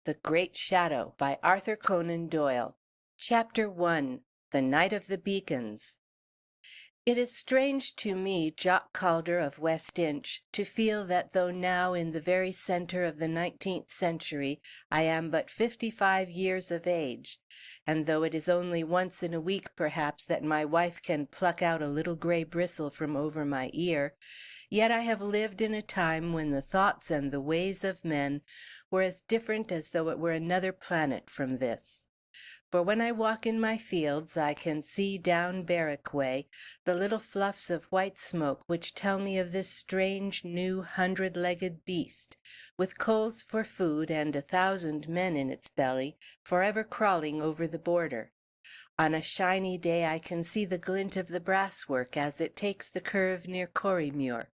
The Great Shadow by Arthur Conan Doyle. Chapter 1. The Night of the Beacons. It is strange to me, Jock Calder of West Inch, to feel that though now in the very centre of the 19th century I am but 55 years of age, and though it is only once in a week perhaps that my wife can pluck out a little grey bristle from over my ear, yet I have lived in a time when the thoughts and the ways of men were as different as though it were another planet from this. For when I walk in my fields I can see down Berwick way the little fluffs of white smoke which tell me of this strange new 100-legged beast, with coals for food and 1,000 men in its belly, forever crawling over the border. On a shiny day I can see the glint of the brasswork as it takes the curve near Corrymuir.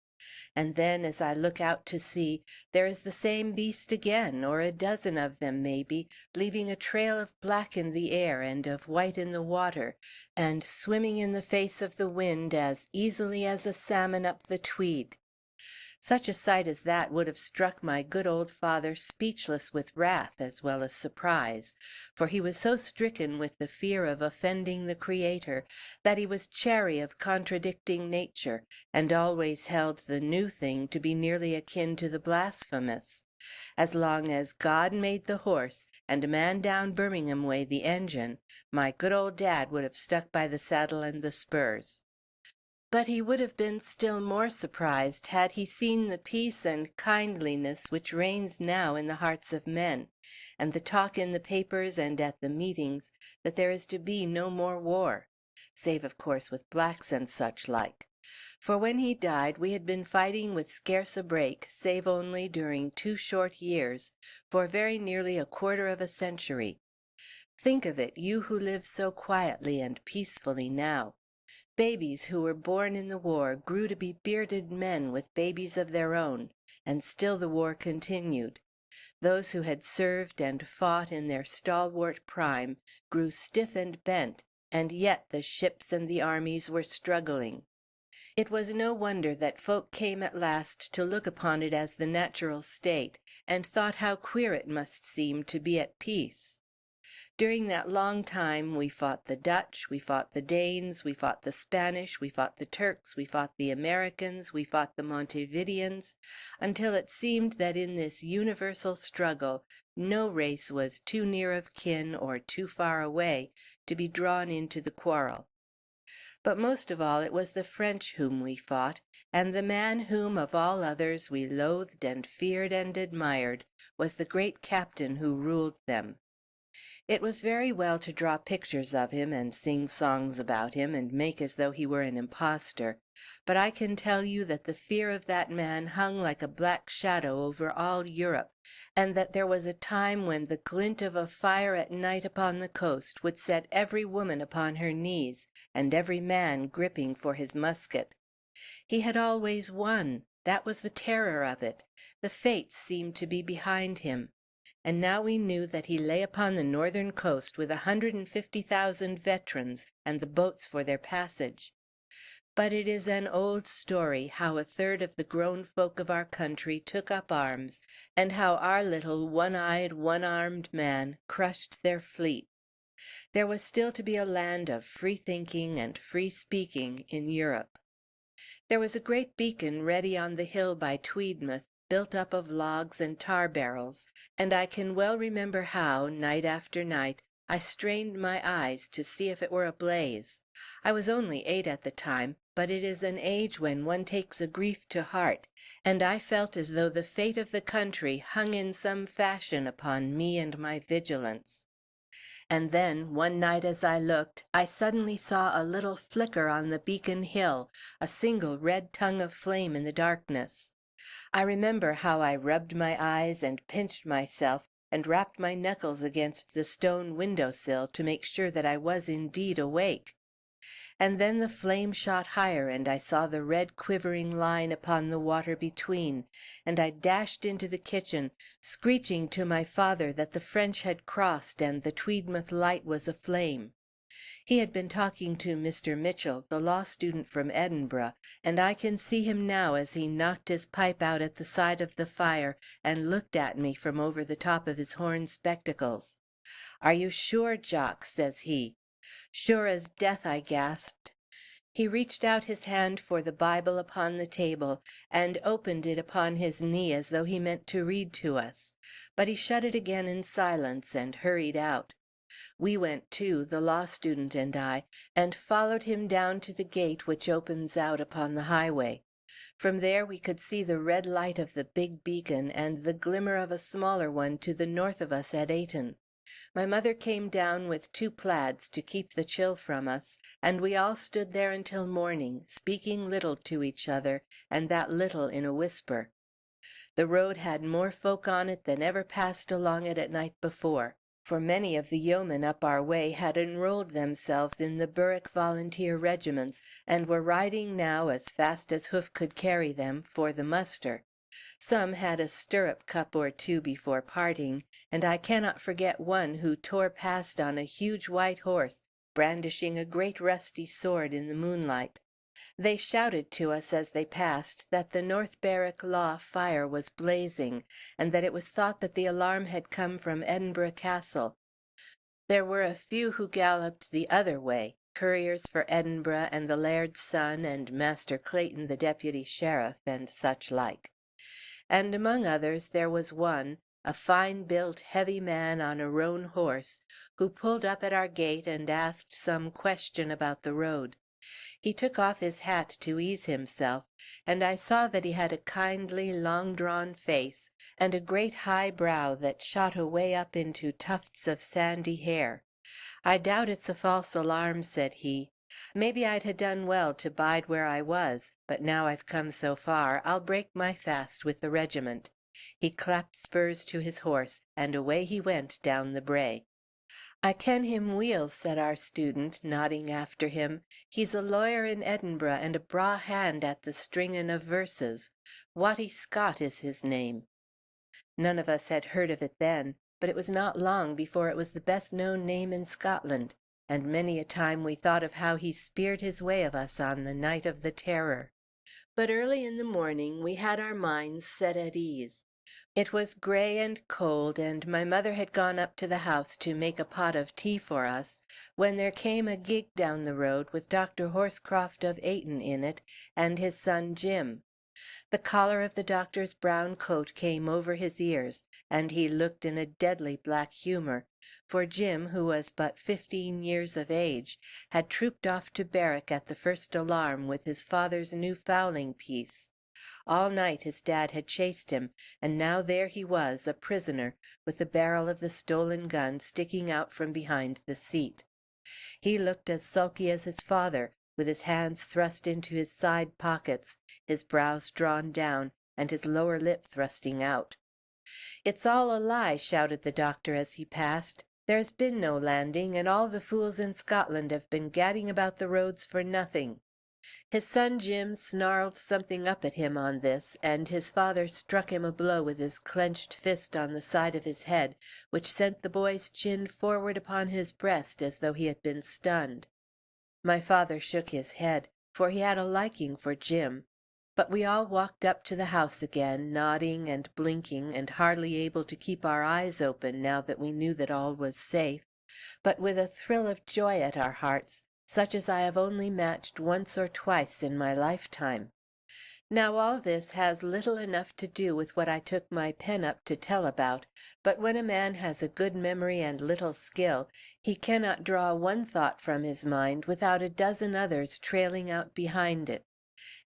And then, as I look out to sea, there is the same beast again, or a dozen of them maybe, leaving a trail of black in the air and of white in the water, and swimming in the face of the wind as easily as a salmon up the Tweed. Such a sight as that would have struck my good old father speechless with wrath as well as surprise, for he was so stricken with the fear of offending the Creator that he was chary of contradicting nature, and always held the new thing to be nearly akin to the blasphemous. As long as God made the horse, and a man down Birmingham way the engine, my good old dad would have stuck by the saddle and the spurs. But he would have been still more surprised had he seen the peace and kindliness which reigns now in the hearts of men, and the talk in the papers and at the meetings that there is to be no more war, save of course with blacks and such like. For when he died we had been fighting with scarce a break, save only during 2 short years, for very nearly a quarter of a century. Think of it, you who live so quietly and peacefully now. Babies who were born in the war grew to be bearded men with babies of their own, and still the war continued. Those who had served and fought in their stalwart prime grew stiff and bent, and yet the ships and the armies were struggling. It was no wonder that folk came at last to look upon it as the natural state, and thought how queer it must seem to be at peace. During that long time we fought the Dutch, we fought the Danes, we fought the Spanish, we fought the Turks, we fought the Americans, we fought the Montevideans, until it seemed that in this universal struggle no race was too near of kin or too far away to be drawn into the quarrel. But most of all it was the French whom we fought, and the man whom of all others we loathed and feared and admired was the great captain who ruled them. It was very well to draw pictures of him and sing songs about him and make as though he were an impostor, but I can tell you that the fear of that man hung like a black shadow over all Europe, and that there was a time when the glint of a fire at night upon the coast would set every woman upon her knees and every man gripping for his musket. He had always won, that was the terror of it. The fates seemed to be behind him. And now we knew that he lay upon the northern coast with 150,000 veterans and the boats for their passage. But it is an old story how a third of the grown folk of our country took up arms, and how our little one-eyed, one-armed man crushed their fleet. There was still to be a land of free thinking and free speaking in Europe. There was a great beacon ready on the hill by Tweedmouth, built up of logs and tar barrels, and I can well remember how, night after night, I strained my eyes to see if it were ablaze. I was only 8 at the time, but it is an age when one takes a grief to heart, and I felt as though the fate of the country hung in some fashion upon me and my vigilance. And then, one night as I looked, I suddenly saw a little flicker on the beacon hill, a single red tongue of flame in the darkness. I remember how I rubbed my eyes and pinched myself and rapped my knuckles against the stone window-sill to make sure that I was indeed awake. And then the flame shot higher, and I saw the red quivering line upon the water between, and I dashed into the kitchen, screeching to my father that the French had crossed and the Tweedmouth light was aflame. He had been talking to Mr. Mitchell, the law student from Edinburgh, and I can see him now as he knocked his pipe out at the side of the fire and looked at me from over the top of his horn spectacles. "Are you sure, Jock?" says he. "Sure as death," I gasped. He reached out his hand for the Bible upon the table, and opened it upon his knee as though he meant to read to us. But he shut it again in silence and hurried out. We went too, the law student and I, and followed him down to the gate which opens out upon the highway. From there we could see the red light of the big beacon and the glimmer of a smaller one to the north of us at Ayton. My mother came down with 2 plaids to keep the chill from us, and we all stood there until morning, speaking little to each other, and that little in a whisper. The road had more folk on it than ever passed along it at night before, for many of the yeomen up our way had enrolled themselves in the Berwick volunteer regiments, and were riding now, as fast as hoof could carry them, for the muster. Some had a stirrup cup or 2 before parting, and I cannot forget one who tore past on a huge white horse, brandishing a great rusty sword in the moonlight. They shouted to us as they passed that the North Berwick Law fire was blazing, and that it was thought that the alarm had come from Edinburgh Castle. There were a few who galloped the other way, couriers for Edinburgh and the laird's son and Master Clayton the deputy sheriff, and such like. And among others there was one, a fine-built, heavy man on a roan horse, who pulled up at our gate and asked some question about the road. He took off his hat to ease himself, and I saw that he had a kindly, long-drawn face, and a great high brow that shot away up into tufts of sandy hair. "I doubt it's a false alarm," said he. "Maybe I'd ha' done well to bide where I was, but now I've come so far, I'll break my fast with the regiment." He clapped spurs to his horse, and away he went down the brae. "I ken him weel," said our student, nodding after him. "He's a lawyer in Edinburgh, and a braw hand at the stringin' of verses. Wattie Scott is his name." None of us had heard of it then, but it was not long before it was the best known name in Scotland, and many a time we thought of how he speered his way of us on the night of the Terror. But early in the morning we had our minds set at ease. It was grey and cold, and my mother had gone up to the house to make a pot of tea for us, when there came a gig down the road with Dr. Horscroft of Ayton in it, and his son Jim. The collar of the doctor's brown coat came over his ears, and he looked in a deadly black humour, for Jim, who was but 15 years of age, had trooped off to Berwick at the first alarm with his father's new fowling piece. All night his dad had chased him, and now there he was, a prisoner, with the barrel of the stolen gun sticking out from behind the seat. He looked as sulky as his father, with his hands thrust into his side pockets, his brows drawn down, and his lower lip thrusting out. "It's all a lie!" shouted the doctor as he passed. "There has been no landing, and all the fools in Scotland have been gadding about the roads for nothing." His son Jim snarled something up at him on this, and his father struck him a blow with his clenched fist on the side of his head, which sent the boy's chin forward upon his breast as though he had been stunned. My father shook his head, for he had a liking for Jim. But we all walked up to the house again, nodding and blinking, and hardly able to keep our eyes open now that we knew that all was safe, but with a thrill of joy at our hearts, such as I have only matched once or twice in my lifetime. Now all this has little enough to do with what I took my pen up to tell about, but when a man has a good memory and little skill, he cannot draw one thought from his mind without a dozen others trailing out behind it.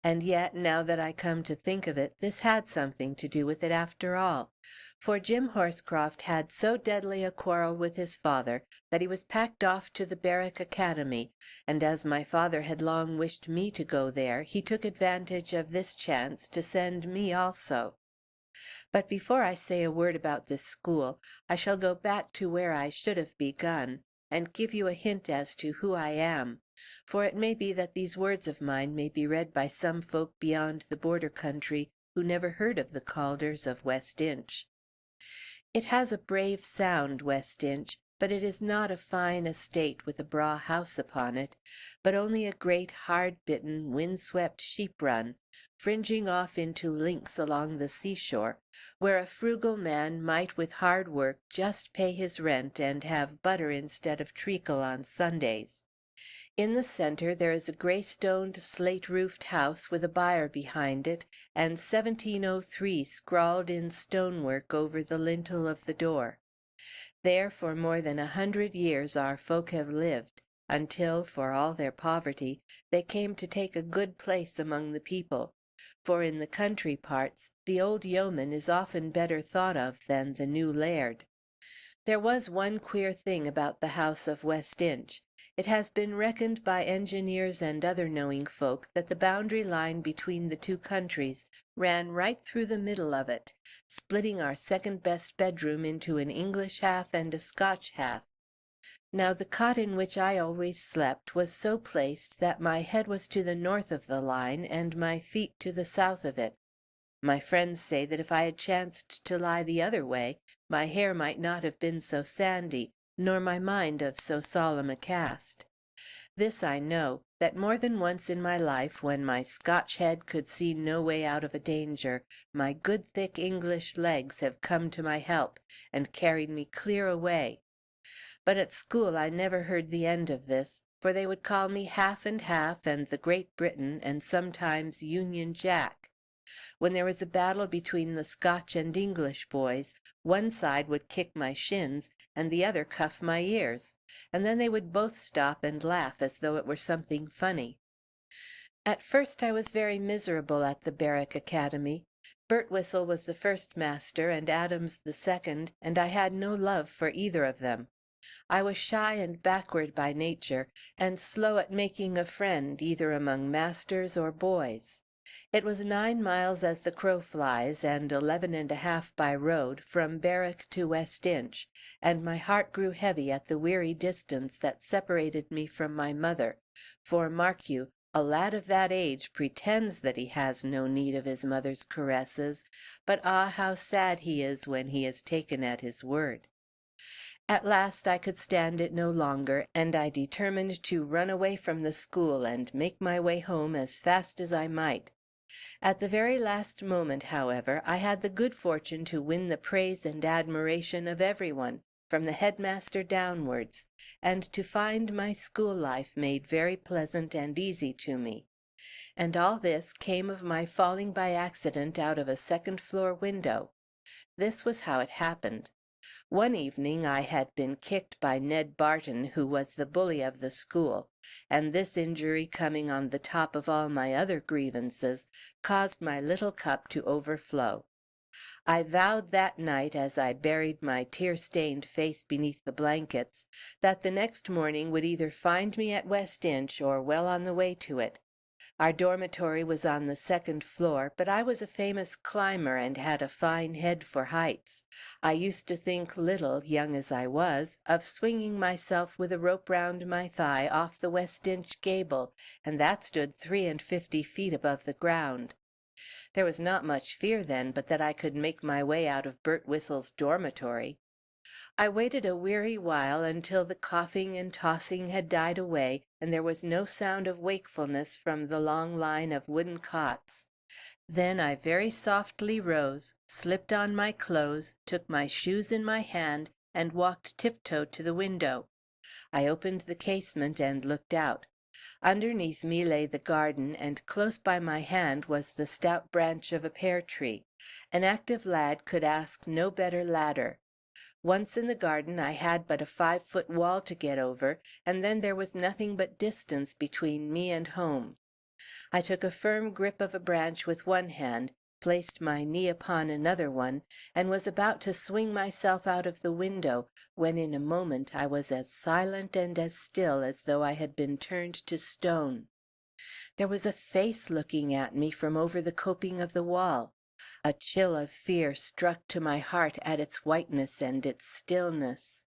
And yet, now that I come to think of it, this had something to do with it after all. For Jim Horscroft had so deadly a quarrel with his father that he was packed off to the Berwick Academy, and as my father had long wished me to go there, he took advantage of this chance to send me also. But before I say a word about this school, I shall go back to where I should have begun, and give you a hint as to who I am, for it may be that these words of mine may be read by some folk beyond the border country who never heard of the Calders of West Inch. It has a brave sound, West Inch, but it is not a fine estate with a braw house upon it, but only a great hard-bitten, wind-swept sheep-run, fringing off into links along the seashore, where a frugal man might with hard work just pay his rent and have butter instead of treacle on Sundays. In the centre there is a grey-stoned, slate-roofed house with a byre behind it, and 1703 scrawled in stonework over the lintel of the door. There for more than 100 years our folk have lived, until, for all their poverty, they came to take a good place among the people; for in the country parts the old yeoman is often better thought of than the new laird. There was one queer thing about the house of West Inch. It has been reckoned by engineers and other knowing folk that the boundary line between the two countries ran right through the middle of it, splitting our second best bedroom into an English half and a Scotch half. Now the cot in which I always slept was so placed that my head was to the north of the line and my feet to the south of it. My friends say that if I had chanced to lie the other way, my hair might not have been so sandy, nor my mind of so solemn a cast. This I know, that more than once in my life, when my Scotch head could see no way out of a danger, my good thick English legs have come to my help, and carried me clear away. But at school I never heard the end of this, for they would call me Half and Half, and the Great Britain, and sometimes Union Jack. When there was a battle between the Scotch and English boys, one side would kick my shins, and the other cuff my ears, and then they would both stop and laugh as though it were something funny. At first I was very miserable at the Barrack Academy. Birtwistle was the first master, and Adams the second, and I had no love for either of them. I was shy and backward by nature, and slow at making a friend either among masters or boys. It was 9 miles as the crow flies, and 11½ by road, from Berwick to West Inch, and my heart grew heavy at the weary distance that separated me from my mother, for, mark you, a lad of that age pretends that he has no need of his mother's caresses, but ah, how sad he is when he is taken at his word. At last I could stand it no longer, and I determined to run away from the school and make my way home as fast as I might. At the very last moment, however, I had the good fortune to win the praise and admiration of every one, from the headmaster downwards, and to find my school life made very pleasant and easy to me. And all this came of my falling by accident out of a second-floor window. This was how it happened. One evening I had been kicked by Ned Barton, who was the bully of the school, and this injury coming on the top of all my other grievances, caused my little cup to overflow. I vowed that night, as I buried my tear-stained face beneath the blankets, that the next morning would either find me at West Inch or well on the way to it. Our dormitory was on the second floor, but I was a famous climber and had a fine head for heights. I used to think little, young as I was, of swinging myself with a rope round my thigh off the West Inch gable, and that stood 53 feet above the ground. There was not much fear then but that I could make my way out of Birtwhistle's dormitory. I waited a weary while until the coughing and tossing had died away, and there was no sound of wakefulness from the long line of wooden cots. Then I very softly rose, slipped on my clothes, took my shoes in my hand, and walked tiptoe to the window. I opened the casement and looked out. Underneath me lay the garden, and close by my hand was the stout branch of a pear tree. An active lad could ask no better ladder. Once in the garden I had but a 5-foot wall to get over, and then there was nothing but distance between me and home. I took a firm grip of a branch with one hand, placed my knee upon another one, and was about to swing myself out of the window, when in a moment I was as silent and as still as though I had been turned to stone. There was a face looking at me from over the coping of the wall. A chill of fear struck to my heart at its whiteness and its stillness.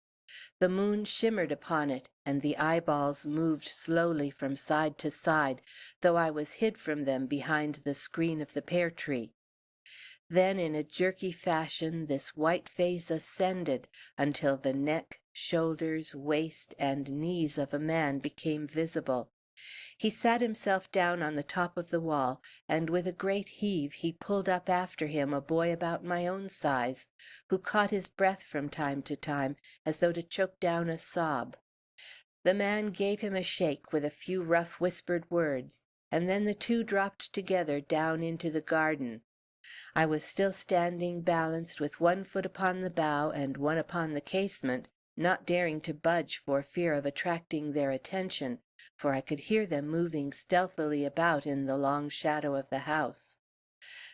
The moon shimmered upon it, and the eyeballs moved slowly from side to side, though I was hid from them behind the screen of the pear tree. Then in a jerky fashion this white face ascended until the neck, shoulders, waist, and knees of a man became visible. He sat himself down on the top of the wall, and with a great heave he pulled up after him a boy about my own size, who caught his breath from time to time, as though to choke down a sob. The man gave him a shake with a few rough whispered words, and then the two dropped together down into the garden. I was still standing balanced with one foot upon the bough and one upon the casement, not daring to budge for fear of attracting their attention, for I could hear them moving stealthily about in the long shadow of the house.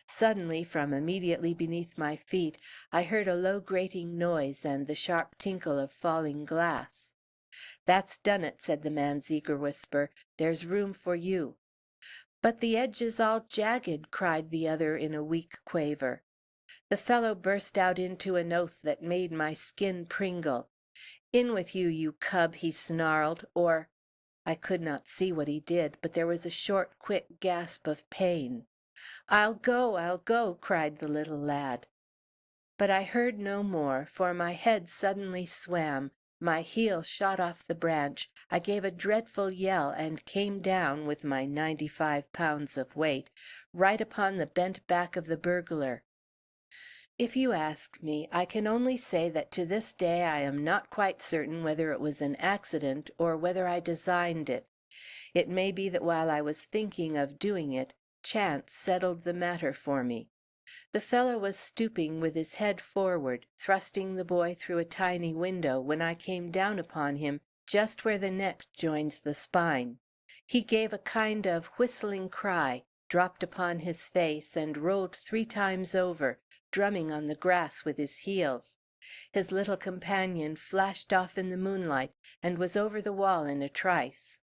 Suddenly, from immediately beneath my feet, I heard a low grating noise and the sharp tinkle of falling glass. "That's done it," said the man's eager whisper. "There's room for you." "But the edge is all jagged," cried the other in a weak quaver. The fellow burst out into an oath that made my skin pringle. "In with you, you cub," he snarled, or I could not see what he did, but there was a short, quick gasp of pain. "I'll go, I'll go," cried the little lad. But I heard no more, for my head suddenly swam, my heel shot off the branch, I gave a dreadful yell, and came down, with my 95 pounds of weight, right upon the bent back of the burglar. If you ask me, I can only say that to this day I am not quite certain whether it was an accident or whether I designed it. It may be that while I was thinking of doing it, chance settled the matter for me. The fellow was stooping with his head forward, thrusting the boy through a tiny window, when I came down upon him just where the neck joins the spine. He gave a kind of whistling cry, dropped upon his face, and rolled 3 times over, drumming on the grass with his heels. His little companion flashed off in the moonlight, and was over the wall in a trice.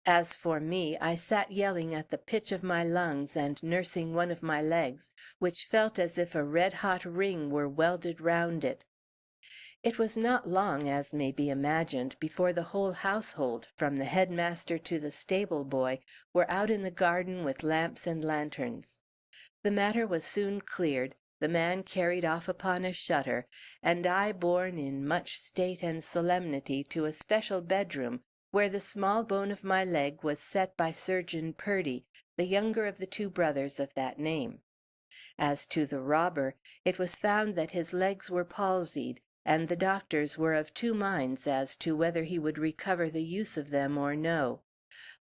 As for me, I sat yelling at the pitch of my lungs and nursing one of my legs, which felt as if a red-hot ring were welded round it. It was not long, as may be imagined, before the whole household, from the headmaster to the stable boy, were out in the garden with lamps and lanterns. The matter was soon cleared, the man carried off upon a shutter, and I borne in much state and solemnity to a special bedroom, where the small bone of my leg was set by Surgeon Purdy, the younger of the 2 brothers of that name. As to the robber, it was found that his legs were palsied, and the doctors were of 2 minds as to whether he would recover the use of them or no.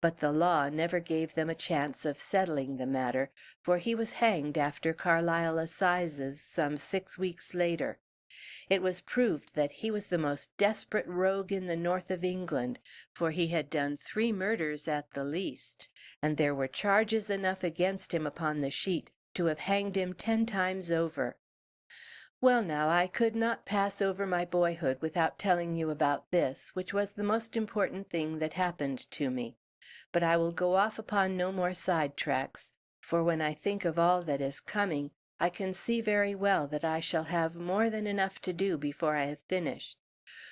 But the law never gave them a chance of settling the matter, for he was hanged after Carlisle Assizes some 6 weeks later. It was proved that he was the most desperate rogue in the north of England, for he had done 3 murders at the least, and there were charges enough against him upon the sheet to have hanged him 10 times over. Well, now, I could not pass over my boyhood without telling you about this, which was the most important thing that happened to me. But I will go off upon no more side-tracks, for when I think of all that is coming, I can see very well that I shall have more than enough to do before I have finished.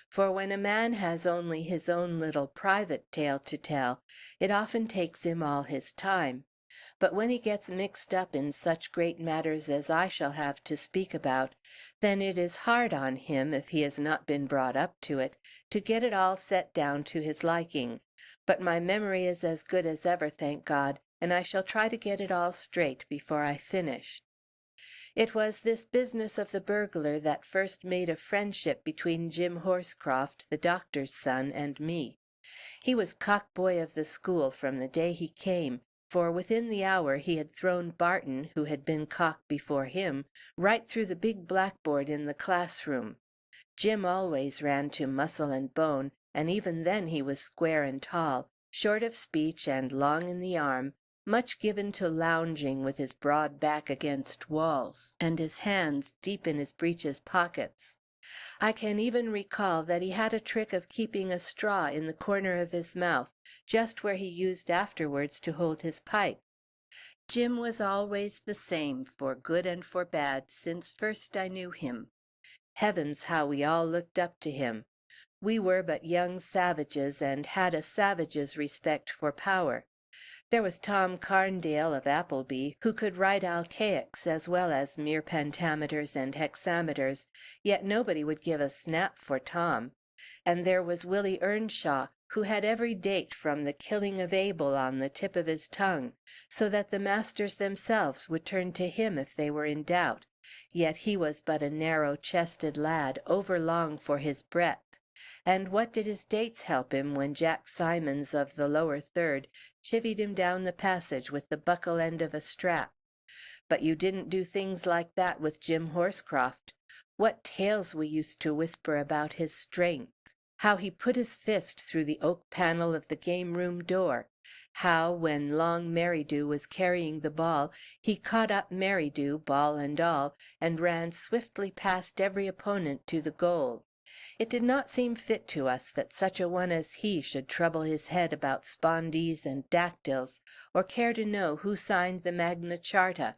For when a man has only his own little private tale to tell, it often takes him all his time. But when he gets mixed up in such great matters as I shall have to speak about, then it is hard on him, if he has not been brought up to it, to get it all set down to his liking. But my memory is as good as ever, thank God, and I shall try to get it all straight before I finish. It was this business of the burglar that first made a friendship between Jim Horscroft, the doctor's son, and me. He was cock-boy of the school from the day he came, for within the hour he had thrown Barton, who had been cock before him, right through the big blackboard in the classroom. Jim always ran to muscle and bone, and even then he was square and tall, short of speech and long in the arm, much given to lounging with his broad back against walls, and his hands deep in his breeches pockets. I can even recall that he had a trick of keeping a straw in the corner of his mouth, just where he used afterwards to hold his pipe. Jim was always the same, for good and for bad, since first I knew him. Heavens, how we all looked up to him! We were but young savages, and had a savage's respect for power. There was Tom Carndale of Appleby, who could write alcaics as well as mere pentameters and hexameters, yet nobody would give a snap for Tom. And there was Willie Earnshaw, who had every date from the killing of Abel on the tip of his tongue, so that the masters themselves would turn to him if they were in doubt, yet he was but a narrow-chested lad, overlong for his breadth. And what did his dates help him when Jack Simons of the lower third chivied him down the passage with the buckle end of a strap? But you didn't do things like that with Jim Horscroft. What tales we used to whisper about his strength! How he put his fist through the oak panel of the game-room door! How, when long Merridew was carrying the ball, he caught up Merridew, ball and all, and ran swiftly past every opponent to the goal! It did not seem fit to us that such a one as he should trouble his head about spondees and dactyls, or care to know who signed the Magna Charta.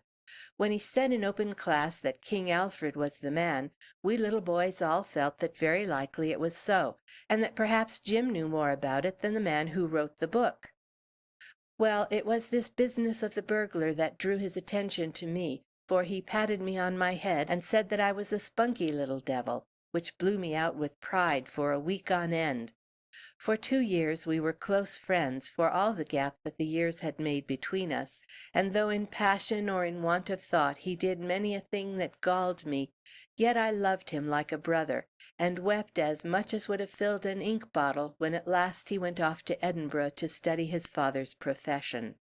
When he said in open class that King Alfred was the man, we little boys all felt that very likely it was so, and that perhaps Jim knew more about it than the man who wrote the book. Well, it was this business of the burglar that drew his attention to me, for he patted me on my head and said that I was a spunky little devil, which blew me out with pride for a week on end. For 2 years we were close friends, for all the gap that the years had made between us, and though in passion or in want of thought he did many a thing that galled me, yet I loved him like a brother, and wept as much as would have filled an ink bottle when at last he went off to Edinburgh to study his father's profession.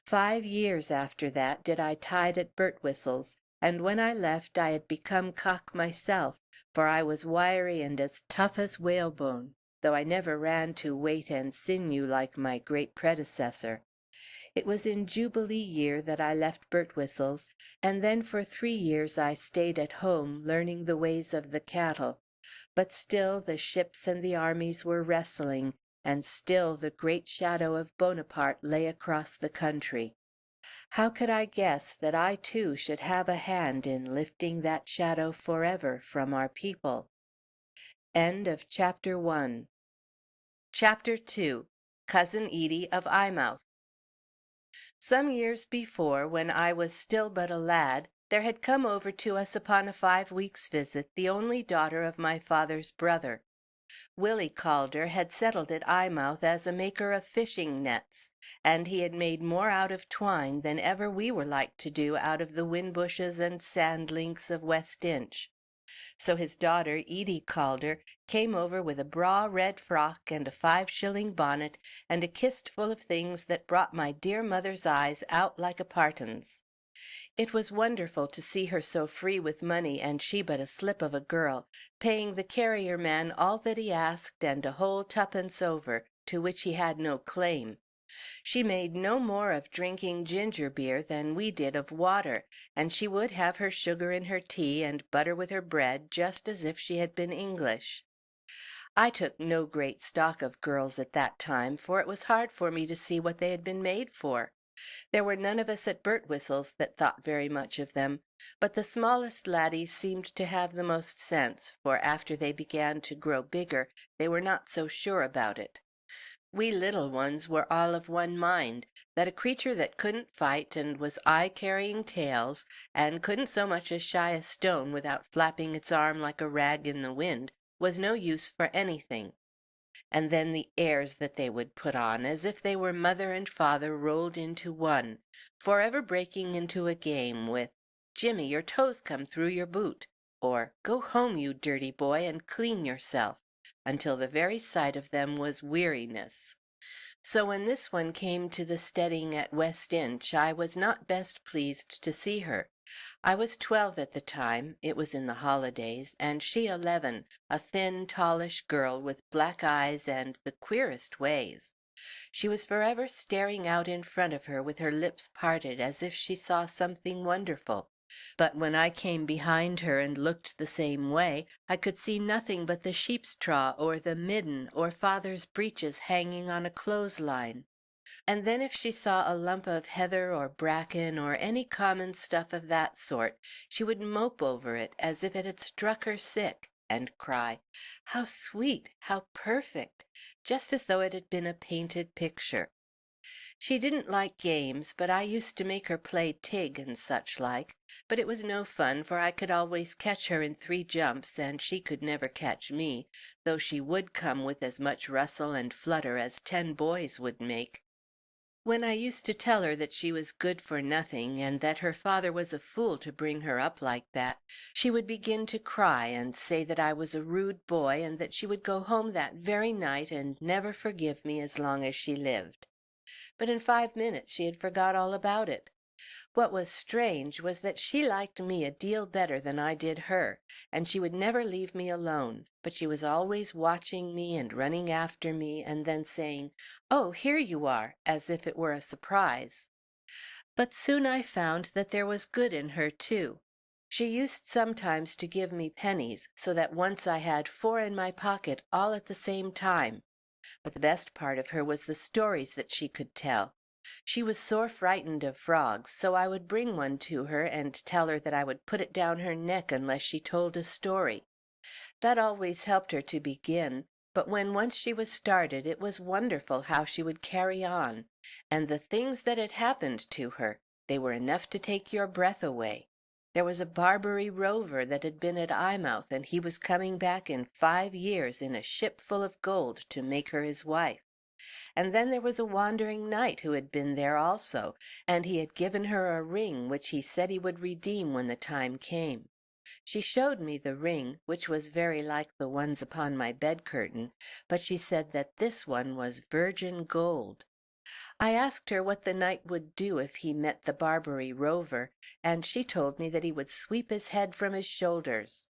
5 years after that did I tide at Birtwhistle's, and when I left I had become cock myself, for I was wiry and as tough as whalebone, though I never ran to weight and sinew like my great predecessor. It was in Jubilee year that I left Birtwhistle's, and then for 3 years I stayed at home, learning the ways of the cattle. But still the ships and the armies were wrestling, and still the great shadow of Bonaparte lay across the country. How could I guess that I too should have a hand in lifting that shadow forever from our people? End of Chapter 1. Chapter 2. Cousin Edie of Eyemouth. Some years before, when I was still but a lad, there had come over to us upon a 5 weeks' visit the only daughter of my father's brother. Willie Calder had settled at Eyemouth as a maker of fishing nets, and he had made more out of twine than ever we were like to do out of the whin-bushes and sand-links of West Inch. So his daughter, Edie Calder, came over with a braw red frock and a 5-shilling bonnet, and a kistful of things that brought my dear mother's eyes out like a parton's. It was wonderful to see her so free with money, and she but a slip of a girl, paying the carrier man all that he asked and a whole 2d over, to which he had no claim. She made no more of drinking ginger beer than we did of water, and she would have her sugar in her tea and butter with her bread just as if she had been English. I took no great stock of girls at that time, for it was hard for me to see what they had been made for. There were none of us at Birtwhistle's that thought very much of them, but the smallest laddies seemed to have the most sense, for after they began to grow bigger they were not so sure about it. We little ones were all of one mind, that a creature that couldn't fight and was aye carrying tales, and couldn't so much as shy a stone without flapping its arm like a rag in the wind, was no use for anything. And then the airs that they would put on, as if they were mother and father rolled into one, forever breaking into a game with, "Jimmy, your toes come through your boot," or "Go home, you dirty boy, and clean yourself," until the very sight of them was weariness. So when this one came to the steading at West Inch, I was not best pleased to see her. I was 12 at the time, it was in the holidays, and she 11, a thin, tallish girl with black eyes and the queerest ways. She was forever staring out in front of her with her lips parted as if she saw something wonderful. But when I came behind her and looked the same way, I could see nothing but the sheep's trough or the midden or father's breeches hanging on a clothesline. And then if she saw a lump of heather or bracken or any common stuff of that sort, she would mope over it as if it had struck her sick, and cry, "How sweet! How perfect!" just as though it had been a painted picture. She didn't like games, but I used to make her play tig and such like. But it was no fun, for I could always catch her in 3 jumps, and she could never catch me, though she would come with as much rustle and flutter as 10 boys would make. When I used to tell her that she was good for nothing, and that her father was a fool to bring her up like that, she would begin to cry and say that I was a rude boy, and that she would go home that very night and never forgive me as long as she lived. But in 5 minutes she had forgot all about it. What was strange was that she liked me a deal better than I did her, and she would never leave me alone, but she was always watching me and running after me, and then saying, "Oh, here you are," as if it were a surprise. But soon I found that there was good in her, too. She used sometimes to give me pennies, so that once I had 4 in my pocket all at the same time. But the best part of her was the stories that she could tell. She was sore frightened of frogs, so I would bring one to her and tell her that I would put it down her neck unless she told a story. That always helped her to begin, but when once she was started it was wonderful how she would carry on. And the things that had happened to her, they were enough to take your breath away. There was a Barbary rover that had been at Eyemouth, and he was coming back in 5 years in a ship full of gold to make her his wife. And then there was a wandering knight who had been there also, and he had given her a ring which he said he would redeem when the time came. She showed me the ring, which was very like the ones upon my bed curtain, but she said that this one was virgin gold. I asked her what the knight would do if he met the Barbary rover, and she told me that he would sweep his head from his shoulders.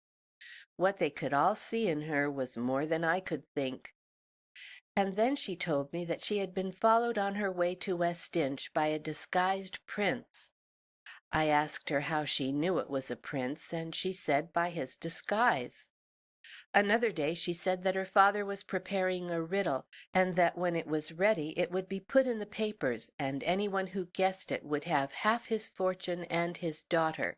What they could all see in her was more than I could think. And then she told me that she had been followed on her way to West Inch by a disguised prince. I asked her how she knew it was a prince, and she said by his disguise. Another day she said that her father was preparing a riddle, and that when it was ready it would be put in the papers, and anyone who guessed it would have half his fortune and his daughter.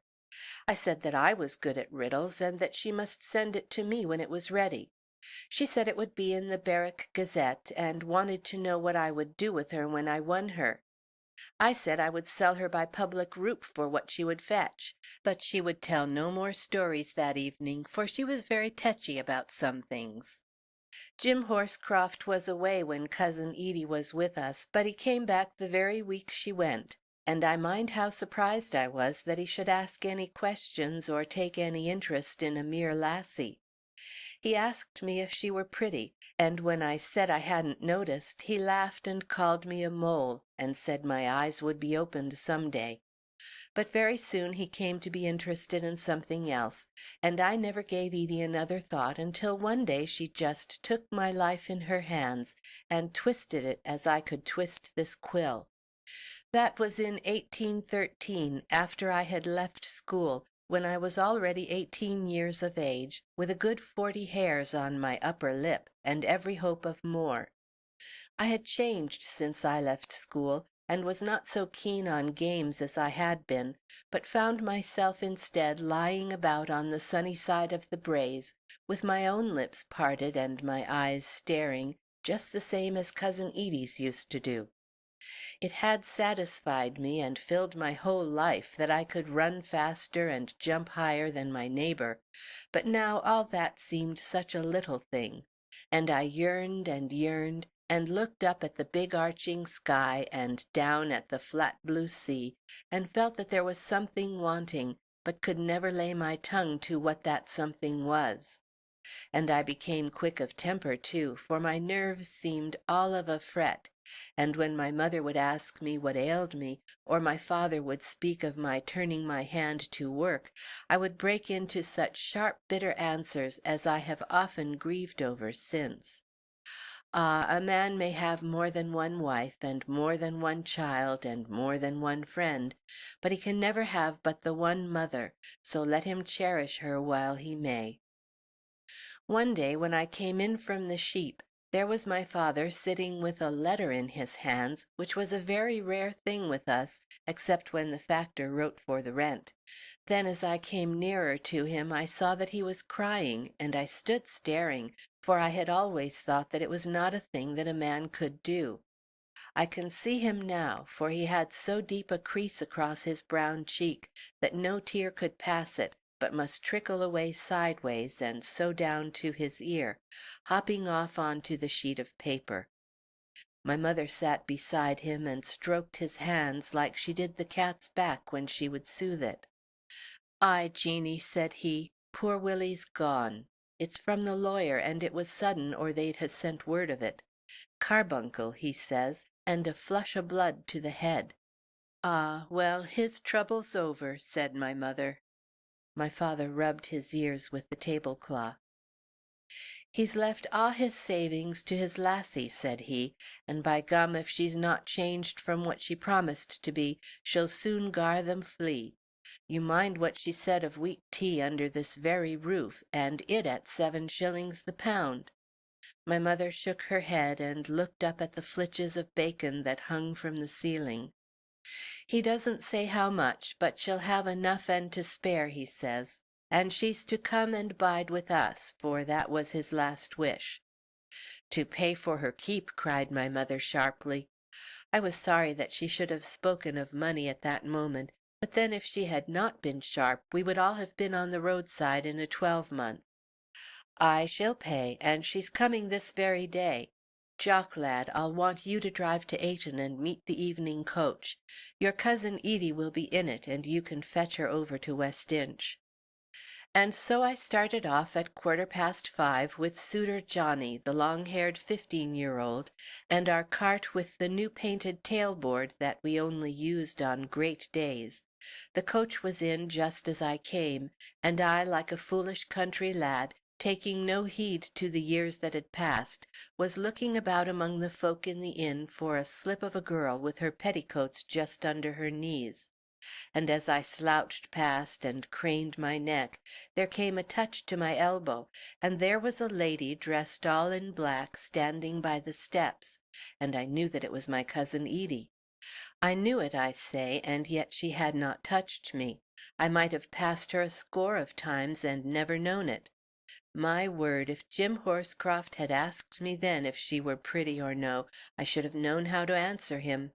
I said that I was good at riddles, and that she must send it to me when it was ready. She said it would be in the Berwick Gazette, and wanted to know what I would do with her when I won her. I said I would sell her by public roup for what she would fetch, but she would tell no more stories that evening, for she was very touchy about some things. Jim Horscroft was away when Cousin Edie was with us, but he came back the very week she went, and I mind how surprised I was that he should ask any questions or take any interest in a mere lassie. He asked me if she were pretty, and when I said I hadn't noticed, he laughed and called me a mole, and said my eyes would be opened some day. But very soon he came to be interested in something else, and I never gave Edie another thought until one day she just took my life in her hands and twisted it as I could twist this quill. That was in 1813, after I had left school, when I was already 18 years of age, with a good 40 hairs on my upper lip, and every hope of more. I had changed since I left school, and was not so keen on games as I had been, but found myself instead lying about on the sunny side of the braes, with my own lips parted and my eyes staring, just the same as Cousin Edie's used to do. It had satisfied me and filled my whole life that I could run faster and jump higher than my neighbor, but now all that seemed such a little thing, and I yearned and looked up at the big arching sky and down at the flat blue sea, and felt that there was something wanting, but could never lay my tongue to what that something was. And I became quick of temper, too, for my nerves seemed all of a fret, and when my mother would ask me what ailed me, or my father would speak of my turning my hand to work, I would break into such sharp, bitter answers as I have often grieved over since. Ah, a man may have more than one wife, and more than one child, and more than one friend, but he can never have but the one mother, so let him cherish her while he may. One day when I came in from the sheep, there was my father sitting with a letter in his hands, which was a very rare thing with us, except when the factor wrote for the rent. Then as I came nearer to him I saw that he was crying, and I stood staring, for I had always thought that it was not a thing that a man could do. I can see him now, for he had so deep a crease across his brown cheek that no tear could pass it, but must trickle away sideways and so down to his ear, hopping off on to the sheet of paper. My mother sat beside him and stroked his hands like she did the cat's back when she would soothe it. "Ay, Jeanie," said he, "poor Willie's gone. It's from the lawyer, and it was sudden, or they'd ha' sent word of it. Carbuncle, he says, and a flush o' blood to the head." "Ah, well, his trouble's over," said my mother. My father rubbed his ears with the tablecloth. "He's left a' his savings to his lassie," said he, "and by gum, if she's not changed from what she promised to be, she'll soon gar them flee. You mind what she said of weak tea under this very roof, and it at 7 shillings the pound." My mother shook her head and looked up at the flitches of bacon that hung from the ceiling. "He doesn't say how much, but she'll have enough and to spare, he says. And she's to come and bide with us, for that was his last wish." "To pay for her keep," cried my mother sharply. I was sorry that she should have spoken of money at that moment, but then if she had not been sharp, we would all have been on the roadside in a twelvemonth. "Ay, she'll pay, and she's coming this very day. Jock, lad, I'll want you to drive to Ayton and meet the evening coach. Your cousin Edie will be in it, and you can fetch her over to West Inch." And so I started off at 5:15 with Suitor Johnny, the long-haired 15-year-old, and our cart with the new painted tailboard that we only used on great days. The coach was in just as I came, and I, like a foolish country lad, taking no heed to the years that had passed, was looking about among the folk in the inn for a slip of a girl with her petticoats just under her knees. And as I slouched past and craned my neck, there came a touch to my elbow, and there was a lady dressed all in black standing by the steps, and I knew that it was my cousin Edie. I knew it, I say, and yet she had not touched me. I might have passed her a score of times and never known it. My word, if Jim Horscroft had asked me then if she were pretty or no, I should have known how to answer him.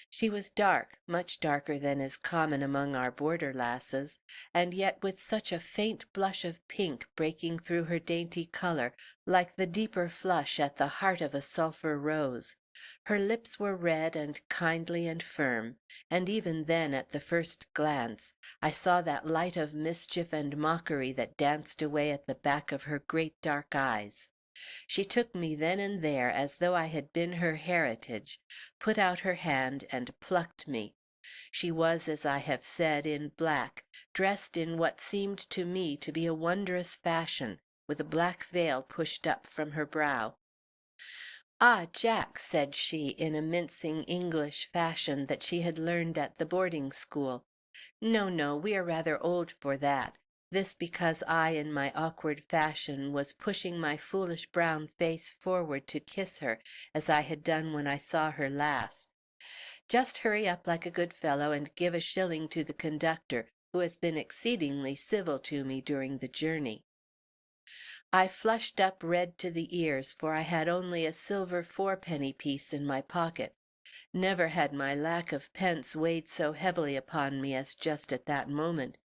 She was dark, much darker than is common among our border lasses, and yet with such a faint blush of pink breaking through her dainty colour, like the deeper flush at the heart of a sulphur rose. Her lips were red and kindly and firm, and even then, at the first glance, I saw that light of mischief and mockery that danced away at the back of her great dark eyes. She took me then and there as though I had been her heritage, put out her hand and plucked me. She was, as I have said, in black, dressed in what seemed to me to be a wondrous fashion, with a black veil pushed up from her brow. "Ah, Jack," said she, in a mincing English fashion that she had learned at the boarding school. "No, no, we are rather old for that." This because I, in my awkward fashion, was pushing my foolish brown face forward to kiss her, as I had done when I saw her last. "Just hurry up like a good fellow and give a shilling to the conductor, who has been exceedingly civil to me during the journey." I flushed up red to the ears, for I had only a silver fourpenny piece in my pocket. Never had my lack of pence weighed so heavily upon me as just at that moment.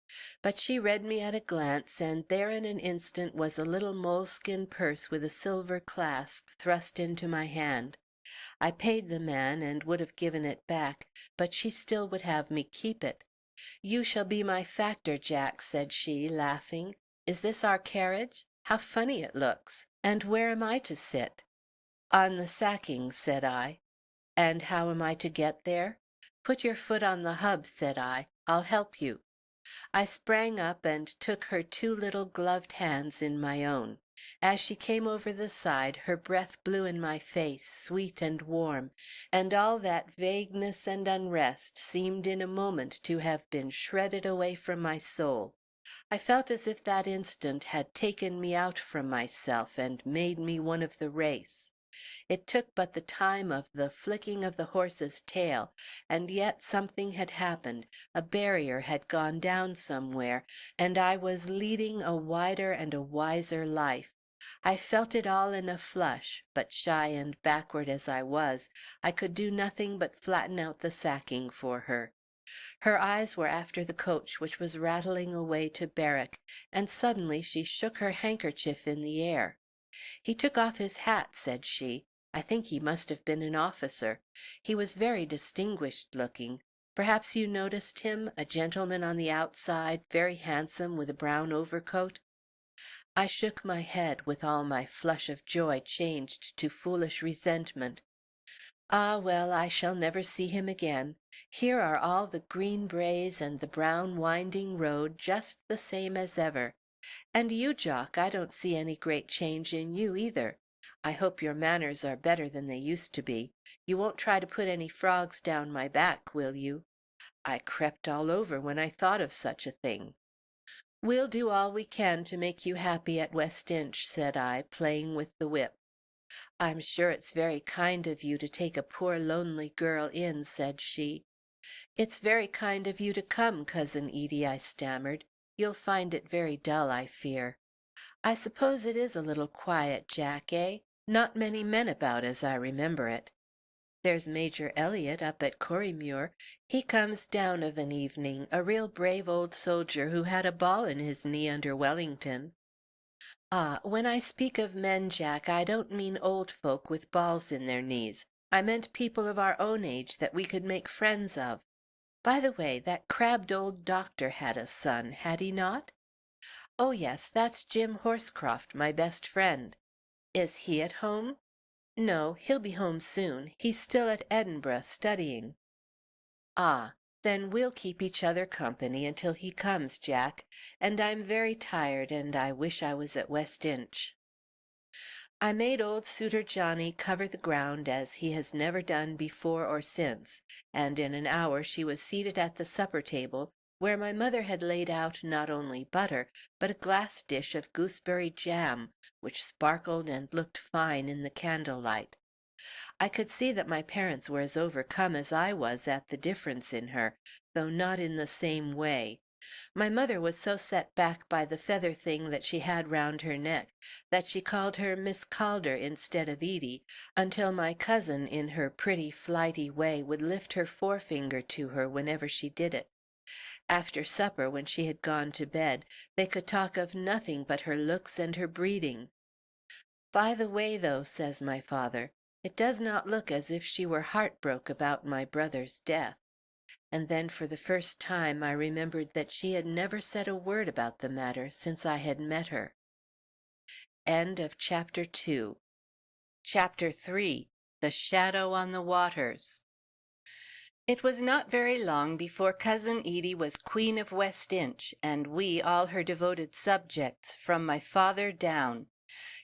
But she read me at a glance, and there in an instant was a little moleskin purse with a silver clasp thrust into my hand. I paid the man, and would have given it back, but she still would have me keep it. "You shall be my factor, Jack," said she, laughing. "Is this our carriage? How funny it looks! And where am I to sit?" "On the sacking," said I. "And how am I to get there?" "Put your foot on the hub," said I. "I'll help you." I sprang up and took her two little gloved hands in my own. As she came over the side, her breath blew in my face, sweet and warm, and all that vagueness and unrest seemed in a moment to have been shredded away from my soul. I felt as if that instant had taken me out from myself and made me one of the race. It took but the time of the flicking of the horse's tail, and yet something had happened, a barrier had gone down somewhere, and I was leading a wider and a wiser life. I felt it all in a flush, but shy and backward as I was, I could do nothing but flatten out the sacking for her. Her eyes were after the coach which was rattling away to Berwick, and suddenly she shook her handkerchief in the air. "He took off his hat," said she. "I think he must have been an officer. He was very distinguished looking. Perhaps you noticed him, a gentleman on the outside, very handsome, with a brown overcoat?" I shook my head, with all my flush of joy changed to foolish resentment. "Ah, well, I shall never see him again. Here are all the green braes and the brown winding road just the same as ever. And you, Jock, I don't see any great change in you either. I hope your manners are better than they used to be. You won't try to put any frogs down my back, will you?" I crept all over when I thought of such a thing. "We'll do all we can to make you happy at West Inch," said I, playing with the whip. "I'm sure it's very kind of you to take a poor lonely girl in," said she. "It's very kind of you to come, Cousin Edie," I stammered. "You'll find it very dull, I fear." "I suppose it is a little quiet, Jack, eh? Not many men about, as I remember it." "There's Major Elliott up at Corrymuir. He comes down of an evening, a real brave old soldier who had a ball in his knee under Wellington." "Ah, when I speak of men, Jack, I don't mean old folk with balls in their knees. I meant people of our own age that we could make friends of. By the way, that crabbed old doctor had a son, had he not?" "Oh yes, that's Jim Horscroft, my best friend." "Is he at home?" "No, he'll be home soon. He's still at Edinburgh, studying." "Ah, then we'll keep each other company until he comes, Jack. And I'm very tired, and I wish I was at West Inch." I made old Suitor Johnny cover the ground as he has never done before or since, and in an hour she was seated at the supper table, where my mother had laid out not only butter, but a glass dish of gooseberry jam, which sparkled and looked fine in the candlelight. I could see that my parents were as overcome as I was at the difference in her, though not in the same way. My mother was so set back by the feather thing that she had round her neck, that she called her Miss Calder instead of Edie, until my cousin in her pretty flighty way would lift her forefinger to her whenever she did it. After supper, when she had gone to bed, they could talk of nothing but her looks and her breeding. "By the way, though," says my father, "it does not look as if she were heartbroke about my brother's death." And then for the first time I remembered that she had never said a word about the matter since I had met her. Chapter 3. The Shadow on the Waters. It was not very long before Cousin Edie was Queen of West Inch, and we all her devoted subjects, from my father down.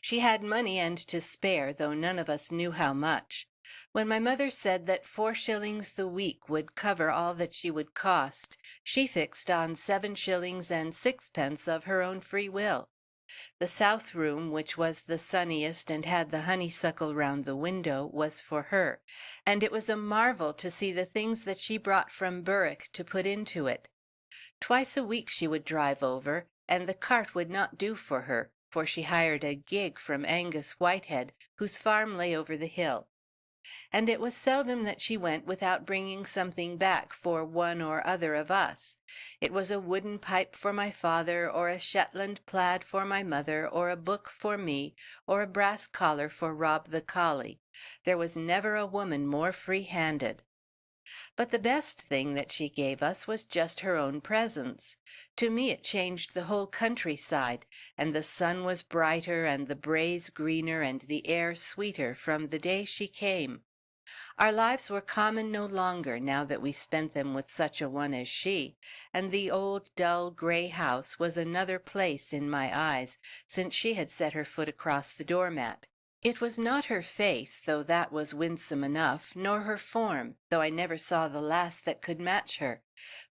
She had money and to spare, though none of us knew how much. When my mother said that 4 shillings the week would cover all that she would cost, she fixed on 7 shillings and 6pence of her own free will. The south room, which was the sunniest and had the honeysuckle round the window, was for her, and it was a marvel to see the things that she brought from Berwick to put into it. Twice a week she would drive over, and the cart would not do for her, for she hired a gig from Angus Whitehead, whose farm lay over the hill. And it was seldom that she went without bringing something back for one or other of us. It was a wooden pipe for my father, or a Shetland plaid for my mother, or a book for me, or a brass collar for Rob the collie. There was never a woman more free-handed. But the best thing that she gave us was just her own presence. To me it changed the whole countryside, and the sun was brighter, and the braes greener, and the air sweeter from the day she came. Our lives were common no longer, now that we spent them with such a one as she, and the old dull grey house was another place in my eyes since she had set her foot across the doormat. It was not her face, though that was winsome enough, nor her form, though I never saw the lass that could match her,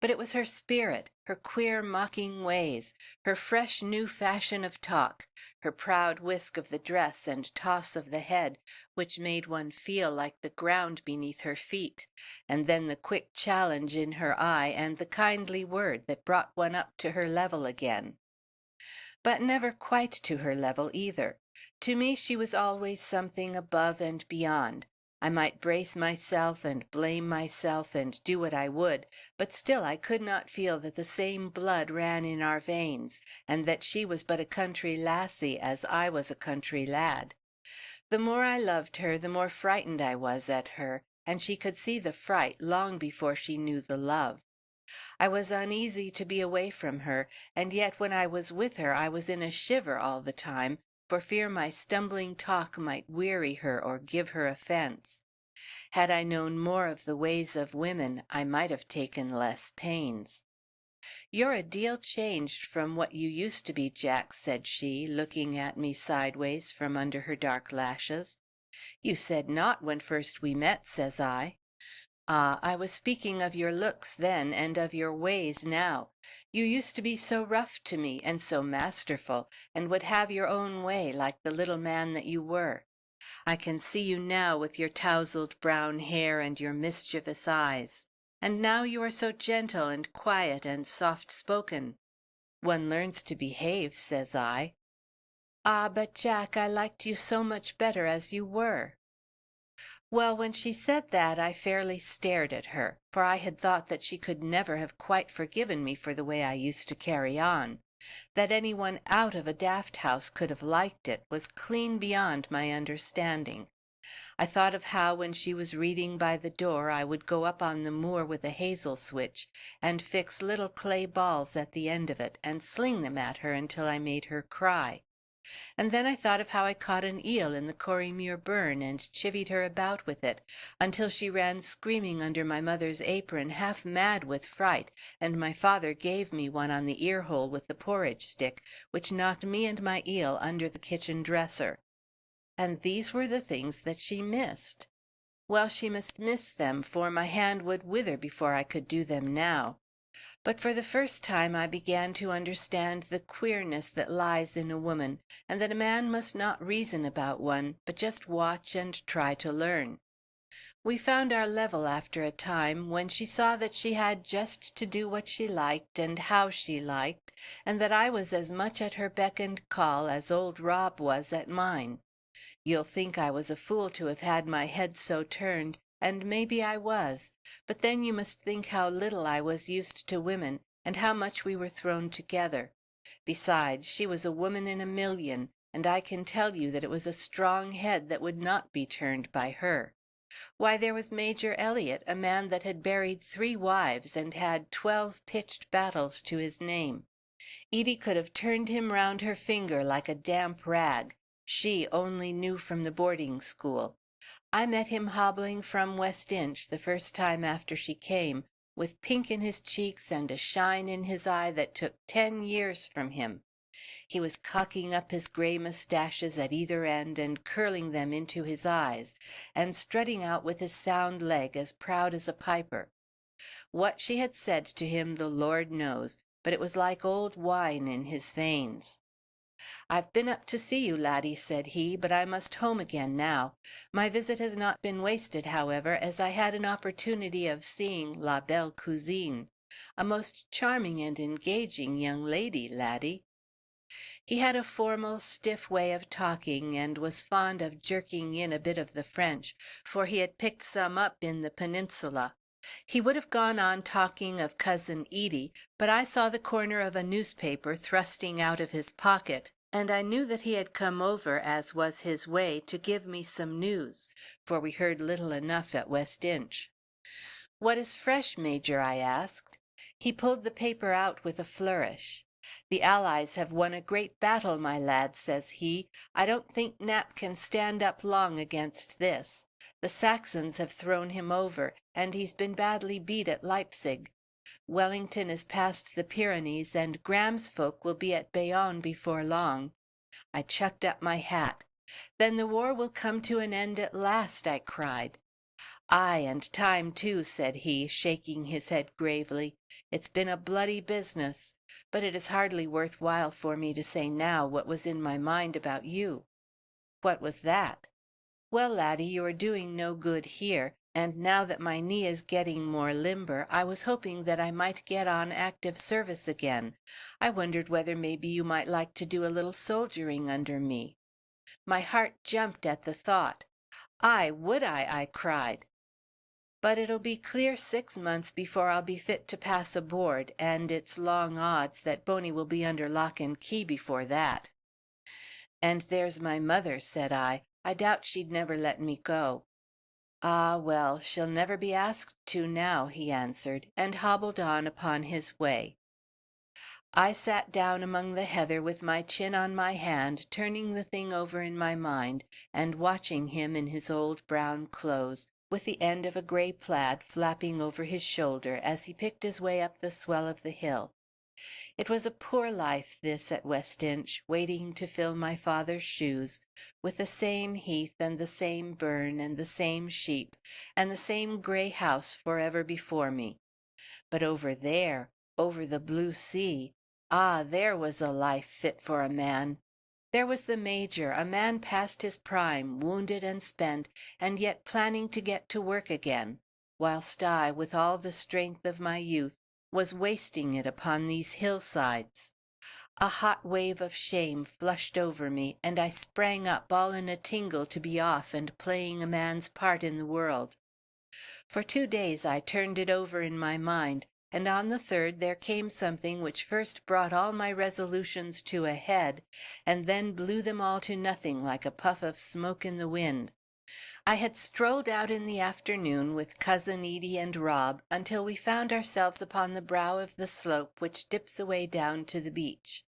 but it was her spirit, her queer mocking ways, her fresh new fashion of talk, her proud whisk of the dress and toss of the head, which made one feel like the ground beneath her feet, and then the quick challenge in her eye and the kindly word that brought one up to her level again. But never quite to her level either. To me she was always something above and beyond. I might brace myself and blame myself and do what I would, but still I could not feel that the same blood ran in our veins, and that she was but a country lassie as I was a country lad. The more I loved her, the more frightened I was at her, and she could see the fright long before she knew the love. I was uneasy to be away from her, and yet when I was with her I was in a shiver all the time, for fear my stumbling talk might weary her or give her offence. Had I known more of the ways of women, I might have taken less pains. "You're a deal changed from what you used to be, Jack," said she, looking at me sideways from under her dark lashes. "You said not when first we met," says I. "Ah, I was speaking of your looks then, and of your ways now. You used to be so rough to me, and so masterful, and would have your own way, like the little man that you were. I can see you now with your tousled brown hair and your mischievous eyes. And now you are so gentle and quiet and soft-spoken." "One learns to behave," says I. "Ah, but Jack, I liked you so much better as you were." Well, when she said that I fairly stared at her, for I had thought that she could never have quite forgiven me for the way I used to carry on. That any one out of a daft house could have liked it was clean beyond my understanding. I thought of how when she was reading by the door I would go up on the moor with a hazel switch, and fix little clay balls at the end of it, and sling them at her until I made her cry. And then I thought of how I caught an eel in the Corrymuir burn and chivied her about with it, until she ran screaming under my mother's apron, half mad with fright, and my father gave me one on the ear hole with the porridge stick, which knocked me and my eel under the kitchen dresser. And these were the things that she missed. Well, she must miss them, for my hand would wither before I could do them now. But for the first time I began to understand the queerness that lies in a woman, and that a man must not reason about one, but just watch and try to learn. We found our level after a time, when she saw that she had just to do what she liked and how she liked, and that I was as much at her beck and call as old Rob was at mine. You'll think I was a fool to have had my head so turned, and maybe I was, but then you must think how little I was used to women, and how much we were thrown together. Besides, she was a woman in a million, and I can tell you that it was a strong head that would not be turned by her. Why, there was Major Elliott, a man that had buried 3 wives and had 12 pitched battles to his name. Edie could have turned him round her finger like a damp rag. She only knew from the boarding school. I met him hobbling from West Inch the first time after she came, with pink in his cheeks and a shine in his eye that took 10 years from him. He was cocking up his grey moustaches at either end and curling them into his eyes, and strutting out with his sound leg as proud as a piper. What she had said to him the Lord knows, but it was like old wine in his veins. "I've been up to see you, laddie," said he, "but I must home again now. My visit has not been wasted, however, as I had an opportunity of seeing la belle cousine. A most charming and engaging young lady, laddie." He had a formal, stiff way of talking, and was fond of jerking in a bit of the French, for he had picked some up in the Peninsula. He would have gone on talking of Cousin Edie, but I saw the corner of a newspaper thrusting out of his pocket, and I knew that he had come over, as was his way, to give me some news, for we heard little enough at West Inch. "What is fresh, Major?" I asked. He pulled the paper out with a flourish. "The Allies have won a great battle, my lad," says he. "I don't think Nap can stand up long against this. The Saxons have thrown him over, and he's been badly beat at Leipzig. Wellington is past the Pyrenees, and Graham's folk will be at Bayonne before long." I chucked up my hat. "Then the war will come to an end at last," I cried. "Ay, and time too," said he, shaking his head gravely. "It's been a bloody business. But it is hardly worth while for me to say now what was in my mind about you." "What was that?" "Well, laddie, you are doing no good here, and now that my knee is getting more limber, I was hoping that I might get on active service again. I wondered whether maybe you might like to do a little soldiering under me." My heart jumped at the thought. "Aye, would I?" cried. "But it'll be clear 6 months before I'll be fit to pass aboard, and it's long odds that Boney will be under lock and key before that." "And there's my mother," said I. "I doubt she'd never let me go." "Ah, well, she'll never be asked to now," he answered, and hobbled on upon his way. I sat down among the heather with my chin on my hand, turning the thing over in my mind, and watching him in his old brown clothes, with the end of a grey plaid flapping over his shoulder as he picked his way up the swell of the hill. It was a poor life this at West Inch, waiting to fill my father's shoes, with the same heath and the same burn and the same sheep, and the same grey house for ever before me. But over there, over the blue sea, ah, there was a life fit for a man. There was the Major, a man past his prime, wounded and spent, and yet planning to get to work again, whilst I, with all the strength of my youth, was wasting it upon these hillsides. A hot wave of shame flushed over me, and I sprang up all in a tingle to be off and playing a man's part in the world. For 2 days I turned it over in my mind, and on the third there came something which first brought all my resolutions to a head, and then blew them all to nothing like a puff of smoke in the wind. I had strolled out in the afternoon with Cousin Edie and Rob until we found ourselves upon the brow of the slope which dips away down to the beach.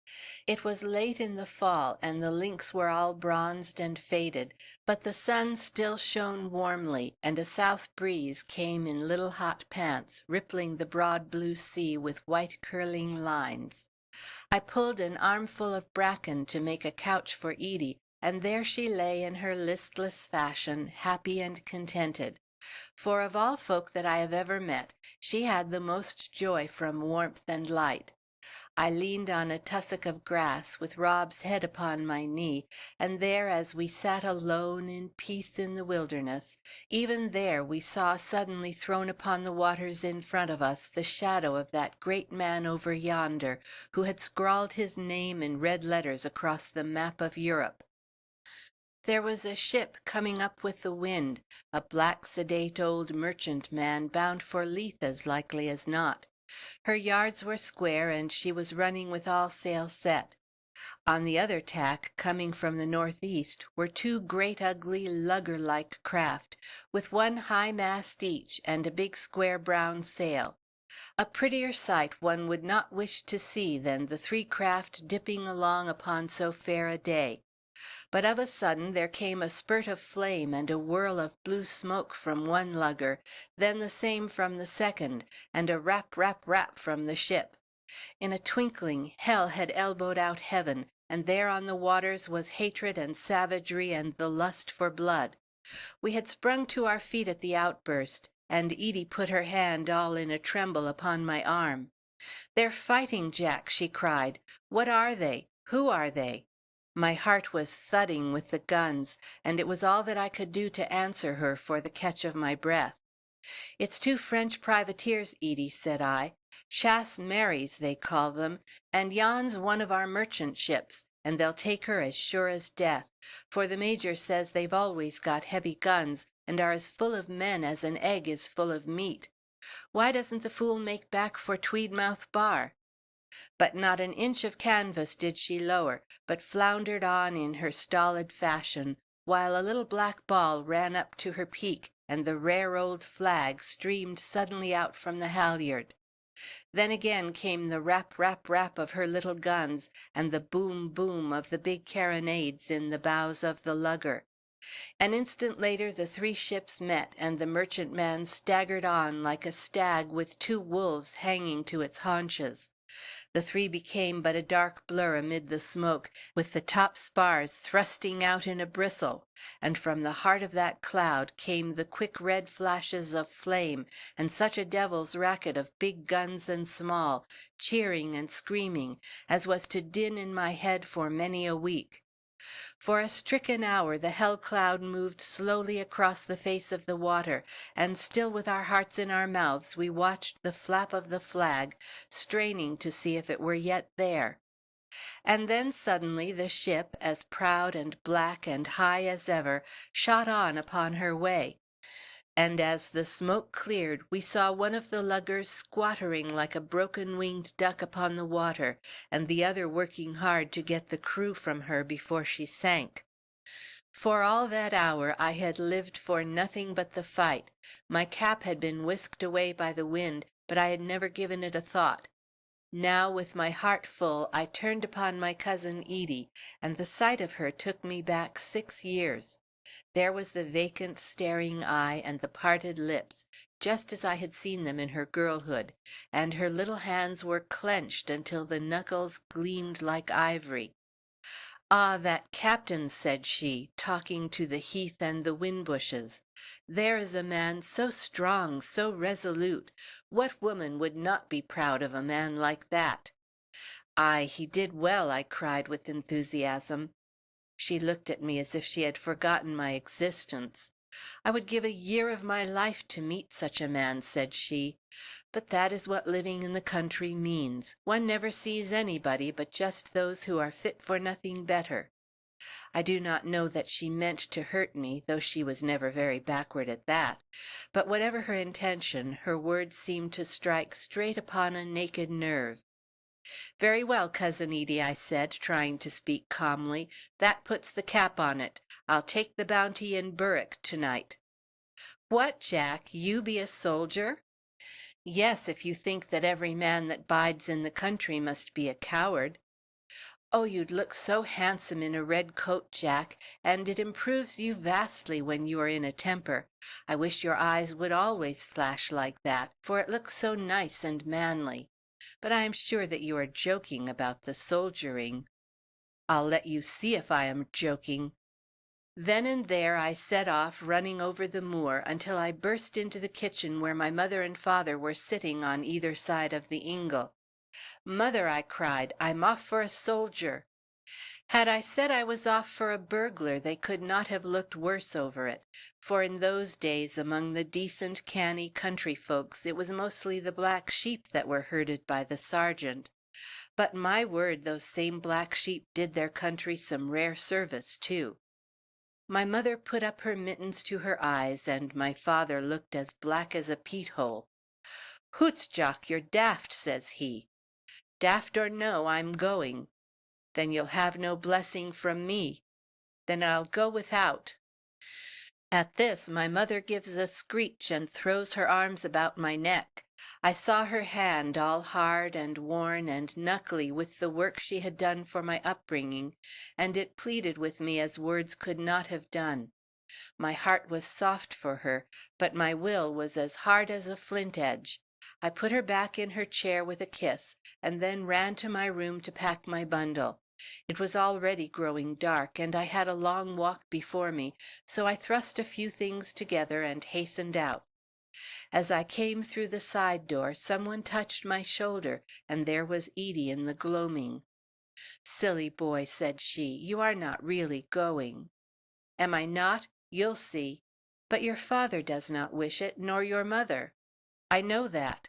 It was late in the fall, and the links were all bronzed and faded, but the sun still shone warmly, and a south breeze came in little hot pants, rippling the broad blue sea with white curling lines. I pulled an armful of bracken to make a couch for Edie, and there she lay in her listless fashion, happy and contented. For of all folk that I have ever met, she had the most joy from warmth and light. I leaned on a tussock of grass, with Rob's head upon my knee, and there, as we sat alone in peace in the wilderness, even there we saw suddenly thrown upon the waters in front of us the shadow of that great man over yonder, who had scrawled his name in red letters across the map of Europe. There was a ship coming up with the wind, a black sedate old merchantman bound for Leith as likely as not. Her yards were square, and she was running with all sail set. On the other tack, coming from the northeast, were two great ugly lugger-like craft, with one high mast each, and a big square brown sail. A prettier sight one would not wish to see than the three craft dipping along upon so fair a day. But of a sudden there came a spurt of flame and a whirl of blue smoke from one lugger, then the same from the second, and a rap, rap, rap from the ship. In a twinkling hell had elbowed out heaven, and there on the waters was hatred and savagery and the lust for blood. We had sprung to our feet at the outburst, and Edie put her hand all in a tremble upon my arm. "They're fighting, Jack!" she cried. "What are they? Who are they?" My heart was thudding with the guns, and it was all that I could do to answer her for the catch of my breath. "It's two French privateers, Edie," said I. "Chasse Marys, they call them, and yon's one of our merchant ships, and they'll take her as sure as death, for the Major says they've always got heavy guns, and are as full of men as an egg is full of meat. Why doesn't the fool make back for Tweedmouth Bar?" But not an inch of canvas did she lower, but floundered on in her stolid fashion, while a little black ball ran up to her peak, and the rare old flag streamed suddenly out from the halyard. Then again came the rap, rap, rap of her little guns, and the boom, boom of the big carronades in the bows of the lugger. An instant later the three ships met, and the merchantman staggered on like a stag with two wolves hanging to its haunches. The three became but a dark blur amid the smoke, with the top spars thrusting out in a bristle, and from the heart of that cloud came the quick red flashes of flame, and such a devil's racket of big guns and small, cheering and screaming, as was to din in my head for many a week. For a stricken hour the hell cloud moved slowly across the face of the water, and still with our hearts in our mouths we watched the flap of the flag, straining to see if it were yet there. And then suddenly the ship, as proud and black and high as ever, shot on upon her way. And as the smoke cleared, we saw one of the luggers squattering like a broken-winged duck upon the water, and the other working hard to get the crew from her before she sank. For all that hour I had lived for nothing but the fight. My cap had been whisked away by the wind, but I had never given it a thought. Now, with my heart full, I turned upon my cousin Edie, and the sight of her took me back 6 years. There was the vacant, staring eye and the parted lips, just as I had seen them in her girlhood, and her little hands were clenched until the knuckles gleamed like ivory. "Ah, that captain," said she, talking to the heath and the whin-bushes. "There is a man so strong, so resolute. What woman would not be proud of a man like that?" "Ay, he did well," I cried with enthusiasm. She looked at me as if she had forgotten my existence. "I would give a year of my life to meet such a man," said she. "But that is what living in the country means. One never sees anybody but just those who are fit for nothing better." I do not know that she meant to hurt me, though she was never very backward at that. But whatever her intention, her words seemed to strike straight upon a naked nerve. "Very well, Cousin Edie," I said, trying to speak calmly. "That puts the cap on it. I'll take the Bounty in Berwick to-night." "What, Jack, you be a soldier?" "Yes, if you think that every man that bides in the country must be a coward." "Oh, you'd look so handsome in a red coat, Jack, and it improves you vastly when you are in a temper. I wish your eyes would always flash like that, for it looks so nice and manly. But I am sure that you are joking about the soldiering." "I'll let you see if I am joking." Then and there I set off, running over the moor, until I burst into the kitchen where my mother and father were sitting on either side of the ingle. "Mother," I cried, "I'm off for a soldier." Had I said I was off for a burglar, they could not have looked worse over it, for in those days among the decent, canny country folks it was mostly the black sheep that were herded by the sergeant. But my word, those same black sheep did their country some rare service, too. My mother put up her mittens to her eyes, and my father looked as black as a peat-hole. "Hoots, Jock, you're daft," says he. "Daft or no, I'm going." "Then you'll have no blessing from me." "Then I'll go without." At this my mother gives a screech and throws her arms about my neck. I saw her hand, all hard and worn and knuckly with the work she had done for my upbringing, and it pleaded with me as words could not have done. My heart was soft for her, but my will was as hard as a flint edge. I put her back in her chair with a kiss, and then ran to my room to pack my bundle. It was already growing dark, and I had a long walk before me, so I thrust a few things together and hastened out. As I came through the side door, someone touched my shoulder, and there was Edie in the gloaming. "Silly boy," said she, "you are not really going." "Am I not? You'll see. But your father does not wish it, nor your mother." "I know that."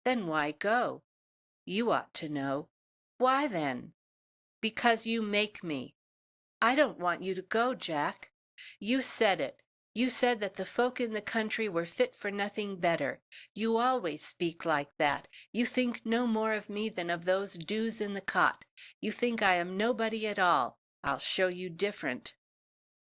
"Then why go?" "You ought to know." "Why, then?" "Because you make me." "I don't want you to go, Jack." "You said it. You said that the folk in the country were fit for nothing better. You always speak like that. You think no more of me than of those dews in the cot. You think I am nobody at all. I'll show you different."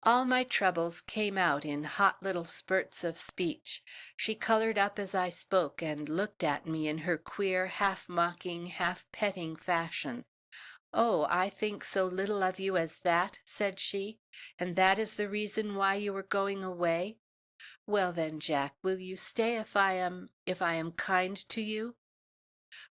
All my troubles came out in hot little spurts of speech. She colored up as I spoke, and looked at me in her queer, half mocking, half petting fashion. "Oh, I think so little of you as that?" said she. "And that is the reason why you are going away? Well then, Jack, will you stay if I am kind to you?"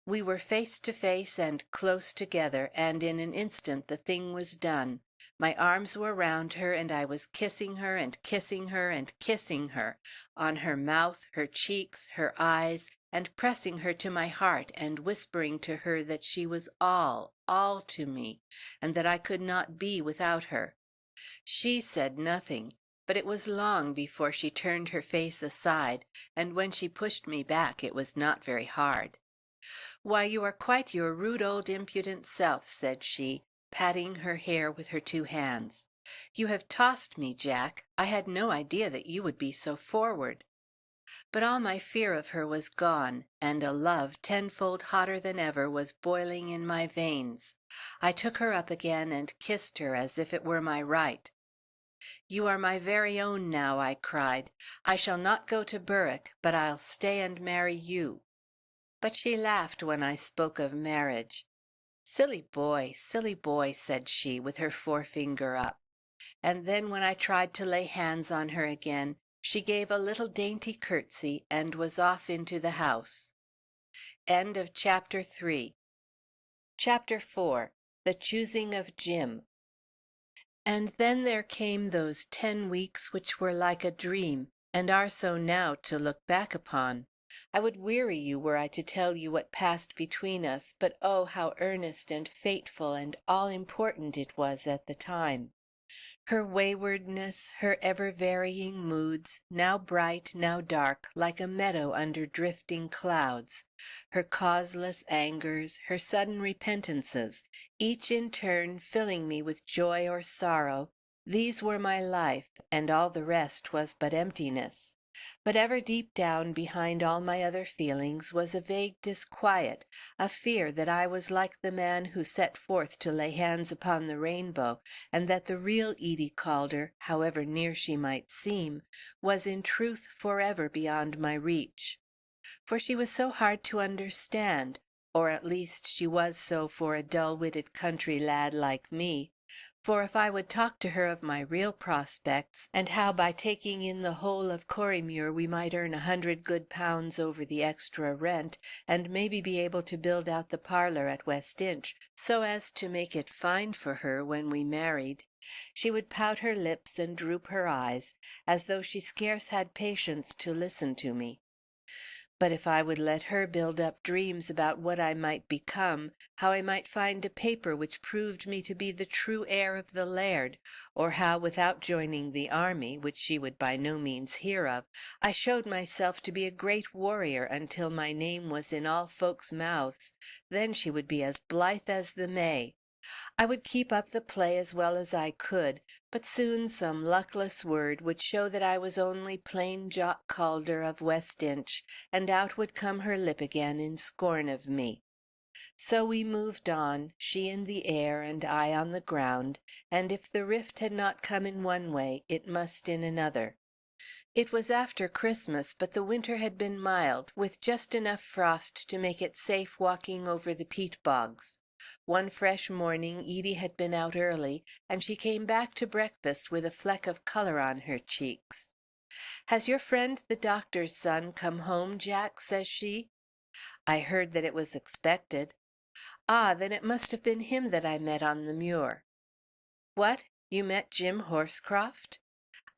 We were face to face and close together, and in an instant the thing was done. My arms were round her, and I was kissing her and kissing her and kissing her, on her mouth, her cheeks, her eyes, and pressing her to my heart and whispering to her that she was all to me, and that I could not be without her. She said nothing, but it was long before she turned her face aside, and when she pushed me back it was not very hard. "Why, you are quite your rude old impudent self," said she, patting her hair with her two hands. "You have tossed me, Jack. I had no idea that you would be so forward." But all my fear of her was gone, and a love tenfold hotter than ever was boiling in my veins. I took her up again and kissed her as if it were my right. "You are my very own now," I cried. "I shall not go to Berwick, but I'll stay and marry you." But she laughed when I spoke of marriage. Silly boy," said she, with her forefinger up. And then when I tried to lay hands on her again, she gave a little dainty curtsy and was off into the house. End of chapter 3. Chapter 4. The Choosing of Jim. And then there came those 10 weeks which were like a dream, and are so now to look back upon. I would weary you were I to tell you what passed between us, but oh, how earnest and fateful and all important it was at the time. Her waywardness, her ever varying moods, now bright, now dark, like a meadow under drifting clouds, her causeless angers, her sudden repentances, each in turn filling me with joy or sorrow, these were my life, and all the rest was but emptiness. But ever deep down behind all my other feelings was a vague disquiet, a fear that I was like the man who set forth to lay hands upon the rainbow, and that the real Edie Calder, however near she might seem, was in truth forever beyond my reach. For she was so hard to understand, or at least she was so for a dull-witted country lad like me. For if I would talk to her of my real prospects, and how by taking in the whole of Corriemuir we might earn 100 good pounds over the extra rent, and maybe be able to build out the parlour at West Inch, so as to make it fine for her when we married, she would pout her lips and droop her eyes, as though she scarce had patience to listen to me. But if I would let her build up dreams about what I might become, how I might find a paper which proved me to be the true heir of the laird, or how, without joining the army, which she would by no means hear of, I showed myself to be a great warrior until my name was in all folks' mouths, then she would be as blithe as the May. I would keep up the play as well as I could, but soon some luckless word would show that I was only plain Jock Calder of West Inch, and out would come her lip again in scorn of me. So we moved on, she in the air and I on the ground, and if the rift had not come in one way, it must in another. It was after Christmas, but the winter had been mild, with just enough frost to make it safe walking over the peat bogs. One fresh morning Edie had been out early, and she came back to breakfast with a fleck of colour on her cheeks. "Has your friend the doctor's son come home, Jack?" says she. "I heard that it was expected." "Ah, then it must have been him that I met on the muir." "What, you met Jim Horscroft?"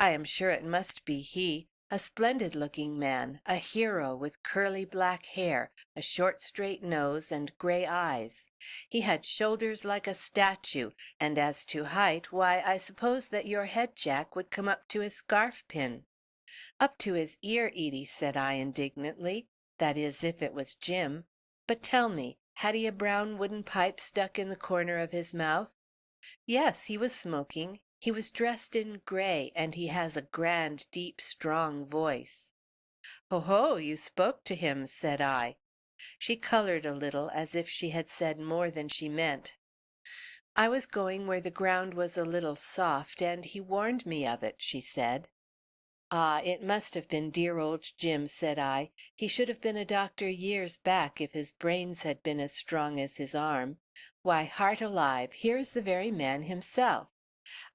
"I am sure it must be he. A splendid-looking man, a hero, with curly black hair, a short straight nose, and grey eyes. He had shoulders like a statue, and as to height, why, I suppose that your head, Jack, would come up to his scarf-pin." "Up to his ear, Edie," said I indignantly. "That is, if it was Jim. But tell me, had he a brown wooden pipe stuck in the corner of his mouth?" "Yes, he was smoking. He was dressed in grey, and he has a grand, deep, strong voice." "Ho, you spoke to him," said I. She coloured a little, as if she had said more than she meant. "I was going where the ground was a little soft, and he warned me of it," she said. "Ah, it must have been dear old Jim," said I. "He should have been a doctor years back, if his brains had been as strong as his arm. Why, heart alive, here is the very man himself!"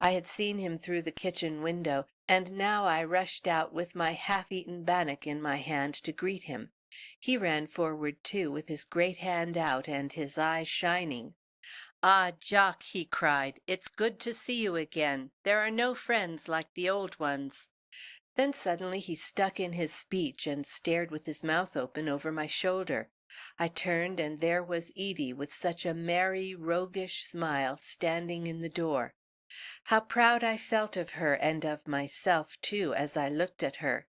I had seen him through the kitchen window, and now I rushed out with my half-eaten bannock in my hand to greet him. He ran forward too, with his great hand out and his eyes shining. "Ah, Jock," he cried, "it's good to see you again. There are no friends like the old ones." Then suddenly he stuck in his speech and stared with his mouth open over my shoulder. I turned, and there was Edie, with such a merry, roguish smile, standing in the door. How proud I felt of her, and of myself too, as I looked at her.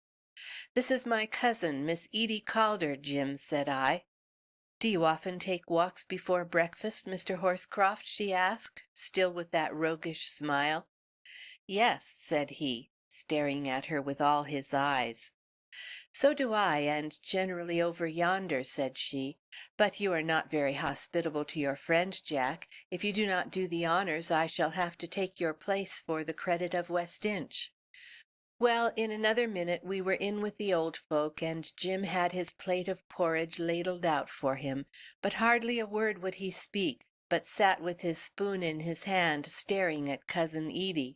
"This is my cousin, Miss Edie Calder, Jim," said I. "Do you often take walks before breakfast, Mr. Horscroft?" she asked, still with that roguish smile. "Yes," said he, staring at her with all his eyes. "So do I, and generally over yonder," said she. "But you are not very hospitable to your friend, Jack. If you do not do the honours, I shall have to take your place for the credit of West Inch." Well, in another minute we were in with the old folk, and Jim had his plate of porridge ladled out for him, but hardly a word would he speak, but sat with his spoon in his hand staring at Cousin Edie.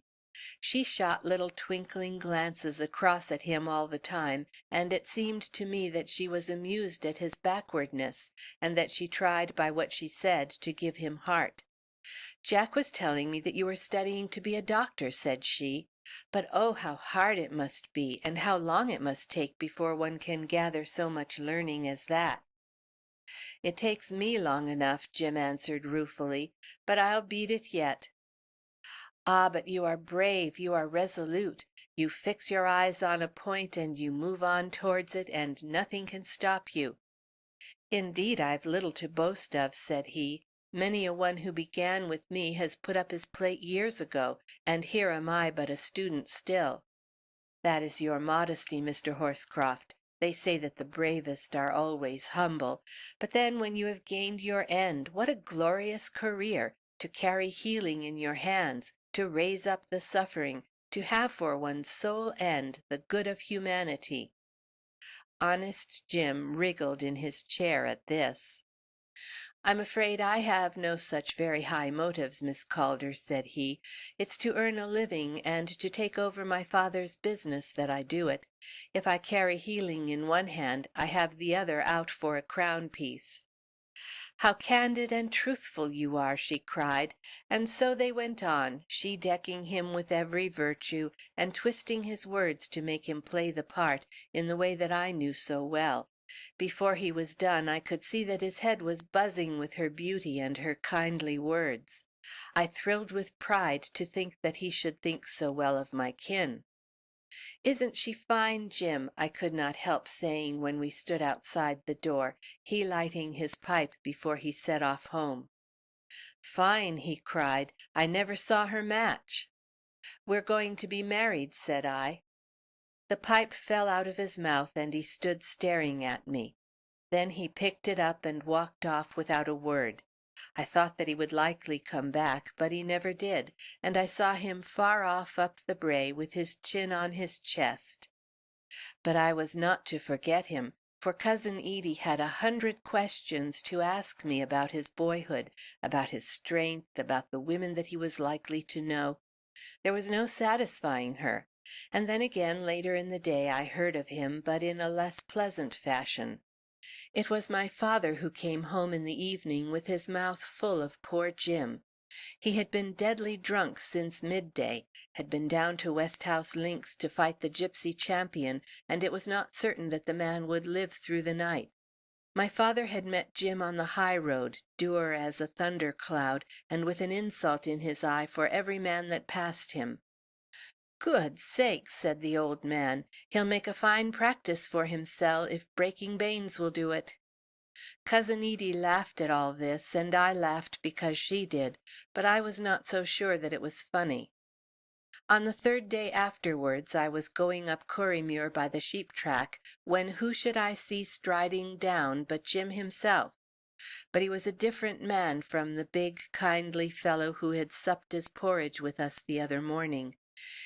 She shot little twinkling glances across at him all the time, and it seemed to me that she was amused at his backwardness, and that she tried by what she said to give him heart. "Jack was telling me that you were studying to be a doctor," said she. "But oh, how hard it must be, and how long it must take before one can gather so much learning as that." "It takes me long enough," Jim answered ruefully, "but I'll beat it yet." "Ah, but you are brave, you are resolute. You fix your eyes on a point and you move on towards it, and nothing can stop you." "Indeed, I've little to boast of," said he. "Many a one who began with me has put up his plate years ago, and here am I but a student still." "That is your modesty, Mr. Horscroft. They say that the bravest are always humble. But then when you have gained your end, what a glorious career! To carry healing in your hands, to raise up the suffering, to have for one's sole end the good of humanity." Honest Jim wriggled in his chair at this. "I'm afraid I have no such very high motives, Miss Calder," said he. "It's to earn a living and to take over my father's business that I do it. If I carry healing in one hand, I have the other out for a crown piece." "How candid and truthful you are!" she cried. And so they went on, she decking him with every virtue, and twisting his words to make him play the part, in the way that I knew so well. Before he was done I could see that his head was buzzing with her beauty and her kindly words. I thrilled with pride to think that he should think so well of my kin. "Isn't she fine, Jim?" I could not help saying when we stood outside the door, he lighting his pipe before he set off home. "Fine!" he cried. "I never saw her match." "We're going to be married," said I. The pipe fell out of his mouth and he stood staring at me. Then he picked it up and walked off without a word. I thought that he would likely come back, but he never did, and I saw him far off up the brae with his chin on his chest. But I was not to forget him, for Cousin Edie had 100 questions to ask me about his boyhood, about his strength, about the women that he was likely to know. There was no satisfying her. And then again, later in the day, I heard of him, but in a less pleasant fashion. It was my father who came home in the evening with his mouth full of poor Jim. He had been deadly drunk since midday, had been down to Westhouse Links to fight the gypsy champion, and it was not certain that the man would live through the night. My father had met Jim on the high road, dour as a thunder cloud, and with an insult in his eye for every man that passed him. "Good sakes!" said the old man. "He'll make a fine practice for himsel' if breaking banes will do it." Cousin Edie laughed at all this, and I laughed because she did, but I was not so sure that it was funny. On the third day afterwards I was going up Corriemuir by the sheep track, when who should I see striding down but Jim himself. But he was a different man from the big, kindly fellow who had supped his porridge with us the other morning.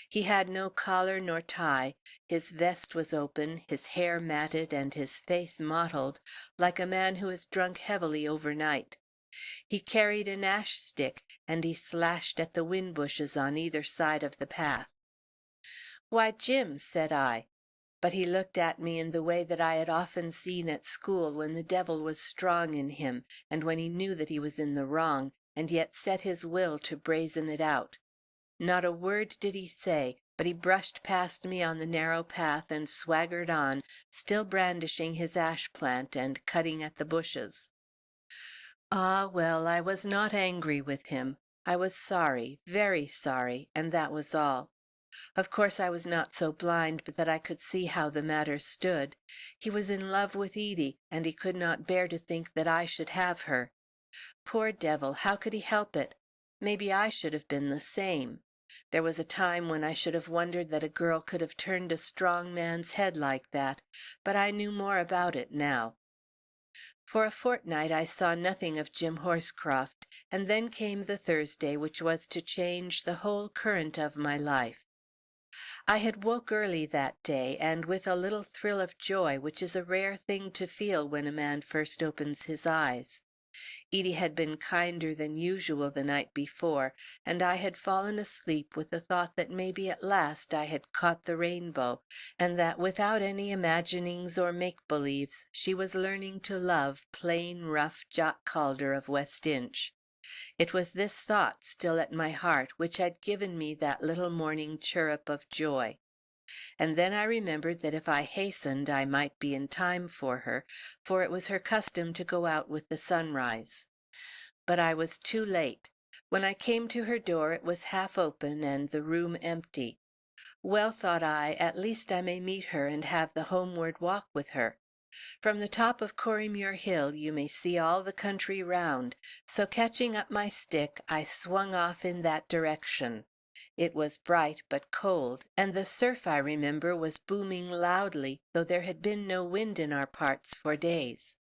He had no collar nor tie, his vest was open, his hair matted, and his face mottled, like a man who has drunk heavily overnight. He carried an ash stick, and he slashed at the whin bushes on either side of the path. "Why, Jim," said I. But he looked at me in the way that I had often seen at school when the devil was strong in him, and when he knew that he was in the wrong, and yet set his will to brazen it out. Not a word did he say, but he brushed past me on the narrow path and swaggered on, still brandishing his ash plant and cutting at the bushes. Ah, well, I was not angry with him. I was sorry, very sorry, and that was all. Of course I was not so blind but that I could see how the matter stood. He was in love with Edie, and he could not bear to think that I should have her. Poor devil, how could he help it? Maybe I should have been the same. There was a time when I should have wondered that a girl could have turned a strong man's head like that, but I knew more about it now. For a fortnight I saw nothing of Jim Horscroft, and then came the Thursday which was to change the whole current of my life. I had woke early that day, and with a little thrill of joy which is a rare thing to feel when a man first opens his eyes. Edie had been kinder than usual the night before, and I had fallen asleep with the thought that maybe at last I had caught the rainbow, and that without any imaginings or make-believes she was learning to love plain, rough Jock Calder of West Inch. It was this thought still at my heart which had given me that little morning chirrup of joy. And then I remembered that if I hastened I might be in time for her, for it was her custom to go out with the sunrise. But I was too late. When I came to her door it was half open and the room empty. Well, thought I, at least I may meet her and have the homeward walk with her. From the top of Corriemuir Hill you may see all the country round, so catching up my stick I swung off in that direction. It was bright but cold, and the surf, I remember, was booming loudly, though there had been no wind in our parts for days.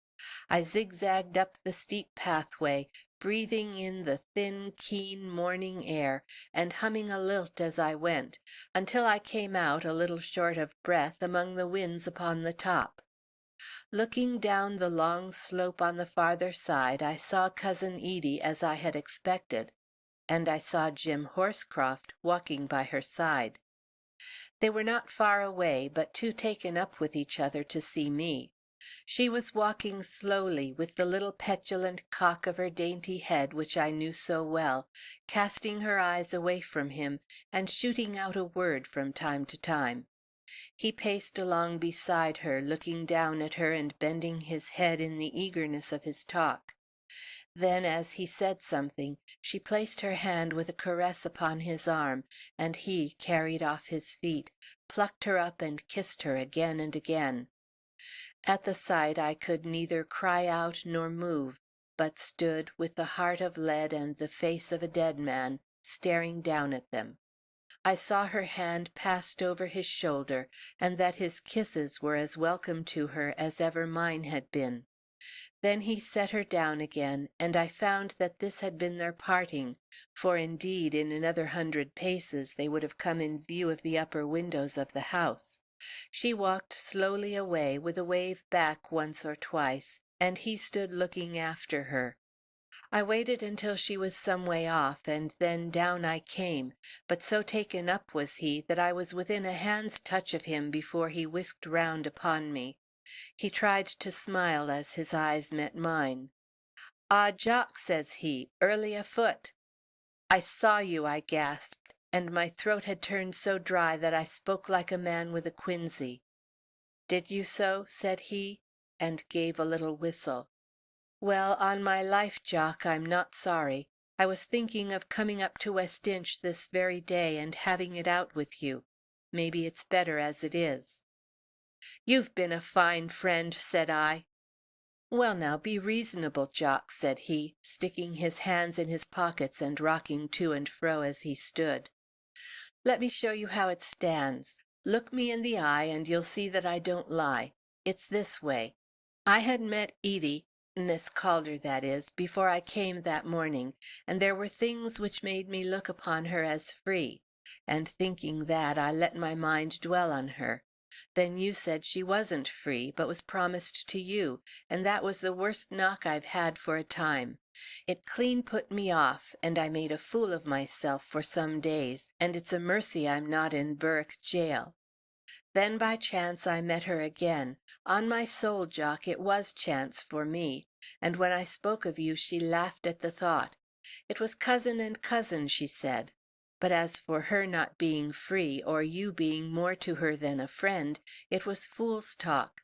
I zigzagged up the steep pathway, breathing in the thin, keen morning air, and humming a lilt as I went, until I came out, a little short of breath, among the whins upon the top. Looking down the long slope on the farther side, I saw Cousin Edie as I had expected, and I saw Jim Horscroft walking by her side. They were not far away, but too taken up with each other to see me. She was walking slowly, with the little petulant cock of her dainty head which I knew so well, casting her eyes away from him, and shooting out a word from time to time. He paced along beside her, looking down at her and bending his head in the eagerness of his talk. Then, as he said something, she placed her hand with a caress upon his arm, and he, carried off his feet, plucked her up and kissed her again and again. At the sight I could neither cry out nor move, but stood, with the heart of lead and the face of a dead man, staring down at them. I saw her hand passed over his shoulder, and that his kisses were as welcome to her as ever mine had been. Then he set her down again, and I found that this had been their parting, for indeed in another 100 paces they would have come in view of the upper windows of the house. She walked slowly away, with a wave back once or twice, and he stood looking after her. I waited until she was some way off, and then down I came, but so taken up was he that I was within a hand's touch of him before he whisked round upon me. He tried to smile as his eyes met mine. "Ah, Jock," says he, "early afoot." "I saw you," I gasped, and my throat had turned so dry that I spoke like a man with a quinsy. "Did you so?" said he, and gave a little whistle. "Well, on my life, Jock, I'm not sorry. I was thinking of coming up to West Inch this very day and having it out with you. Maybe it's better as it is." "You've been a fine friend," said I. "Well, now, be reasonable, Jock," said he, sticking his hands in his pockets and rocking to and fro as he stood. "Let me show you how it stands. Look me in the eye, and you'll see that I don't lie. It's this way. I had met Edie, Miss Calder, that is, before I came that morning, and there were things which made me look upon her as free, and thinking that, I let my mind dwell on her. Then you said she wasn't free, but was promised to you, and that was the worst knock I've had for a time. It clean put me off, and I made a fool of myself for some days, and it's a mercy I'm not in Berwick jail. Then by chance I met her again. On my soul, Jock, it was chance for me, and when I spoke of you she laughed at the thought. It was cousin and cousin, she said. But as for her not being free, or you being more to her than a friend, it was fool's talk.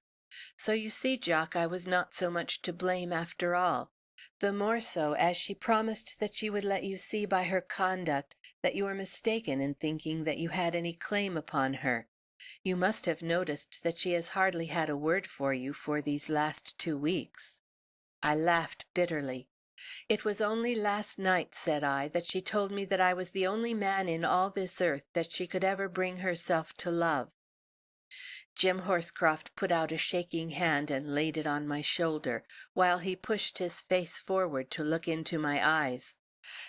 So you see, Jock, I was not so much to blame after all. The more so as she promised that she would let you see by her conduct that you were mistaken in thinking that you had any claim upon her. You must have noticed that she has hardly had a word for you for these last 2 weeks." I laughed bitterly. "It was only last night," said I, "that she told me that I was the only man in all this earth that she could ever bring herself to love." Jim Horscroft put out a shaking hand and laid it on my shoulder, while he pushed his face forward to look into my eyes.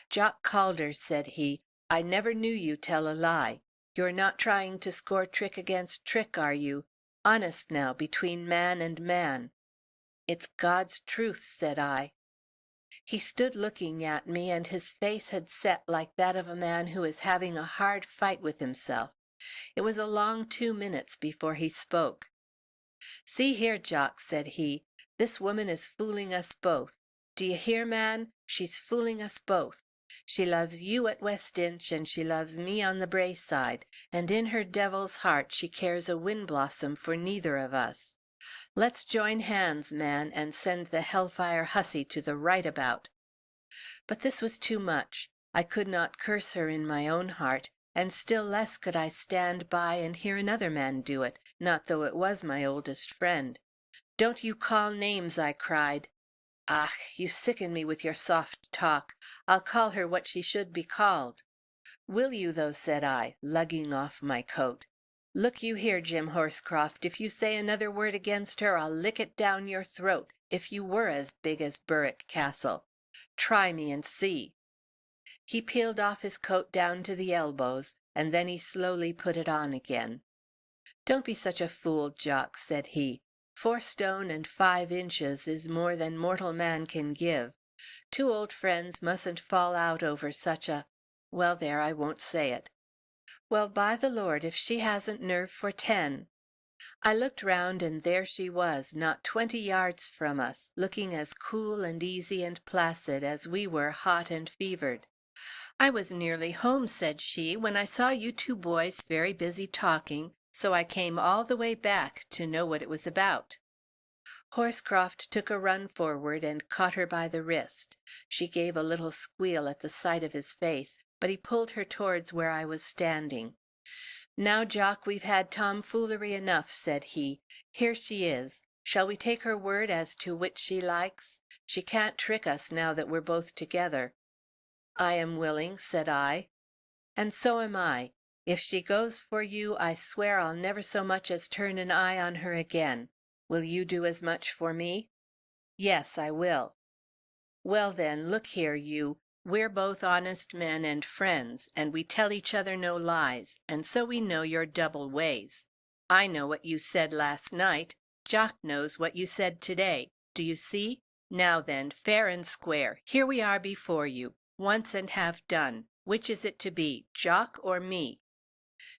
"Jock Calder," said he, "I never knew you tell a lie. You're not trying to score trick against trick, are you? Honest now, between man and man." "It's God's truth," said I. He stood looking at me, and his face had set like that of a man who is having a hard fight with himself. It was a long 2 minutes before he spoke. "See here, Jock," said he, "this woman is fooling us both. D'ye hear, man? She's fooling us both. She loves you at West Inch, and she loves me on the Braeside, and in her devil's heart she cares a windblossom for neither of us. Let's join hands, man, and send the hellfire hussy to the right about." But this was too much. I could not curse her in my own heart, and still less could I stand by and hear another man do it, not though it was my oldest friend. "Don't you call names," I cried. "Ach, you sicken me with your soft talk. I'll call her what she should be called." "Will you, though?" said I, lugging off my coat. "Look you here, Jim Horscroft, if you say another word against her, I'll lick it down your throat, if you were as big as Berwick Castle. Try me and see." He peeled off his coat down to the elbows, and then he slowly put it on again. "Don't be such a fool, Jock," said he. "4 stone and 5 inches is more than mortal man can give. 2 old friends mustn't fall out over such a— well, there, I won't say it. Well, by the Lord, if she hasn't nerve for 10!" I looked round, and there she was, not 20 yards from us, looking as cool and easy and placid as we were hot and fevered. "I was nearly home," said she, "when I saw you 2 boys very busy talking, so I came all the way back to know what it was about." Horscroft took a run forward and caught her by the wrist. She gave a little squeal at the sight of his face, but he pulled her towards where I was standing. "Now, Jock, we've had tomfoolery enough," said he. "Here she is. Shall we take her word as to which she likes? She can't trick us now that we're both together." "I am willing," said I. "And so am I. If she goes for you, I swear I'll never so much as turn an eye on her again. Will you do as much for me?" "Yes, I will." "Well, then, look here, you. We're both honest men and friends, and we tell each other no lies, and so we know your double ways. I know what you said last night. Jock knows what you said to-day. Do you see? Now then, fair and square, here we are before you. Once and have done. Which is it to be, Jock or me?"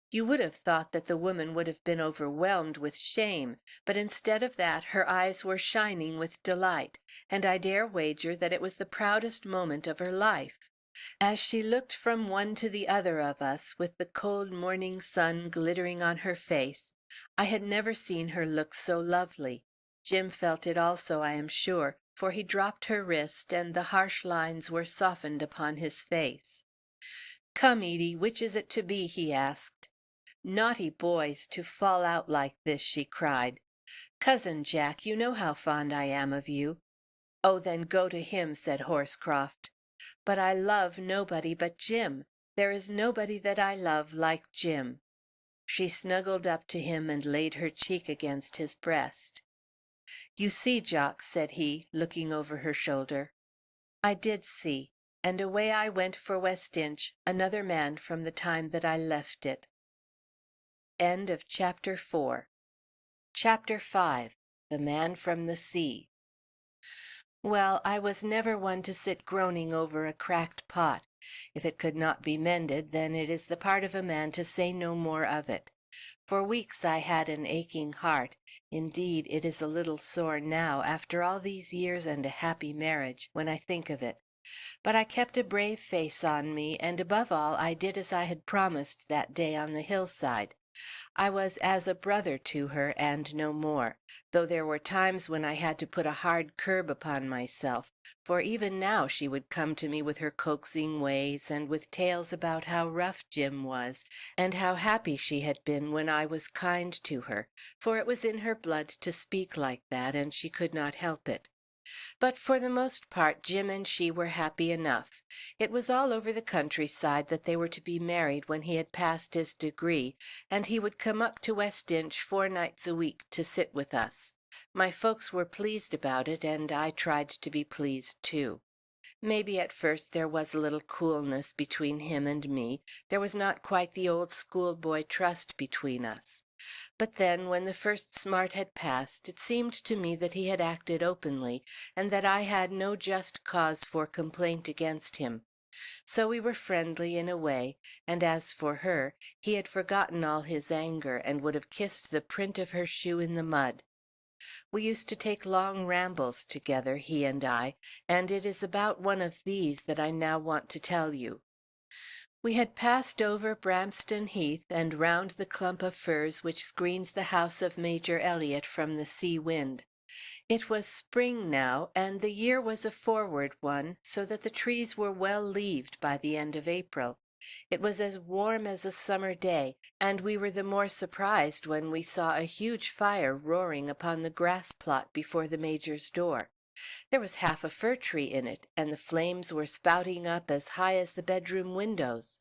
You would have thought that the woman would have been overwhelmed with shame, but instead of that her eyes were shining with delight, and I dare wager that it was the proudest moment of her life. As she looked from one to the other of us, with the cold morning sun glittering on her face, I had never seen her look so lovely. Jim felt it also, I am sure, for he dropped her wrist, and the harsh lines were softened upon his face. "Come, Edie, which is it to be?" he asked. "Naughty boys, to fall out like this!" she cried. "Cousin Jack, you know how fond I am of you." "Oh, then go to him," said Horscroft. "But I love nobody but Jim. There is nobody that I love like Jim." She snuggled up to him and laid her cheek against his breast. "You see, Jock," said he, looking over her shoulder. I did see, and away I went for West Inch, another man from the time that I left it. End of Chapter 4. Chapter 5. The Man from the Sea. Well, I was never one to sit groaning over a cracked pot. If it could not be mended, then it is the part of a man to say no more of it. For weeks I had an aching heart. Indeed, it is a little sore now, after all these years and a happy marriage, when I think of it. But I kept a brave face on me, and above all I did as I had promised that day on the hillside. I was as a brother to her and no more, though there were times when I had to put a hard curb upon myself, for even now she would come to me with her coaxing ways and with tales about how rough Jim was, and how happy she had been when I was kind to her, for it was in her blood to speak like that, and she could not help it. But for the most part Jim and she were happy enough. It was all over the countryside that they were to be married when he had passed his degree, and he would come up to West Inch 4 nights a week to sit with us. My folks were pleased about it, and I tried to be pleased too. Maybe at first there was a little coolness between him and me. There was not quite the old schoolboy trust between us. But then, when the first smart had passed, it seemed to me that he had acted openly, and that I had no just cause for complaint against him. So we were friendly in a way, and as for her, he had forgotten all his anger, and would have kissed the print of her shoe in the mud. We used to take long rambles together, he and I, and it is about one of these that I now want to tell you. We had passed over Bramston Heath and round the clump of firs which screens the house of Major Elliott from the sea wind. It was spring now, and the year was a forward one, so that the trees were well leaved by the end of April. It was as warm as a summer day, and we were the more surprised when we saw a huge fire roaring upon the grass plot before the Major's door. There was half a fir tree in it, and the flames were spouting up as high as the bedroom windows.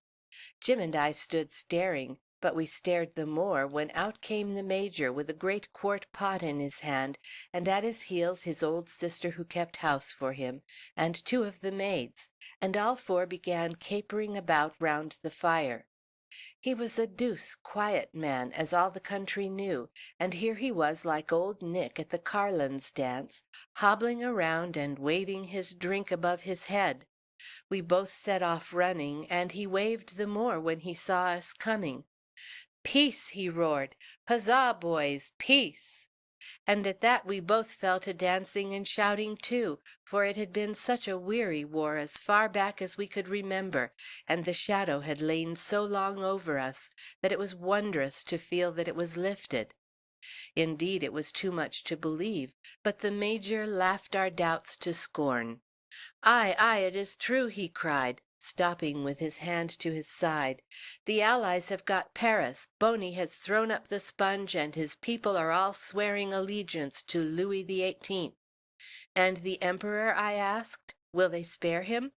Jim and I stood staring, but we stared the more when out came the Major with a great quart pot in his hand, and at his heels his old sister who kept house for him, and 2 of the maids, and all 4 began capering about round the fire. He was a deuce quiet man, as all the country knew, and here he was like old Nick at the Carlins' dance, hobbling around and waving his drink above his head. We both set off running, and he waved the more when he saw us coming. "Peace!" he roared. "Huzza, boys, peace!" And at that we both fell to dancing and shouting too, for it had been such a weary war as far back as we could remember, and the shadow had lain so long over us, that it was wondrous to feel that it was lifted. Indeed, it was too much to believe, but the Major laughed our doubts to scorn. "Ay, ay, it is true," he cried, stopping with his hand to his side. "The Allies have got Paris, Boney has thrown up the sponge, and his people are all swearing allegiance to Louis XVIII." "And the Emperor?" I asked. "Will they spare him?"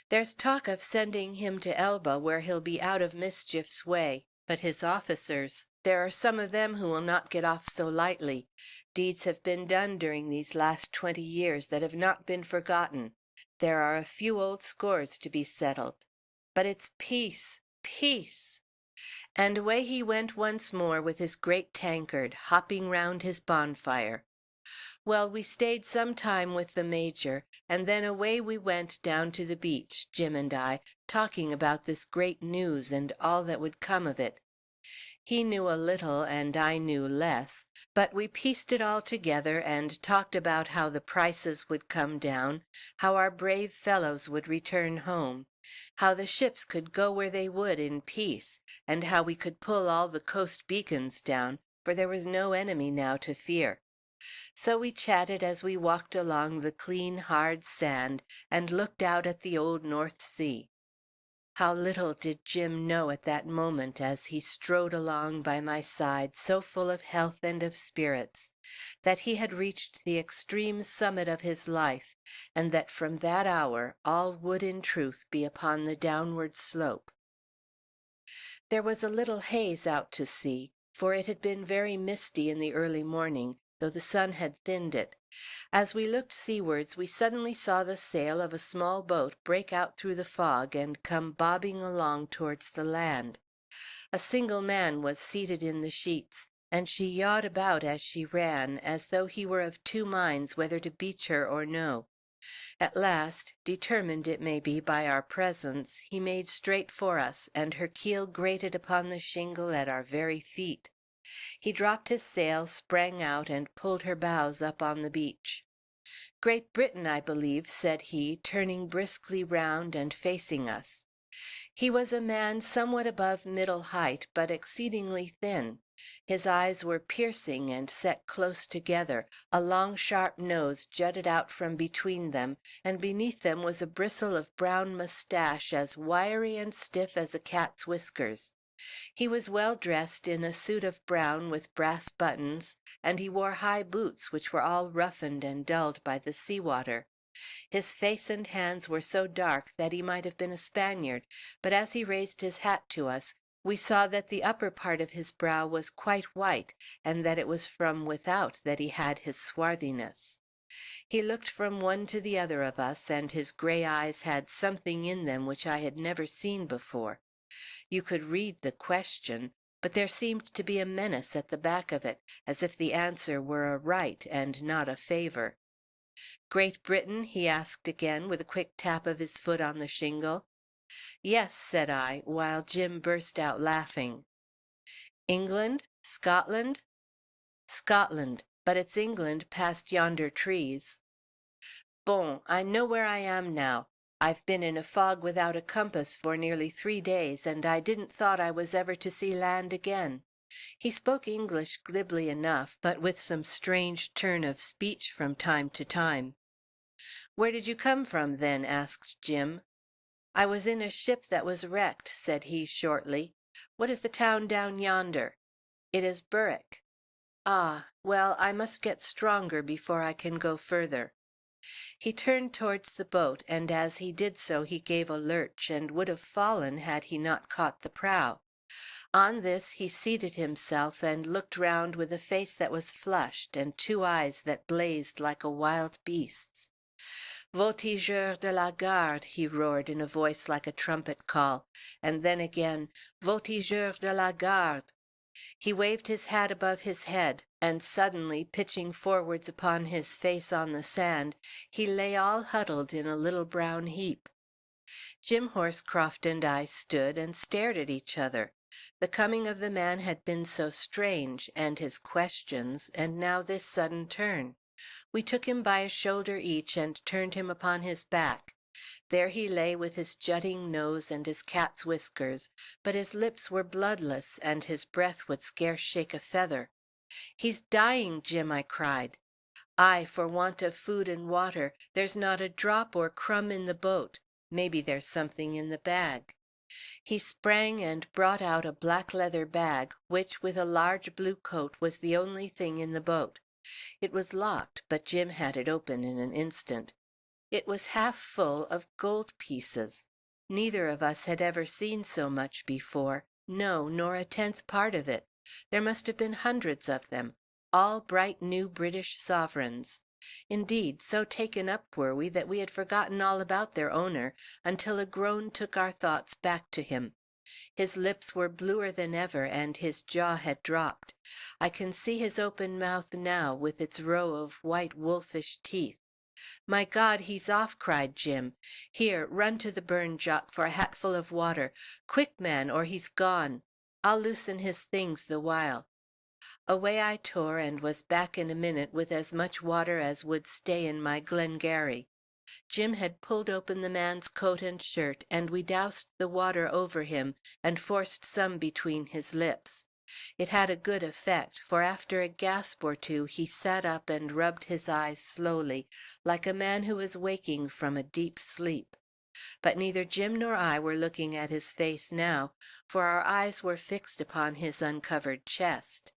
"There's talk of sending him to Elba, where he'll be out of mischief's way. But his officers, there are some of them who will not get off so lightly. Deeds have been done during these last 20 years that have not been forgotten. There are a few old scores to be settled. But it's peace, peace!" And away he went once more with his great tankard, hopping round his bonfire. Well, we stayed some time with the Major, and then away we went down to the beach, Jim and I, talking about this great news and all that would come of it. He knew a little and I knew less, but we pieced it all together and talked about how the prices would come down, how our brave fellows would return home, how the ships could go where they would in peace, and how we could pull all the coast beacons down, for there was no enemy now to fear. So we chatted as we walked along the clean, hard sand and looked out at the old North Sea. How little did Jim know at that moment, as he strode along by my side so full of health and of spirits, that he had reached the extreme summit of his life, and that from that hour all would in truth be upon the downward slope. There was a little haze out to sea, for it had been very misty in the early morning, though the sun had thinned it. As we looked seawards, we suddenly saw the sail of a small boat break out through the fog and come bobbing along towards the land. A single man was seated in the sheets, and she yawed about as she ran, as though he were of 2 minds whether to beach her or no. At last, determined it may be by our presence, he made straight for us, and her keel grated upon the shingle at our very feet. He dropped his sail, sprang out, and pulled her bows up on the beach. "Great Britain, I believe," said he, turning briskly round and facing us. He was a man somewhat above middle height, but exceedingly thin. His eyes were piercing and set close together, a long sharp nose jutted out from between them, and beneath them was a bristle of brown moustache as wiry and stiff as a cat's whiskers. He was well dressed in a suit of brown with brass buttons, and he wore high boots which were all roughened and dulled by the sea water. His face and hands were so dark that he might have been a Spaniard, but as he raised his hat to us, we saw that the upper part of his brow was quite white, and that it was from without that he had his swarthiness. He looked from one to the other of us, and his gray eyes had something in them which I had never seen before. You could read the question, but there seemed to be a menace at the back of it, as if the answer were a right and not a favor. "Great Britain?" he asked again, with a quick tap of his foot on the shingle. "Yes," said I, while Jim burst out laughing. "England? Scotland?" "Scotland, but it's England past yonder trees." "Bon, I know where I am now. I've been in a fog without a compass for nearly 3 days, and I didn't thought I was ever to see land again." He spoke English glibly enough, but with some strange turn of speech from time to time. "Where did you come from, then?" asked Jim. "I was in a ship that was wrecked," said he shortly. "What is the town down yonder?" "It is Berwick." "Ah! Well, I must get stronger before I can go further." He turned towards the boat, and as he did so he gave a lurch, and would have fallen had he not caught the prow. On this he seated himself and looked round with a face that was flushed and two eyes that blazed like a wild beast's. "Voltigeur de la Garde!" he roared in a voice like a trumpet call, and then again, "Voltigeur de la Garde!" He waved his hat above his head, and suddenly pitching forwards upon his face on the sand, he lay all huddled in a little brown heap. Jim Horscroft and I stood and stared at each other. The coming of the man had been so strange, and his questions, and now this sudden turn. We took him by a shoulder each and turned him upon his back. There he lay with his jutting nose and his cat's whiskers, but his lips were bloodless, and his breath would scarce shake a feather. "He's dying, Jim!" I cried. "Ay, for want of food and water. There's not a drop or crumb in the boat. Maybe there's something in the bag." He sprang and brought out a black leather bag, which, with a large blue coat, was the only thing in the boat. It was locked, but Jim had it open in an instant. It was half full of gold pieces. Neither of us had ever seen so much before, no, nor a tenth part of it. There must have been hundreds of them, all bright new British sovereigns. Indeed, so taken up were we that we had forgotten all about their owner, until a groan took our thoughts back to him. His lips were bluer than ever, and his jaw had dropped. I can see his open mouth now, with its row of white wolfish teeth. "My God, he's off!" cried Jim. "Here, run to the burn, Jock, for a hatful of water. Quick, man, or he's gone. I'll loosen his things the while." Away I tore, and was back in a minute with as much water as would stay in my Glengarry. Jim had pulled open the man's coat and shirt, and we doused the water over him, and forced some between his lips. It had a good effect, for after a gasp or two he sat up and rubbed his eyes slowly, like a man who is waking from a deep sleep. But neither Jim nor I were looking at his face now, for our eyes were fixed upon his uncovered chest.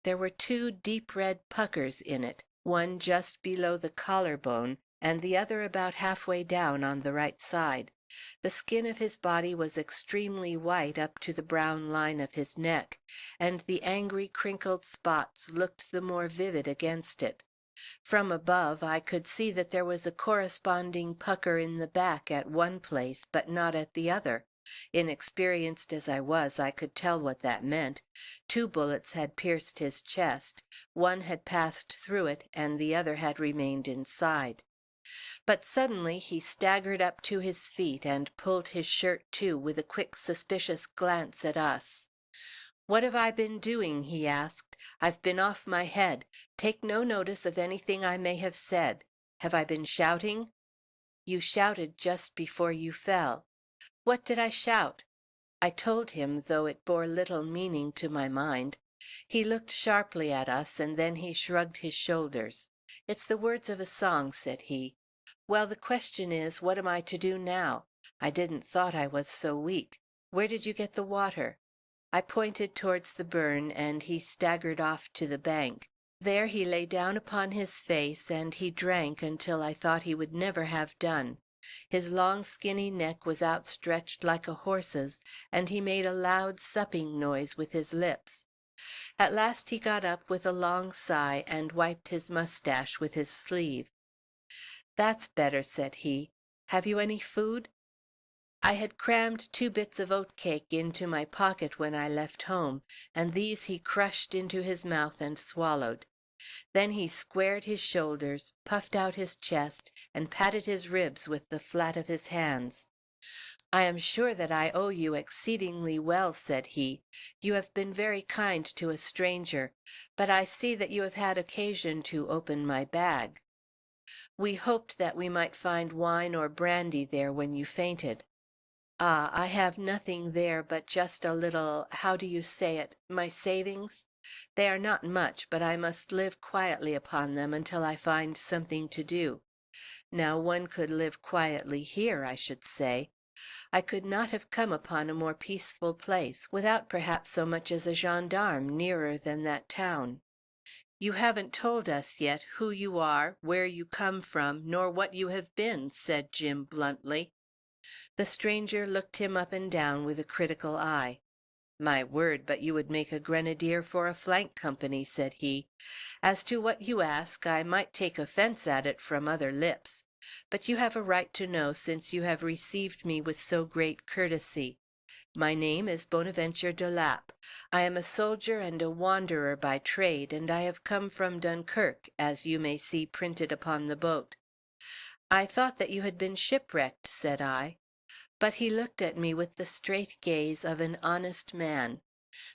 There were two deep red puckers in it, one just below the collar bone, and the other about halfway down on the right side. The skin of his body was extremely white up to the brown line of his neck, and the angry crinkled spots looked the more vivid against it. From above I could see that there was a corresponding pucker in the back at one place, but not at the other. Inexperienced as I was, I could tell what that meant. 2 bullets had pierced his chest, one had passed through it, and the other had remained inside. But suddenly he staggered up to his feet and pulled his shirt to, with a quick suspicious glance at us. "What have I been doing?" he asked. "I've been off my head. Take no notice of anything I may have said. Have I been shouting?" "You shouted just before you fell." What did I shout? I told him, though it bore little meaning to my mind. He looked sharply at us, and then he shrugged his shoulders. "It's the words of a song," said he. "Well, the question is, what am I to do now? I didn't thought I was so weak. Where did you get the water?" I pointed towards the burn, and he staggered off to the bank. There he lay down upon his face, and he drank until I thought he would never have done. His long skinny neck was outstretched like a horse's, and he made a loud supping noise with his lips. At last he got up with a long sigh, and wiped his mustache with his sleeve. "That's better," said he. "Have you any food?" I had crammed 2 bits of oatcake into my pocket when I left home, and these he crushed into his mouth and swallowed. Then he squared his shoulders, puffed out his chest, and patted his ribs with the flat of his hands. "I am sure that I owe you exceedingly well," said he. "You have been very kind to a stranger. But I see that you have had occasion to open my bag. We hoped that we might find wine or brandy there when you fainted." "Ah, I have nothing there but just a little, how do you say it, my savings? They are not much, but I must live quietly upon them until I find something to do. Now one could live quietly here, I should say. I could not have come upon a more peaceful place, without perhaps so much as a gendarme nearer than that town." "You haven't told us yet who you are, where you come from, nor what you have been," said Jim bluntly. The stranger looked him up and down with a critical eye. "My word, but you would make a grenadier for a flank company," said he. "As to what you ask, I might take offence at it from other lips. But you have a right to know, since you have received me with so great courtesy. My name is Bonaventure de Lapp. I am a soldier and a wanderer by trade, and I have come from Dunkirk, as you may see printed upon the boat." "I thought that you had been shipwrecked," said I. But he looked at me with the straight gaze of an honest man.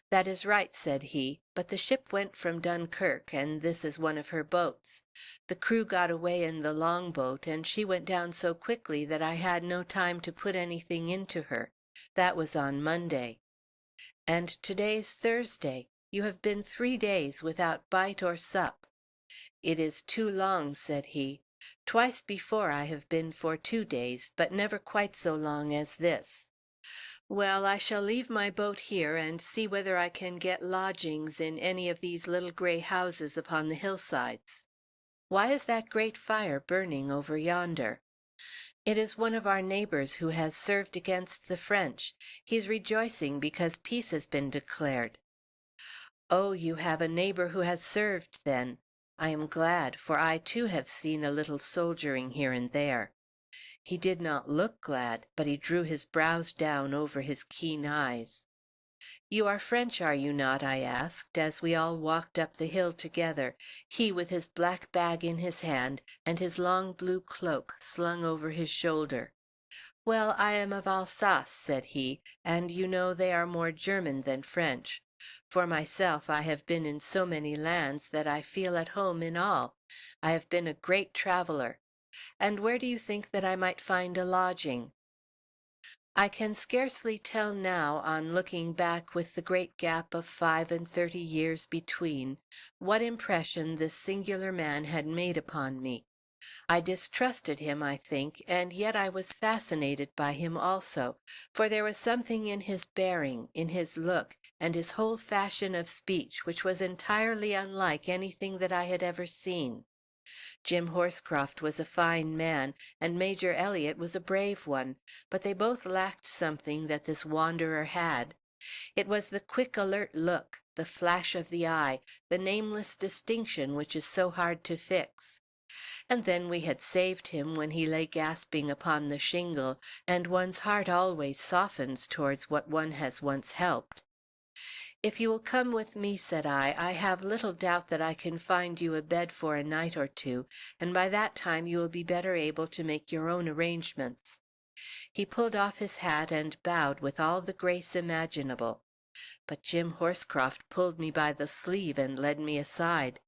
"That is right," said he, "but the ship went from Dunkirk, and this is one of her boats. The crew got away in the long boat, and she went down so quickly that I had no time to put anything into her. That was on Monday. And to-day's Thursday. You have been 3 days without bite or sup." "It is too long," said he. "Twice before I have been for 2 days, but never quite so long as this. Well, I shall leave my boat here, and see whether I can get lodgings in any of these little gray houses upon the hillsides. Why is that great fire burning over yonder?" "It is one of our neighbors who has served against the French. He's rejoicing because peace has been declared." "Oh, you have a neighbor who has served, then. I am glad, for I too have seen a little soldiering here and there." He did not look glad, but he drew his brows down over his keen eyes. "You are French, are you not?" I asked, as we all walked up the hill together, he with his black bag in his hand, and his long blue cloak slung over his shoulder. "Well, I am of Alsace," said he, "and you know they are more German than French. For myself, I have been in so many lands that I feel at home in all. I have been a great traveler. And where do you think that I might find a lodging?" I can scarcely tell now, on looking back with the great gap of 35 years between, what impression this singular man had made upon me. I distrusted him, I think, and yet I was fascinated by him also, for there was something in his bearing, in his look, and his whole fashion of speech which was entirely unlike anything that I had ever seen. Jim Horscroft was a fine man, and Major Elliott was a brave one, but they both lacked something that this wanderer had. It was the quick alert look, the flash of the eye, the nameless distinction which is so hard to fix. And then we had saved him when he lay gasping upon the shingle, and one's heart always softens towards what one has once helped. "If you will come with me," said I have little doubt that I can find you a bed for a night or two, and by that time you will be better able to make your own arrangements." He pulled off his hat and bowed with all the grace imaginable. But Jim Horscroft pulled me by the sleeve and led me aside.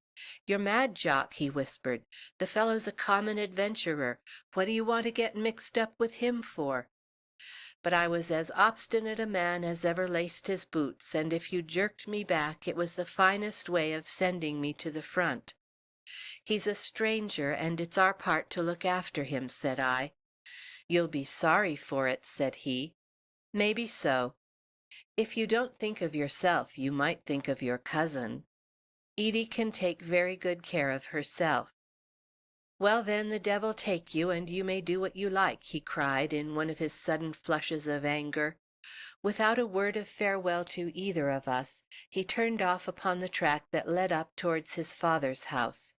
"You're mad, Jock," he whispered. "The fellow's a common adventurer. What do you want to get mixed up with him for?" but I was as obstinate a man as ever laced his boots, and if you jerked me back it was the finest way of sending me to the front. "He's a stranger, and it's our part to look after him," said I. "You'll be sorry for it," said he. "Maybe so. If you don't think of yourself, you might think of your cousin. Edie can take very good care of herself." "Well, then, the devil take you, and you may do what you like," he cried, in one of his sudden flushes of anger. Without a word of farewell to either of us, he turned off upon the track that led up towards his father's house.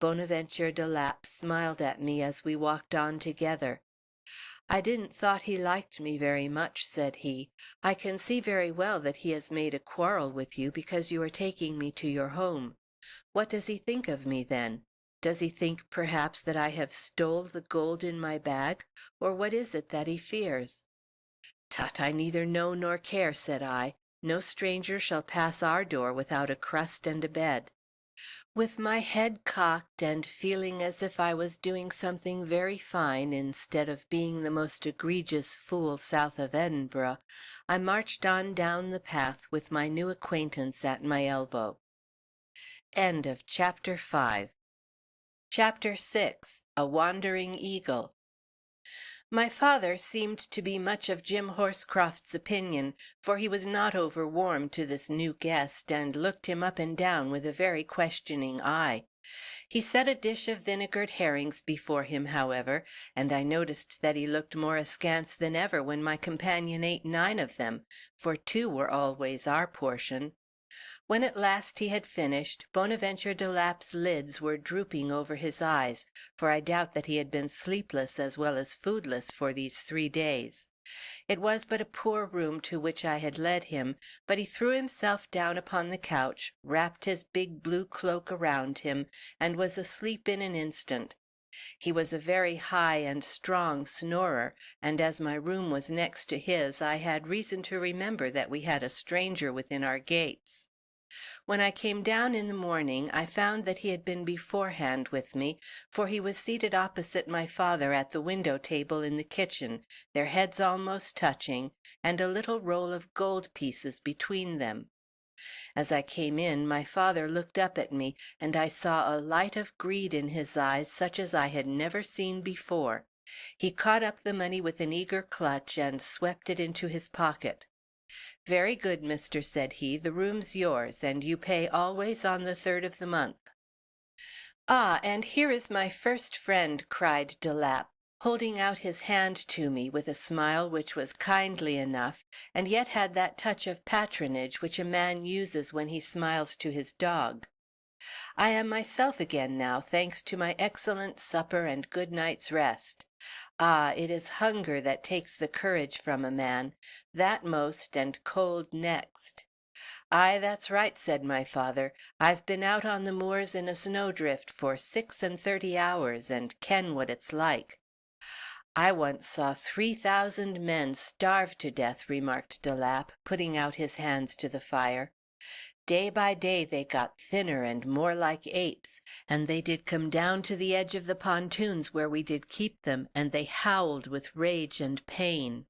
Bonaventure de Lapp smiled at me as we walked on together. "I didn't thought he liked me very much," said he. "I can see very well that he has made a quarrel with you because you are taking me to your home. What does he think of me, then? Does he think, perhaps, that I have stole the gold in my bag, or what is it that he fears?" "Tut, I neither know nor care," said I. "No stranger shall pass our door without a crust and a bed." With my head cocked, and feeling as if I was doing something very fine instead of being the most egregious fool south of Edinburgh, I marched on down the path with my new acquaintance at my elbow. End of Chapter 5. Chapter 6. A Wandering Eagle. My father seemed to be much of Jim Horscroft's opinion, for he was not over warm to this new guest, and looked him up and down with a very questioning eye. He set a dish of vinegared herrings before him, however, and I noticed that he looked more askance than ever when my companion ate 9 of them, for 2 were always our portion. When at last he had finished, Bonaventure de Lapp's lids were drooping over his eyes, for I doubt that he had been sleepless as well as foodless for these 3 days. It was but a poor room to which I had led him, but he threw himself down upon the couch, wrapped his big blue cloak around him, and was asleep in an instant. He was a very high and strong snorer, and as my room was next to his, I had reason to remember that we had a stranger within our gates. When I came down in the morning, I found that he had been beforehand with me, for he was seated opposite my father at the window table in the kitchen, their heads almost touching, and a little roll of gold pieces between them. As I came in, my father looked up at me, and I saw a light of greed in his eyes such as I had never seen before. He caught up the money with an eager clutch, and swept it into his pocket. "Very good, mister," said he, "the room's yours, and you pay always on the 3rd of the month." "Ah, and here is my first friend," cried de Lapp, holding out his hand to me with a smile which was kindly enough, and yet had that touch of patronage which a man uses when he smiles to his dog. "I am myself again now, thanks to my excellent supper and good night's rest. Ah, it is hunger that takes the courage from a man, that most, and cold next." "Ay, that's right," said my father. "I've been out on the moors in a snowdrift for 36 hours, and ken what it's like." "I once saw 3,000 men starve to death," remarked de Lapp, putting out his hands to the fire. "Day by day they got thinner and more like apes, and they did come down to the edge of the pontoons where we did keep them, and they howled with rage and pain.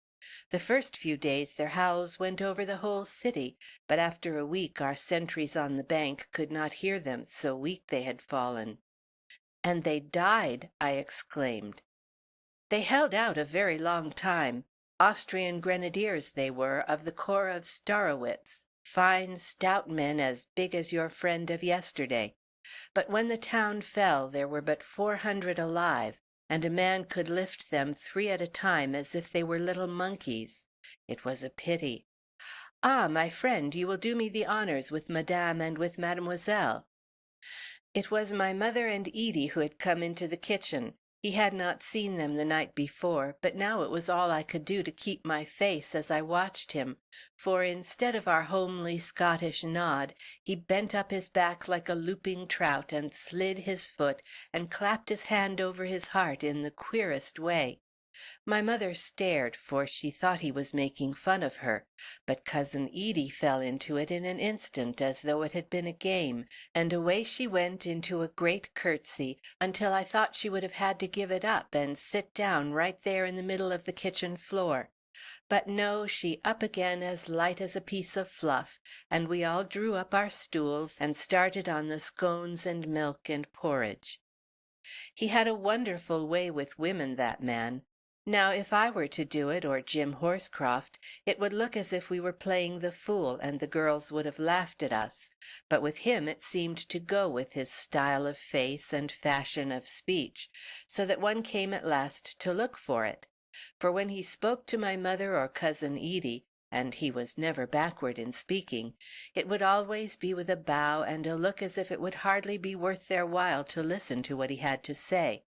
The first few days their howls went over the whole city, but after a week our sentries on the bank could not hear them, so weak they had fallen." "And they died!" I exclaimed. "They held out a very long time. Austrian grenadiers they were, of the corps of Starowitz, fine stout men as big as your friend of yesterday. But when the town fell there were but 400 alive, and a man could lift them 3 at a time as if they were little monkeys. It was a pity. Ah, my friend, you will do me the honors with madame and with mademoiselle." It was my mother and Edie who had come into the kitchen. He had not seen them the night before, but now it was all I could do to keep my face as I watched him, for instead of our homely Scottish nod, he bent up his back like a looping trout, and slid his foot, and clapped his hand over his heart in the queerest way. My mother stared, for she thought he was making fun of her, but Cousin Edie fell into it in an instant as though it had been a game, and away she went into a great curtsy, until I thought she would have had to give it up and sit down right there in the middle of the kitchen floor. But no, she up again as light as a piece of fluff, and we all drew up our stools and started on the scones and milk and porridge. He had a wonderful way with women, that man. Now, if I were to do it, or Jim Horscroft, it would look as if we were playing the fool, and the girls would have laughed at us. But with him it seemed to go with his style of face and fashion of speech, so that one came at last to look for it. For when he spoke to my mother or Cousin Edie, and he was never backward in speaking, it would always be with a bow and a look as if it would hardly be worth their while to listen to what he had to say.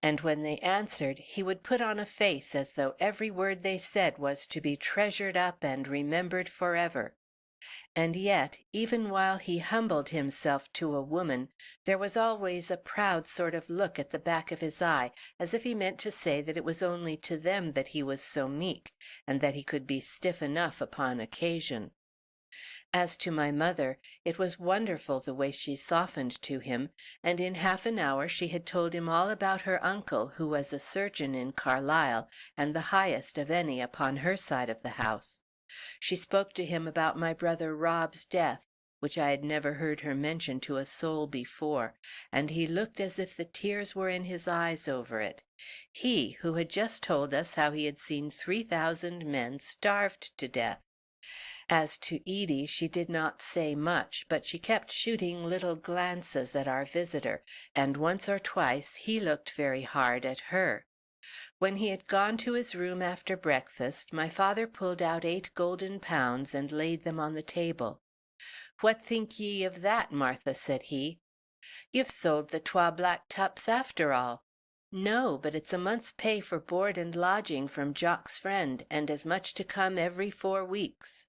And when they answered, he would put on a face as though every word they said was to be treasured up and remembered forever. And yet, even while he humbled himself to a woman, there was always a proud sort of look at the back of his eye, as if he meant to say that it was only to them that he was so meek, and that he could be stiff enough upon occasion. As to my mother, it was wonderful the way she softened to him, and in half an hour she had told him all about her uncle, who was a surgeon in Carlisle, and the highest of any upon her side of the house. She spoke to him about my brother Rob's death, which I had never heard her mention to a soul before, and he looked as if the tears were in his eyes over it. He, who had just told us how he had seen 3,000 men starved to death. As to Edie, she did not say much, but she kept shooting little glances at our visitor, and once or twice he looked very hard at her. When he had gone to his room after breakfast, my father pulled out 8 golden pounds and laid them on the table. "What think ye of that, Martha?" said he. "You've sold the 'twa black tups after all." "No, but it's a month's pay for board and lodging from Jock's friend, and as much to come every 4 weeks."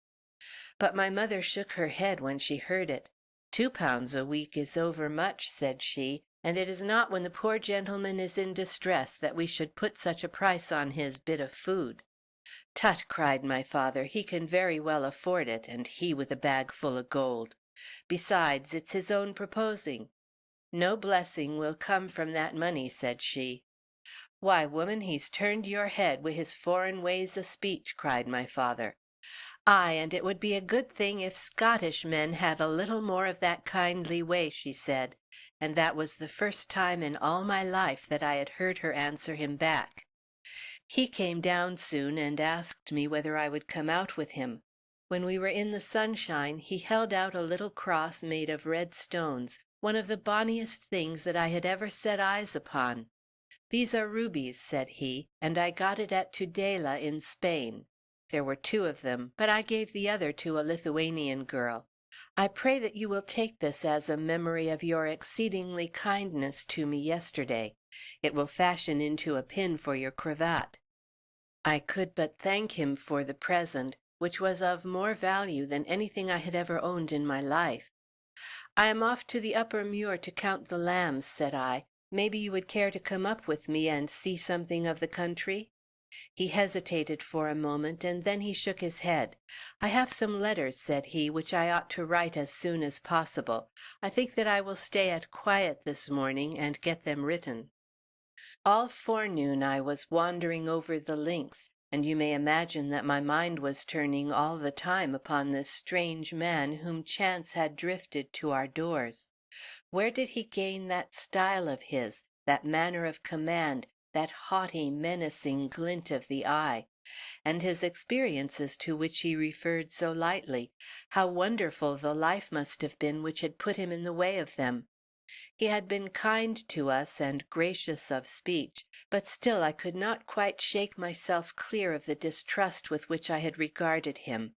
But my mother shook her head when she heard it. "£2 a week is overmuch," said she, "and it is not when the poor gentleman is in distress that we should put such a price on his bit of food." "Tut!" cried my father, "he can very well afford it, and he with a bag full of gold. Besides, it's his own proposing." "No blessing will come from that money," said she. "Why, woman, he's turned your head wi' his foreign ways o' speech," cried my father. "Ay, and it would be a good thing if Scottish men had a little more of that kindly way," she said, and that was the first time in all my life that I had heard her answer him back. He came down soon and asked me whether I would come out with him. When we were in the sunshine, he held out a little cross made of red stones, one of the bonniest things that I had ever set eyes upon. "These are rubies," said he, "and I got it at Tudela in Spain. There were 2 of them, but I gave the other to a Lithuanian girl. I pray that you will take this as a memory of your exceedingly kindness to me yesterday. It will fashion into a pin for your cravat." I could but thank him for the present, which was of more value than anything I had ever owned in my life. "I am off to the upper muir to count the lambs," said I. "Maybe you would care to come up with me and see something of the country?" He hesitated for a moment, and then he shook his head. "I have some letters," said he, "which I ought to write as soon as possible. I think that I will stay at quiet this morning, and get them written." All forenoon I was wandering over the links, and you may imagine that my mind was turning all the time upon this strange man whom chance had drifted to our doors. Where did he gain that style of his, that manner of command, that haughty, menacing glint of the eye? And his experiences to which he referred so lightly, how wonderful the life must have been which had put him in the way of them! He had been kind to us and gracious of speech, but still I could not quite shake myself clear of the distrust with which I had regarded him.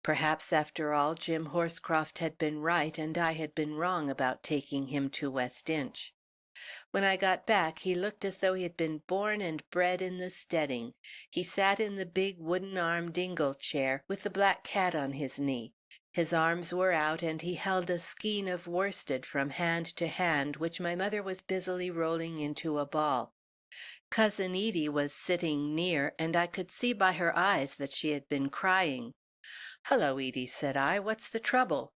Perhaps, after all, Jim Horscroft had been right, and I had been wrong about taking him to West Inch. When I got back, he looked as though he had been born and bred in the steading. He sat in the big wooden-armed ingle chair, with the black cat on his knee. His arms were out, and he held a skein of worsted from hand to hand, which my mother was busily rolling into a ball. Cousin Edie was sitting near, and I could see by her eyes that she had been crying. "Hullo, Edie," said I, "what's the trouble?"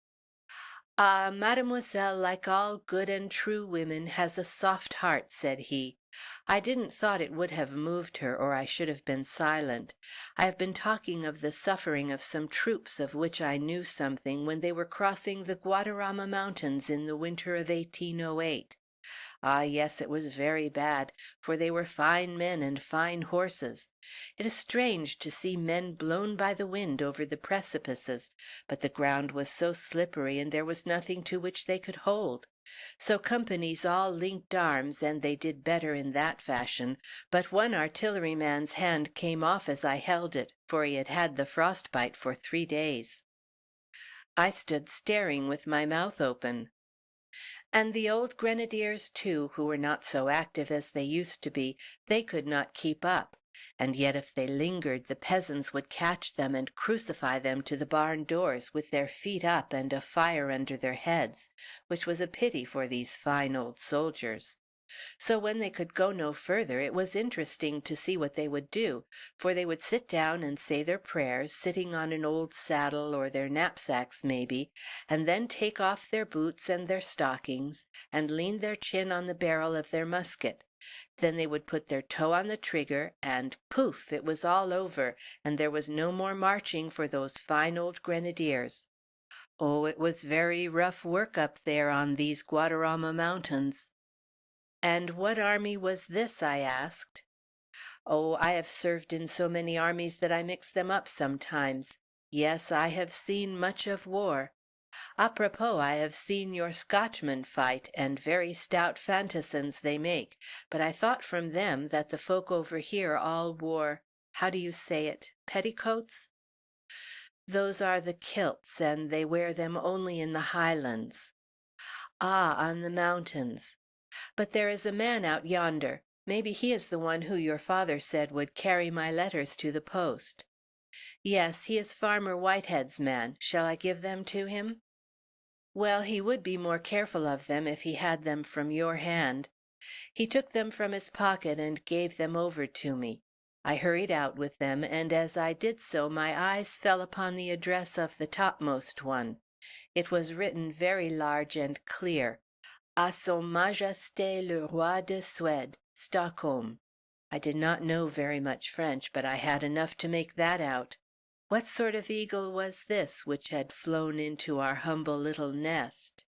"Ah, mademoiselle, like all good and true women, has a soft heart," said he. I didn't thought it would have moved her, or I should have been silent. I have been talking of the suffering of some troops of which I knew something when they were crossing the Guadarrama Mountains in the winter of 1808. Ah, yes, it was very bad, for they were fine men and fine horses. It is strange to see men blown by the wind over the precipices, but the ground was so slippery and there was nothing to which they could hold. So companies all linked arms, and they did better in that fashion, but one artilleryman's hand came off as I held it, for he had had the frostbite for 3 days. I stood staring with my mouth open. And the old grenadiers, too, who were not so active as they used to be, they could not keep up. And yet if they lingered, the peasants would catch them and crucify them to the barn doors, with their feet up and a fire under their heads, which was a pity for these fine old soldiers. So when they could go no further, it was interesting to see what they would do, for they would sit down and say their prayers, sitting on an old saddle or their knapsacks maybe, and then take off their boots and their stockings, and lean their chin on the barrel of their musket. Then they would put their toe on the trigger, and poof, it was all over, and there was no more marching for those fine old grenadiers. Oh, it was very rough work up there on these Guadarrama Mountains. "And what army was this?" I asked. "Oh, I have served in so many armies that I mix them up sometimes. Yes, I have seen much of war. Apropos, I have seen your Scotchmen fight, and very stout fantassins they make, but I thought from them that the folk over here all wore, how do you say it, petticoats?" "Those are the kilts, and they wear them only in the Highlands." "Ah, on the mountains. But there is a man out yonder. Maybe he is the one who your father said would carry my letters to the post." "Yes, he is Farmer Whitehead's man. Shall I give them to him?" "Well, he would be more careful of them if he had them from your hand." He took them from his pocket and gave them over to me. I hurried out with them, and as I did so my eyes fell upon the address of the topmost one. It was written very large and clear, "À Son Majesté le Roi de Suède, Stockholm." I did not know very much French, but I had enough to make that out. What sort of eagle was this which had flown into our humble little nest?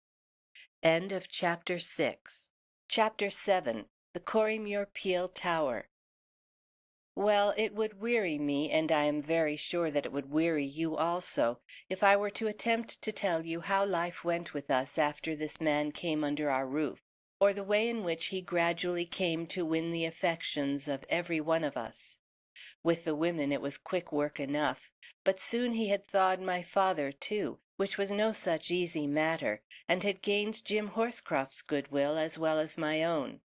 End of chapter 6. Chapter 7. The Corriemuir Peel Tower. Well, it would weary me, and I am very sure that it would weary you also, if I were to attempt to tell you how life went with us after this man came under our roof, or the way in which he gradually came to win the affections of every one of us. With the women it was quick work enough, but soon he had thawed my father too, which was no such easy matter, and had gained Jim Horscroft's goodwill as well as my own.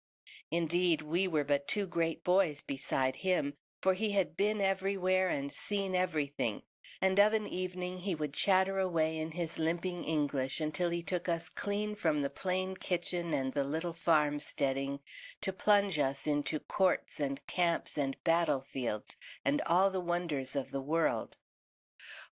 Indeed, we were but two great boys beside him, for he had been everywhere and seen everything, and of an evening he would chatter away in his limping English until he took us clean from the plain kitchen and the little farmsteading to plunge us into courts and camps and battlefields and all the wonders of the world.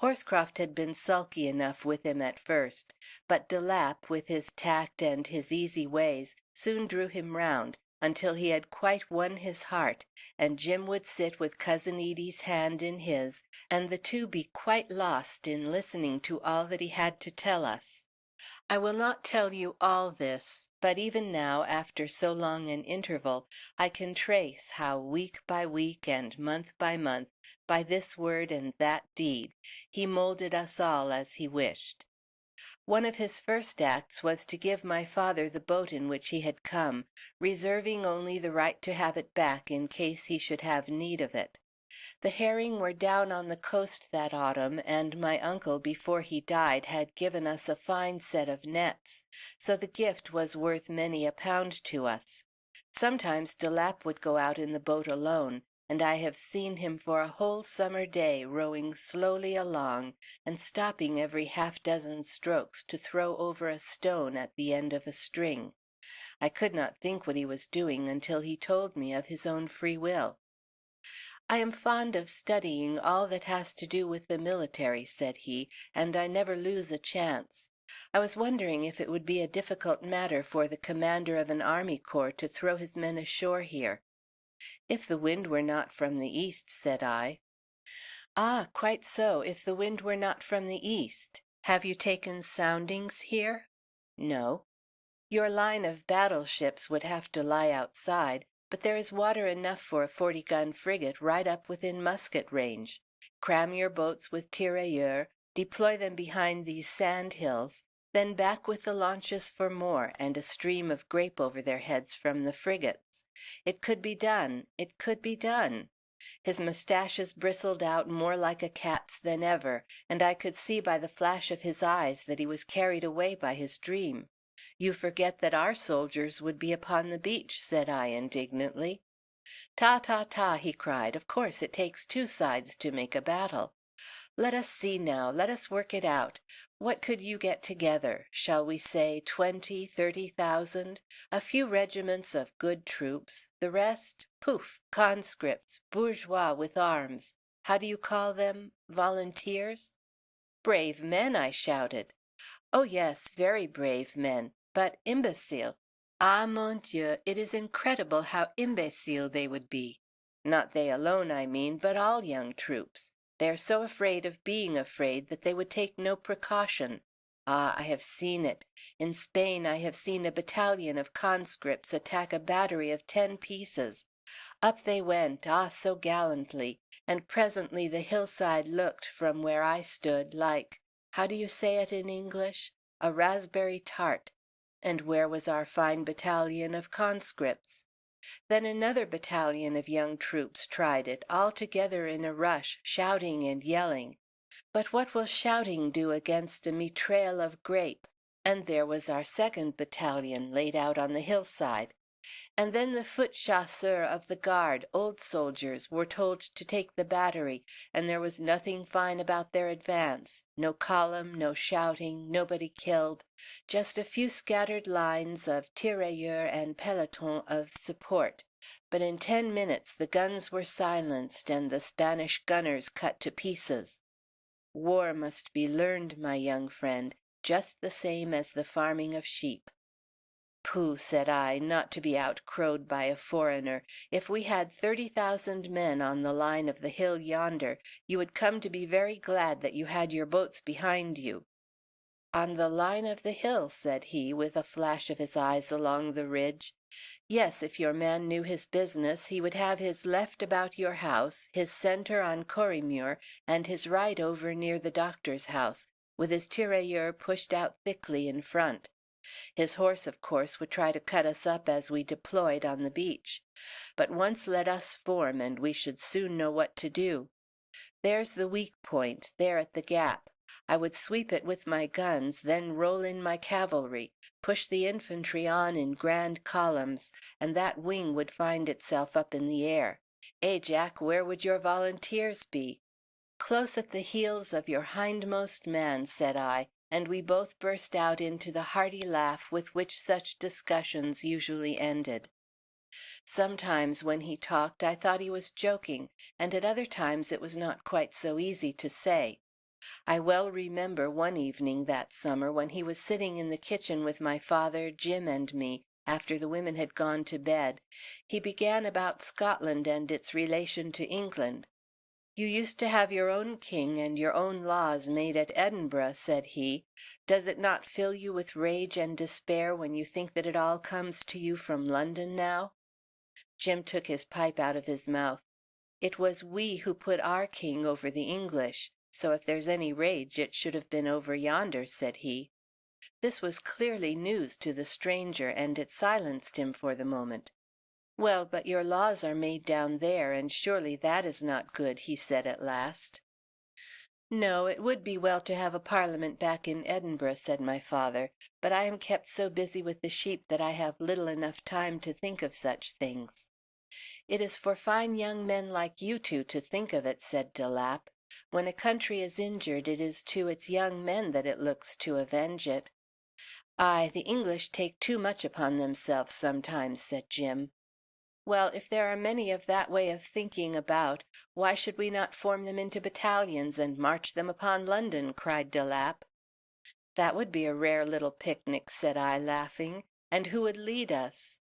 Horscroft had been sulky enough with him at first, but de Lapp, with his tact and his easy ways, soon drew him round, until he had quite won his heart, and Jim would sit with Cousin Edie's hand in his, and the two be quite lost in listening to all that he had to tell us. I will not tell you all this, but even now, after so long an interval, I can trace how week by week and month by month, by this word and that deed, he moulded us all as he wished. One of his first acts was to give my father the boat in which he had come, reserving only the right to have it back in case he should have need of it. The herring were down on the coast that autumn, and my uncle, before he died, had given us a fine set of nets, so the gift was worth many a pound to us. Sometimes de Lapp would go out in the boat alone, and I have seen him for a whole summer day rowing slowly along and stopping every half-dozen strokes to throw over a stone at the end of a string. I could not think what he was doing until he told me of his own free will. "I am fond of studying all that has to do with the military," said he, "and I never lose a chance. I was wondering if it would be a difficult matter for the commander of an army corps to throw his men ashore here." "If the wind were not from the east," said I. "Ah, quite so, if the wind were not from the east. Have you taken soundings here?" "No." "Your line of battleships would have to lie outside, but there is water enough for a 40-gun frigate right up within musket range. Cram your boats with tirailleurs, deploy them behind these sand hills, then back with the launches for more, and a stream of grape over their heads from the frigates. It could be done, it could be done." His moustaches bristled out more like a cat's than ever, and I could see by the flash of his eyes that he was carried away by his dream. "You forget that our soldiers would be upon the beach," said I indignantly. "Ta, ta, ta," he cried. "Of course it takes two sides to make a battle. Let us see now, let us work it out. What could you get together? Shall we say 20, 30,000? A few regiments of good troops, the rest, poof, conscripts, bourgeois with arms. How do you call them? Volunteers?" "Brave men!" I shouted. "Oh yes, very brave men, but imbecile. Ah, mon Dieu, it is incredible how imbecile they would be. Not they alone, I mean, but all young troops. They are so afraid of being afraid that they would take no precaution. Ah, I have seen it. In Spain I have seen a battalion of conscripts attack a battery of 10 pieces. Up they went, ah, so gallantly, and presently the hillside looked, from where I stood, like, how do you say it in English? A raspberry tart. And where was our fine battalion of conscripts? Then another battalion of young troops tried it, all together in a rush, shouting and yelling. But what will shouting do against a mitraille of grape? And there was our second battalion laid out on the hillside. And then the foot chasseurs of the Guard, old soldiers, were told to take the battery, and there was nothing fine about their advance, no column, no shouting, nobody killed, just a few scattered lines of tirailleurs and pelotons of support. But in 10 minutes the guns were silenced and the Spanish gunners cut to pieces. War must be learned, my young friend, just the same as the farming of sheep." "Pooh," said I, not to be outcrowed by a foreigner. "If we had 30,000 men on the line of the hill yonder, you would come to be very glad that you had your boats behind you." "On the line of the hill," said he, with a flash of his eyes along the ridge. "Yes, if your man knew his business, he would have his left about your house, his centre on Corrimure, and his right over near the doctor's house, with his tirailleurs pushed out thickly in front. His horse, of course, would try to cut us up as we deployed on the beach. But once let us form, and we should soon know what to do. There's the weak point, there at the gap. I would sweep it with my guns, then roll in my cavalry, push the infantry on in grand columns, and that wing would find itself up in the air. Eh, Jack, where would your volunteers be?" "Close at the heels of your hindmost man," said I, and we both burst out into the hearty laugh with which such discussions usually ended. Sometimes when he talked I thought he was joking, and at other times it was not quite so easy to say. I well remember one evening that summer when he was sitting in the kitchen with my father, Jim, and me, after the women had gone to bed. He began about Scotland and its relation to England. "You used to have your own king and your own laws made at Edinburgh," said he. "Does it not fill you with rage and despair when you think that it all comes to you from London now?" Jim took his pipe out of his mouth. "It was we who put our king over the English, so if there's any rage it should have been over yonder," said he. This was clearly news to the stranger, and it silenced him for the moment. "Well, but your laws are made down there, and surely that is not good," he said at last. "No, it would be well to have a Parliament back in Edinburgh," said my father, "but I am kept so busy with the sheep that I have little enough time to think of such things." "It is for fine young men like you two to think of it," said de Lapp. "When a country is injured it is to its young men that it looks to avenge it." "Ay, the English take too much upon themselves sometimes," said Jim. "Well, if there are many of that way of thinking about, why should we not form them into battalions and march them upon London?" cried de Lapp. "That would be a rare little picnic," said I, laughing. "And who would lead us?"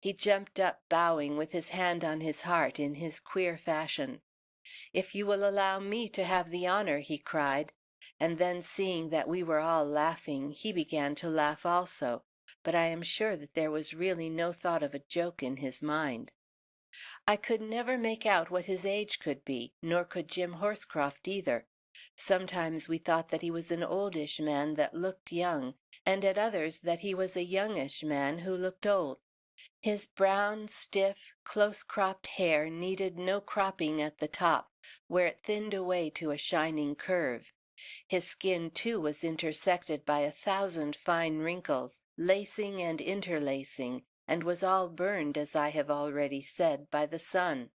He jumped up, bowing, with his hand on his heart, in his queer fashion. "If you will allow me to have the honor," he cried. And then, seeing that we were all laughing, he began to laugh also, but I am sure that there was really no thought of a joke in his mind. I could never make out what his age could be, nor could Jim Horscroft either. Sometimes we thought that he was an oldish man that looked young, and at others that he was a youngish man who looked old. His brown, stiff, close-cropped hair needed no cropping at the top, where it thinned away to a shining curve. His skin, too, was intersected by 1,000 fine wrinkles, lacing and interlacing, and was all burned, as I have already said, by the sun.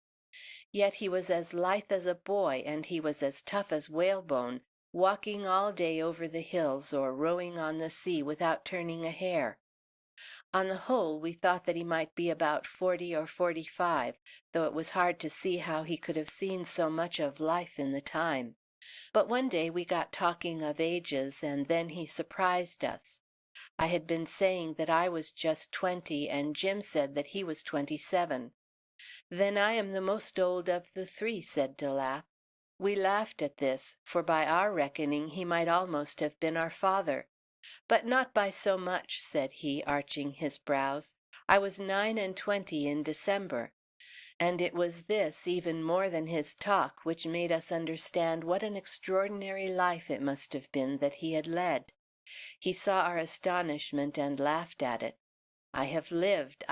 Yet he was as lithe as a boy, and he was as tough as whalebone, walking all day over the hills or rowing on the sea without turning a hair. On the whole, we thought that he might be about 40 or 45, though it was hard to see how he could have seen so much of life in the time. But one day we got talking of ages, and then he surprised us. I had been saying that I was just 20, and Jim said that he was 27. "Then I am the most old of the three," said de Lapp. We laughed at this, for by our reckoning he might almost have been our father. "But not by so much," said he, arching his brows. "I was 29 in December." And it was this, even more than his talk, which made us understand what an extraordinary life it must have been that he had led. He saw our astonishment and laughed at it. I have lived,"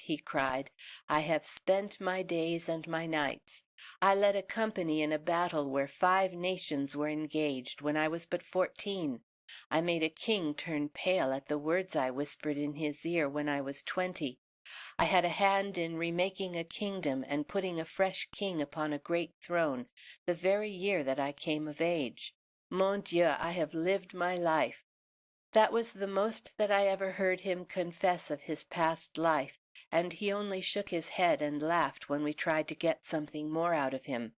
he cried. "I have spent my days and my nights. I led a company in a battle where 5 nations were engaged, when I was but 14. I made a king turn pale at the words I whispered in his ear when I was 20. I had a hand in remaking a kingdom and putting a fresh king upon a great throne, the very year that I came of age. Mon Dieu, I have lived my life." That was the most that I ever heard him confess of his past life, and he only shook his head and laughed when we tried to get something more out of him.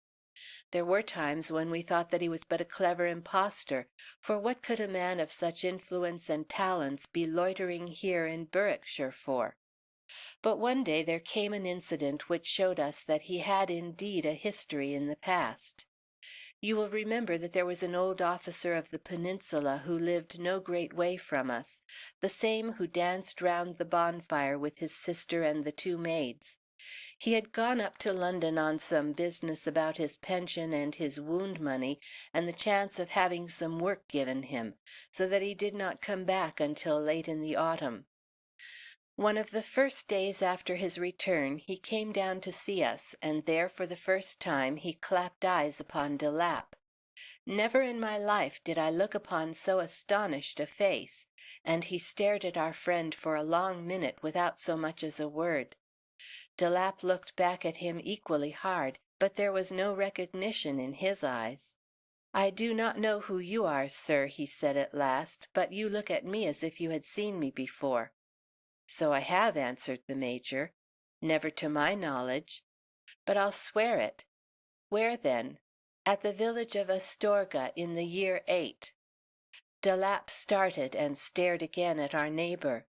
There were times when we thought that he was but a clever impostor, for what could a man of such influence and talents be loitering here in Berwickshire for? But one day there came an incident which showed us that he had indeed a history in the past. You will remember that there was an old officer of the Peninsula who lived no great way from us, the same who danced round the bonfire with his sister and the 2 maids. He had gone up to London on some business about his pension and his wound money, and the chance of having some work given him, so that he did not come back until late in the autumn. One of the first days after his return he came down to see us, and there for the first time he clapped eyes upon de Lapp. Never in my life did I look upon so astonished a face, and he stared at our friend for a long minute without so much as a word. De Lapp looked back at him equally hard, but there was no recognition in his eyes. "I do not know who you are, sir," he said at last, "but you look at me as if you had seen me before." "So I have," answered the Major. "Never to my knowledge." "But I'll swear it." "Where, then?" "At the village of Astorga in the year 8." De Lapp started and stared again at our neighbor.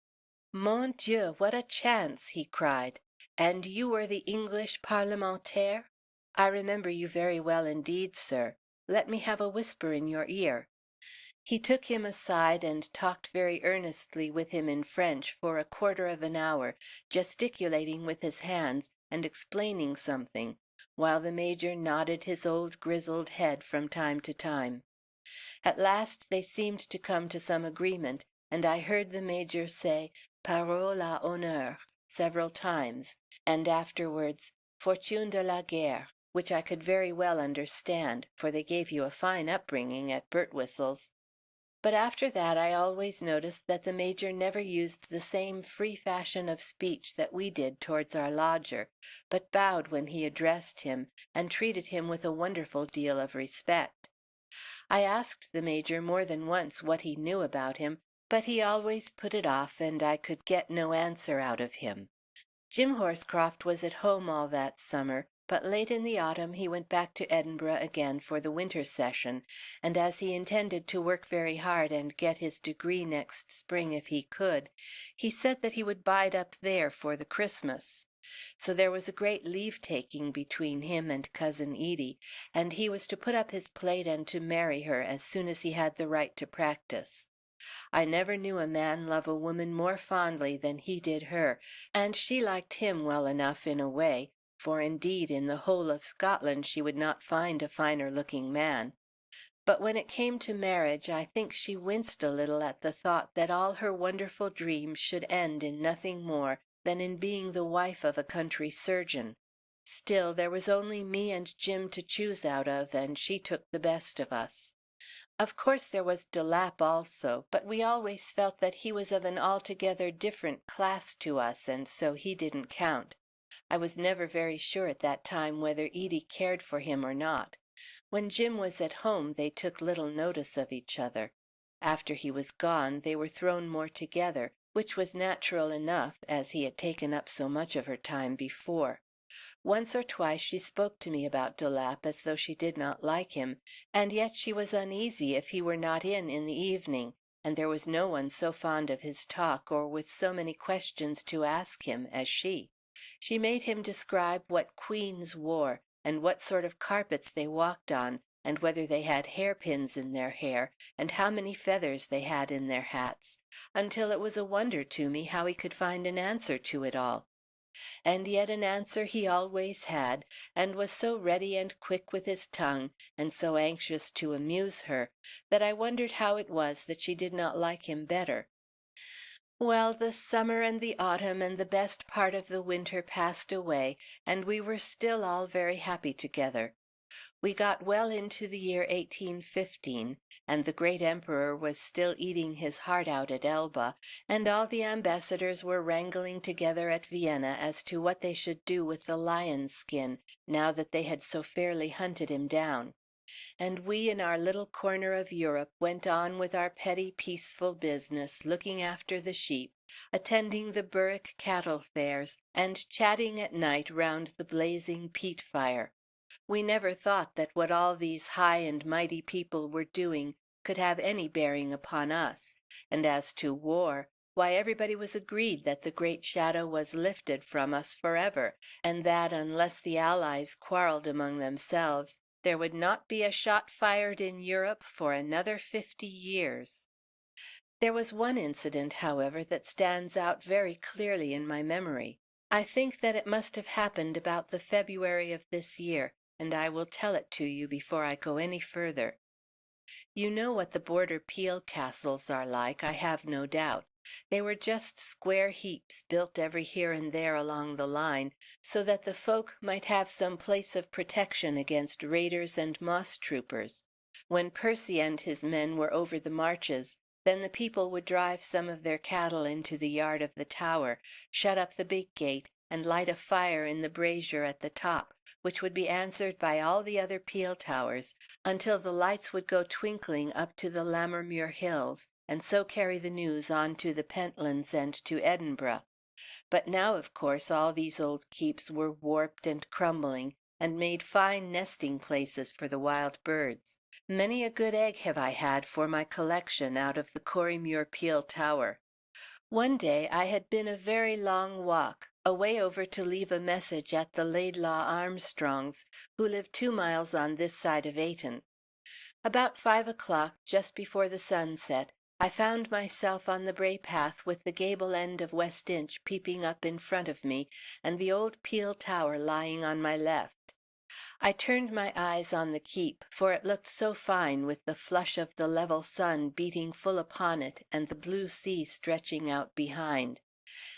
"Mon Dieu, what a chance!" he cried. "And you were the English parlementaire? I remember you very well indeed, sir. Let me have a whisper in your ear." He took him aside and talked very earnestly with him in French for a quarter of an hour, gesticulating with his hands and explaining something, while the Major nodded his old grizzled head from time to time. At last they seemed to come to some agreement, and I heard the Major say "parole à honneur" several times, and afterwards "fortune de la guerre," which I could very well understand, for they gave you a fine upbringing at Birtwhistle's. But after that I always noticed that the Major never used the same free fashion of speech that we did towards our lodger, but bowed when he addressed him, and treated him with a wonderful deal of respect. I asked the Major more than once what he knew about him, but he always put it off, and I could get no answer out of him. Jim Horscroft was at home all that summer, but late in the autumn he went back to Edinburgh again for the winter session, and as he intended to work very hard and get his degree next spring if he could, he said that he would bide up there for the Christmas. So there was a great leave-taking between him and Cousin Edie, and he was to put up his plate and to marry her as soon as he had the right to practice. I never knew a man love a woman more fondly than he did her, and she liked him well enough in a way, for indeed in the whole of Scotland she would not find a finer-looking man. But when it came to marriage, I think she winced a little at the thought that all her wonderful dreams should end in nothing more than in being the wife of a country surgeon. Still, there was only me and Jim to choose out of, and she took the best of us. Of course there was de Lapp also, but we always felt that he was of an altogether different class to us, and so he didn't count. I was never very sure at that time whether Edie cared for him or not. When Jim was at home they took little notice of each other. After he was gone they were thrown more together, which was natural enough, as he had taken up so much of her time before. Once or twice she spoke to me about de Lapp as though she did not like him, and yet she was uneasy if he were not in the evening, and there was no one so fond of his talk or with so many questions to ask him as she. She made him describe what queens wore, and what sort of carpets they walked on, and whether they had hairpins in their hair, and how many feathers they had in their hats, until it was a wonder to me how he could find an answer to it all. And yet an answer he always had, and was so ready and quick with his tongue, and so anxious to amuse her, that I wondered how it was that she did not like him better. Well, the summer and the autumn and the best part of the winter passed away, and we were still all very happy together. We got well into the year 1815, and the great Emperor was still eating his heart out at Elba, and all the ambassadors were wrangling together at Vienna as to what they should do with the lion's skin, now that they had so fairly hunted him down. And we in our little corner of Europe went on with our petty peaceful business, looking after the sheep, attending the Berwick cattle fairs, and chatting at night round the blazing peat fire. We never thought that what all these high and mighty people were doing could have any bearing upon us, and as to war, why everybody was agreed that the great shadow was lifted from us forever, and that unless the Allies quarrelled among themselves, there would not be a shot fired in Europe for another 50 years. There was one incident, however, that stands out very clearly in my memory. I think that it must have happened about the February of this year, and I will tell it to you before I go any further. You know what the border peel castles are like, I have no doubt. They were just square heaps built every here and there along the line, so that the folk might have some place of protection against raiders and moss troopers. When Percy and his men were over the marches, then the people would drive some of their cattle into the yard of the tower, shut up the big gate, and light a fire in the brazier at the top, which would be answered by all the other peel towers, until the lights would go twinkling up to the Lammermuir Hills, and so carry the news on to the Pentlands and to Edinburgh. But now, of course, all these old keeps were warped and crumbling, and made fine nesting places for the wild birds. Many a good egg have I had for my collection out of the Corrymuir Peel Tower. One day I had been a very long walk, away over to leave a message at the Laidlaw Armstrongs, who lived 2 miles on this side of Ayton. About 5 o'clock, just before the sun set, I found myself on the brae path with the gable end of West Inch peeping up in front of me, and the old Peel Tower lying on my left. I turned my eyes on the keep, for it looked so fine with the flush of the level sun beating full upon it and the blue sea stretching out behind.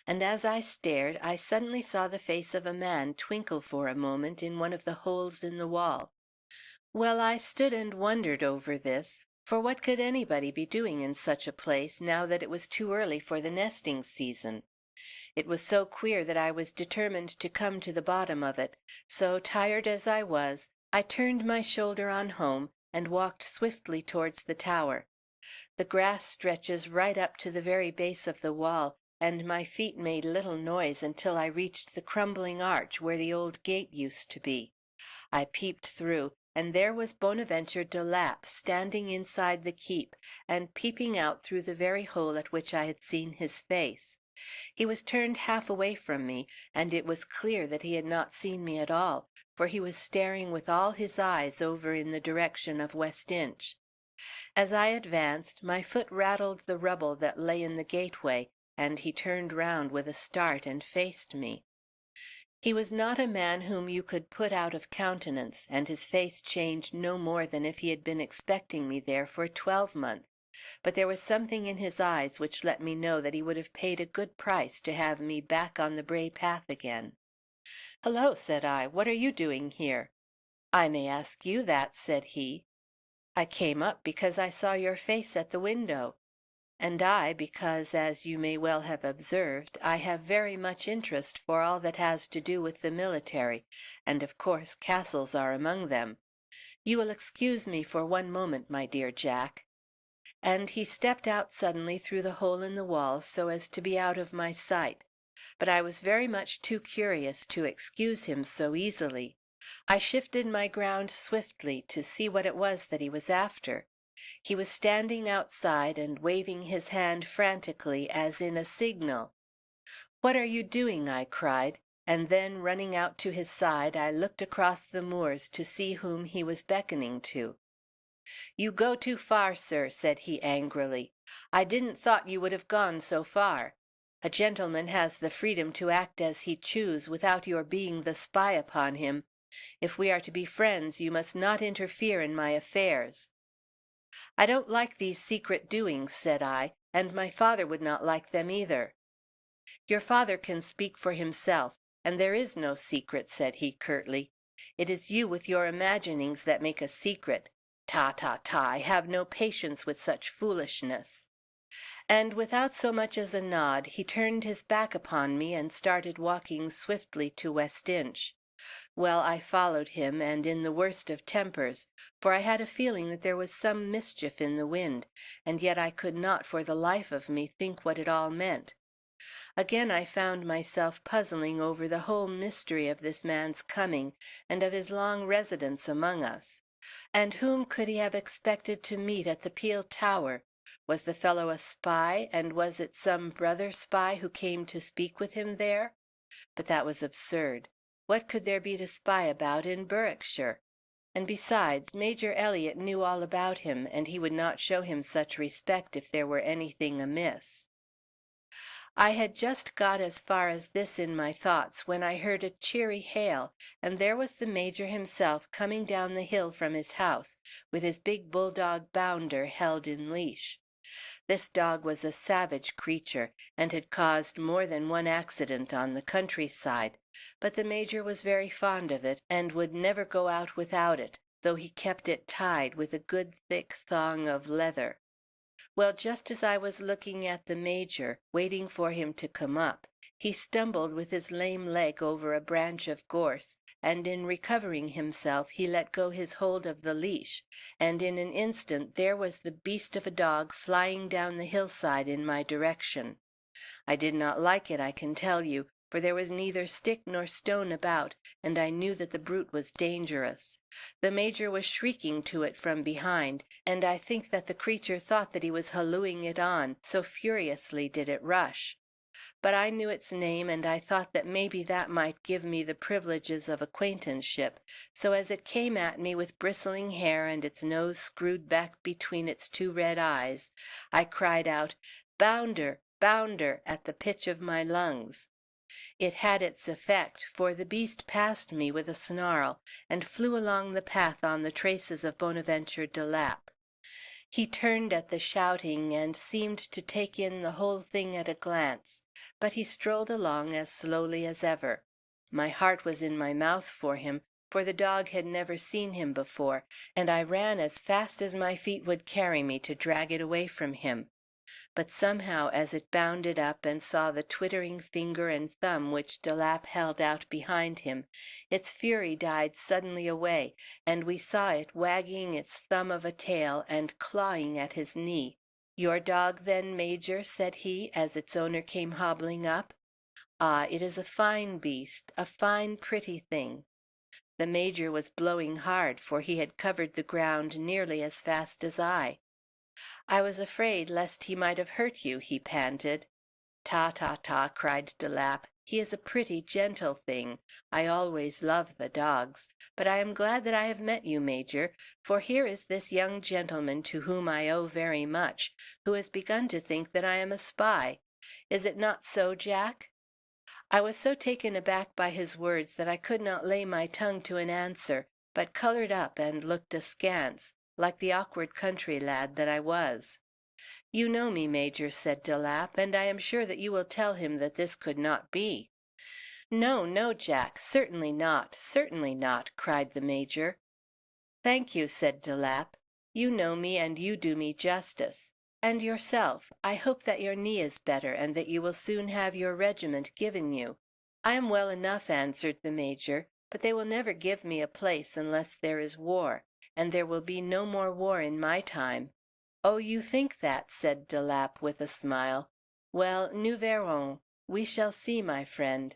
And as I stared, I suddenly saw the face of a man twinkle for a moment in one of the holes in the wall. Well, I stood and wondered over this, for what could anybody be doing in such a place now that it was too early for the nesting season? It was so queer that I was determined to come to the bottom of it, so, tired as I was, I turned my shoulder on home and walked swiftly towards the tower. The grass stretches right up to the very base of the wall, and my feet made little noise until I reached the crumbling arch where the old gate used to be. I peeped through, and there was Bonaventure de Lapp standing inside the keep, and peeping out through the very hole at which I had seen his face. He was turned half away from me, and it was clear that he had not seen me at all, for he was staring with all his eyes over in the direction of West Inch. As I advanced, my foot rattled the rubble that lay in the gateway, and he turned round with a start and faced me. He was not a man whom you could put out of countenance, and his face changed no more than if he had been expecting me there for a twelvemonth. But there was something in his eyes which let me know that he would have paid a good price to have me back on the Bray path again. "Hello," said I, "what are you doing here?" "I may ask you that," said he. "I came up because I saw your face at the window." "And I because, as you may well have observed, I have very much interest for all that has to do with the military, and of course castles are among them. You will excuse me for one moment, my dear Jack." And he stepped out suddenly through the hole in the wall so as to be out of my sight. But I was very much too curious to excuse him so easily. I shifted my ground swiftly to see what it was that he was after. He was standing outside and waving his hand frantically as in a signal. "What are you doing?" I cried, and then running out to his side I looked across the moors to see whom he was beckoning to. "You go too far, sir," said he angrily. "I didn't thought you would have gone so far. A gentleman has the freedom to act as he choose without your being the spy upon him. If we are to be friends you must not interfere in my affairs." "I don't like these secret doings," said I, "and my father would not like them either." "Your father can speak for himself, and there is no secret," said he curtly. "It is you with your imaginings that make a secret. Ta, ta, ta, I have no patience with such foolishness." And without so much as a nod, he turned his back upon me and started walking swiftly to West Inch. Well, I followed him, and in the worst of tempers, for I had a feeling that there was some mischief in the wind, and yet I could not for the life of me think what it all meant. Again I found myself puzzling over the whole mystery of this man's coming, and of his long residence among us. And whom could he have expected to meet at the Peel Tower? Was the fellow a spy, and was it some brother spy who came to speak with him there? But that was absurd. What could there be to spy about in Berwickshire? And besides, Major Elliott knew all about him, and he would not show him such respect if there were anything amiss. I had just got as far as this in my thoughts when I heard a cheery hail, and there was the Major himself coming down the hill from his house, with his big bulldog Bounder held in leash. This dog was a savage creature, and had caused more than one accident on the countryside, but the Major was very fond of it, and would never go out without it, though he kept it tied with a good thick thong of leather. Well, just as I was looking at the Major, waiting for him to come up, he stumbled with his lame leg over a branch of gorse, and in recovering himself he let go his hold of the leash, and in an instant there was the beast of a dog flying down the hillside in my direction. I did not like it, I can tell you, for there was neither stick nor stone about, and I knew that the brute was dangerous. The Major was shrieking to it from behind, and I think that the creature thought that he was hallooing it on, so furiously did it rush. But I knew its name, and I thought that maybe that might give me the privileges of acquaintanceship, so as it came at me with bristling hair and its nose screwed back between its two red eyes, I cried out, "Bounder! Bounder!" at the pitch of my lungs. It had its effect, for the beast passed me with a snarl, and flew along the path on the traces of Bonaventure de Lapp. He turned at the shouting, and seemed to take in the whole thing at a glance, but he strolled along as slowly as ever. My heart was in my mouth for him, for the dog had never seen him before, and I ran as fast as my feet would carry me to drag it away from him. But somehow as it bounded up and saw the twittering finger and thumb which de Lapp held out behind him, its fury died suddenly away, and we saw it wagging its thumb of a tail and clawing at his knee. "Your dog, then, Major?" said he, as its owner came hobbling up. "Ah, it is a fine beast, a fine, pretty thing." The Major was blowing hard, for he had covered the ground nearly as fast as I. "I was afraid lest he might have hurt you," he panted. "Ta, ta, ta!" cried de Lapp. "He is a pretty, gentle thing. I always love the dogs. But I am glad that I have met you, Major, for here is this young gentleman to whom I owe very much, who has begun to think that I am a spy. Is it not so, Jack?" I was so taken aback by his words that I could not lay my tongue to an answer, but colored up and looked askance, like the awkward country lad that I was. "You know me, Major," said de Lapp, "and I am sure that you will tell him that this could not be." "No, no, Jack, certainly not, certainly not," cried the Major. "Thank you," said de Lapp. "You know me and you do me justice. And yourself, I hope that your knee is better and that you will soon have your regiment given you." "I am well enough," answered the Major, "but they will never give me a place unless there is war, and there will be no more war in my time." "Oh, you think that," said de Lapp with a smile. "Well, nous verrons. We shall see, my friend."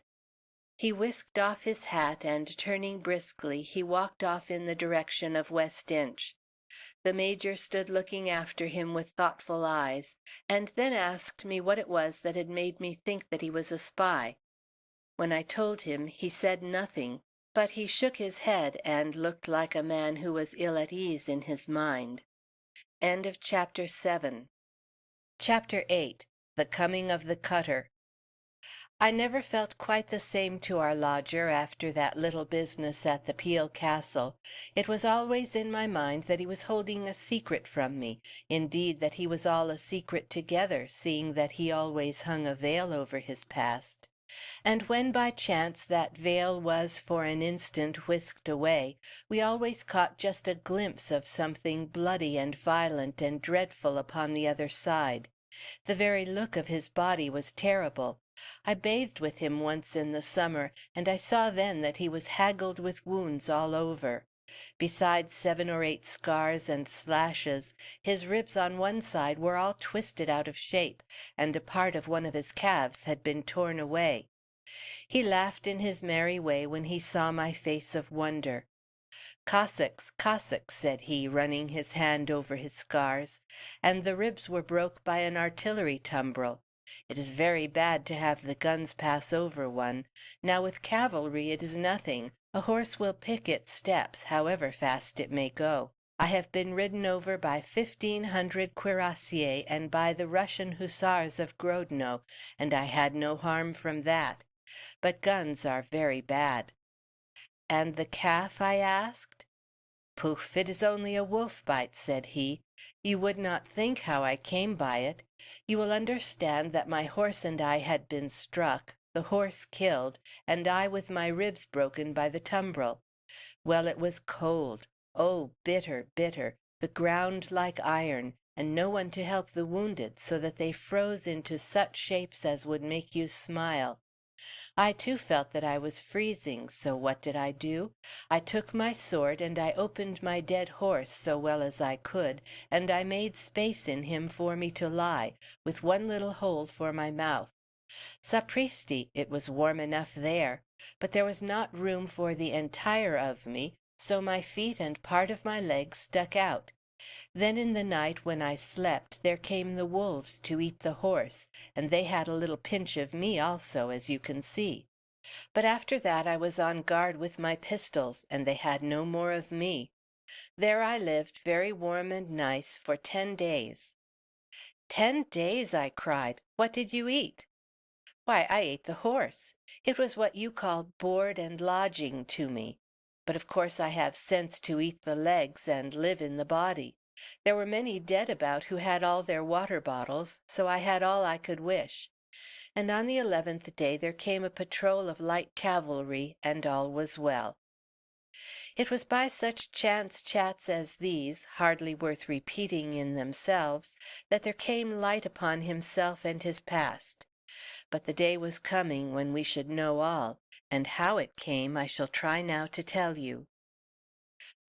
He whisked off his hat, and turning briskly, he walked off in the direction of West Inch. The Major stood looking after him with thoughtful eyes, and then asked me what it was that had made me think that he was a spy. When I told him, he said nothing, but he shook his head and looked like a man who was ill at ease in his mind. Chapter 8. The Coming of the Cutter. I never felt quite the same to our lodger after that little business at the Peel Castle. It was always in my mind that he was holding a secret from me, indeed that he was all a secret together, seeing that he always hung a veil over his past. And when by chance that veil was for an instant whisked away, we always caught just a glimpse of something bloody and violent and dreadful upon the other side. The very look of his body was terrible. I bathed with him once in the summer, and I saw then that he was haggled with wounds all over. Besides 7 or 8 scars and slashes, his ribs on one side were all twisted out of shape, and a part of one of his calves had been torn away. He laughed in his merry way when he saw my face of wonder. "Cossacks, Cossacks," said he, running his hand over his scars, "and the ribs were broke by an artillery tumbril. It is very bad to have the guns pass over one. Now with cavalry it is nothing. A horse will pick its steps, however fast it may go. I have been ridden over by 1,500 cuirassiers and by the Russian hussars of Grodno, and I had no harm from that. But guns are very bad." "And the calf?" I asked. "Poof! It is only a wolf bite," said he. "You would not think how I came by it. You will understand that my horse and I had been struck, the horse killed, and I with my ribs broken by the tumbril. Well, it was cold. Oh, bitter, bitter, the ground like iron, and no one to help the wounded, so that they froze into such shapes as would make you smile. I too felt that I was freezing, so what did I do? I took my sword and I opened my dead horse so well as I could, and I made space in him for me to lie, with one little hole for my mouth. Sapristi, it was warm enough there, but there was not room for the entire of me, so my feet and part of my legs stuck out. Then in the night when I slept there came the wolves to eat the horse, and they had a little pinch of me also, as you can see. But after that I was on guard with my pistols, and they had no more of me. There I lived, very warm and nice, for 10 days." "10 days!" I cried. "What did you eat?" "Why, I ate the horse. It was what you call board and lodging to me. But of course I have sense to eat the legs and live in the body. There were many dead about who had all their water bottles, so I had all I could wish. And on the 11th day there came a patrol of light cavalry, and all was well." It was by such chance chats as these, hardly worth repeating in themselves, that there came light upon himself and his past. But the day was coming when we should know all, and how it came I shall try now to tell you.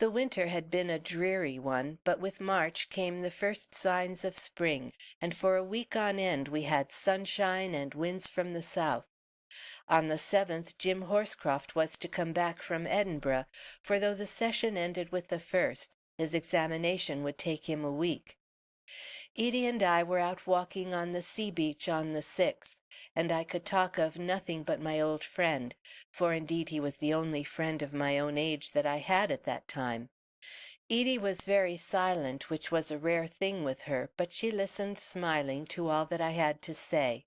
The winter had been a dreary one, but with March came the first signs of spring, and for a week on end we had sunshine and winds from the south. On the 7th Jim Horscroft was to come back from Edinburgh, for though the session ended with the 1st, his examination would take him a week. Edie and I were out walking on the sea-beach on the 6th, and I could talk of nothing but my old friend, for indeed he was the only friend of my own age that I had at that time. Edie was very silent, which was a rare thing with her, but she listened smiling to all that I had to say.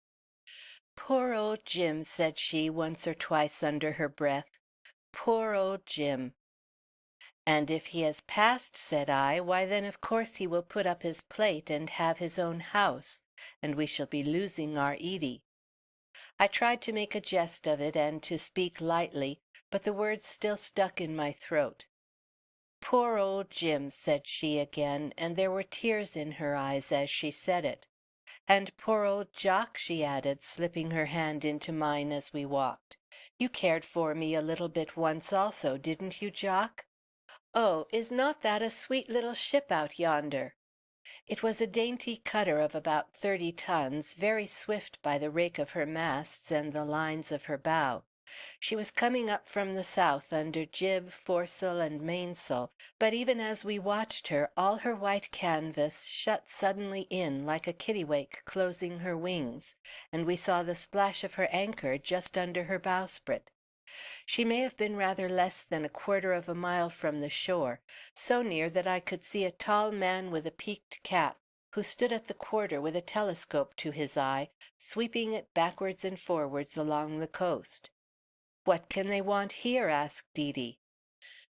"Poor old Jim," said she once or twice under her breath. "Poor old Jim." "And if he has passed," said I, "why then of course he will put up his plate and have his own house, and we shall be losing our Edie." I tried to make a jest of it and to speak lightly, but the words still stuck in my throat. "Poor old Jim," said she again, and there were tears in her eyes as she said it. "And poor old Jock," she added, slipping her hand into mine as we walked. "You cared for me a little bit once also, didn't you, Jock? Oh, is not that a sweet little ship out yonder?" It was a dainty cutter of about 30 tons, very swift by the rake of her masts and the lines of her bow. She was coming up from the south under jib, foresail, and mainsail, but even as we watched her, all her white canvas shut suddenly in like a kittiwake closing her wings, and we saw the splash of her anchor just under her bowsprit. She may have been rather less than a quarter of a mile from the shore, so near that I could see a tall man with a peaked cap, who stood at the quarter with a telescope to his eye, sweeping it backwards and forwards along the coast. "What can they want here?" asked Edie.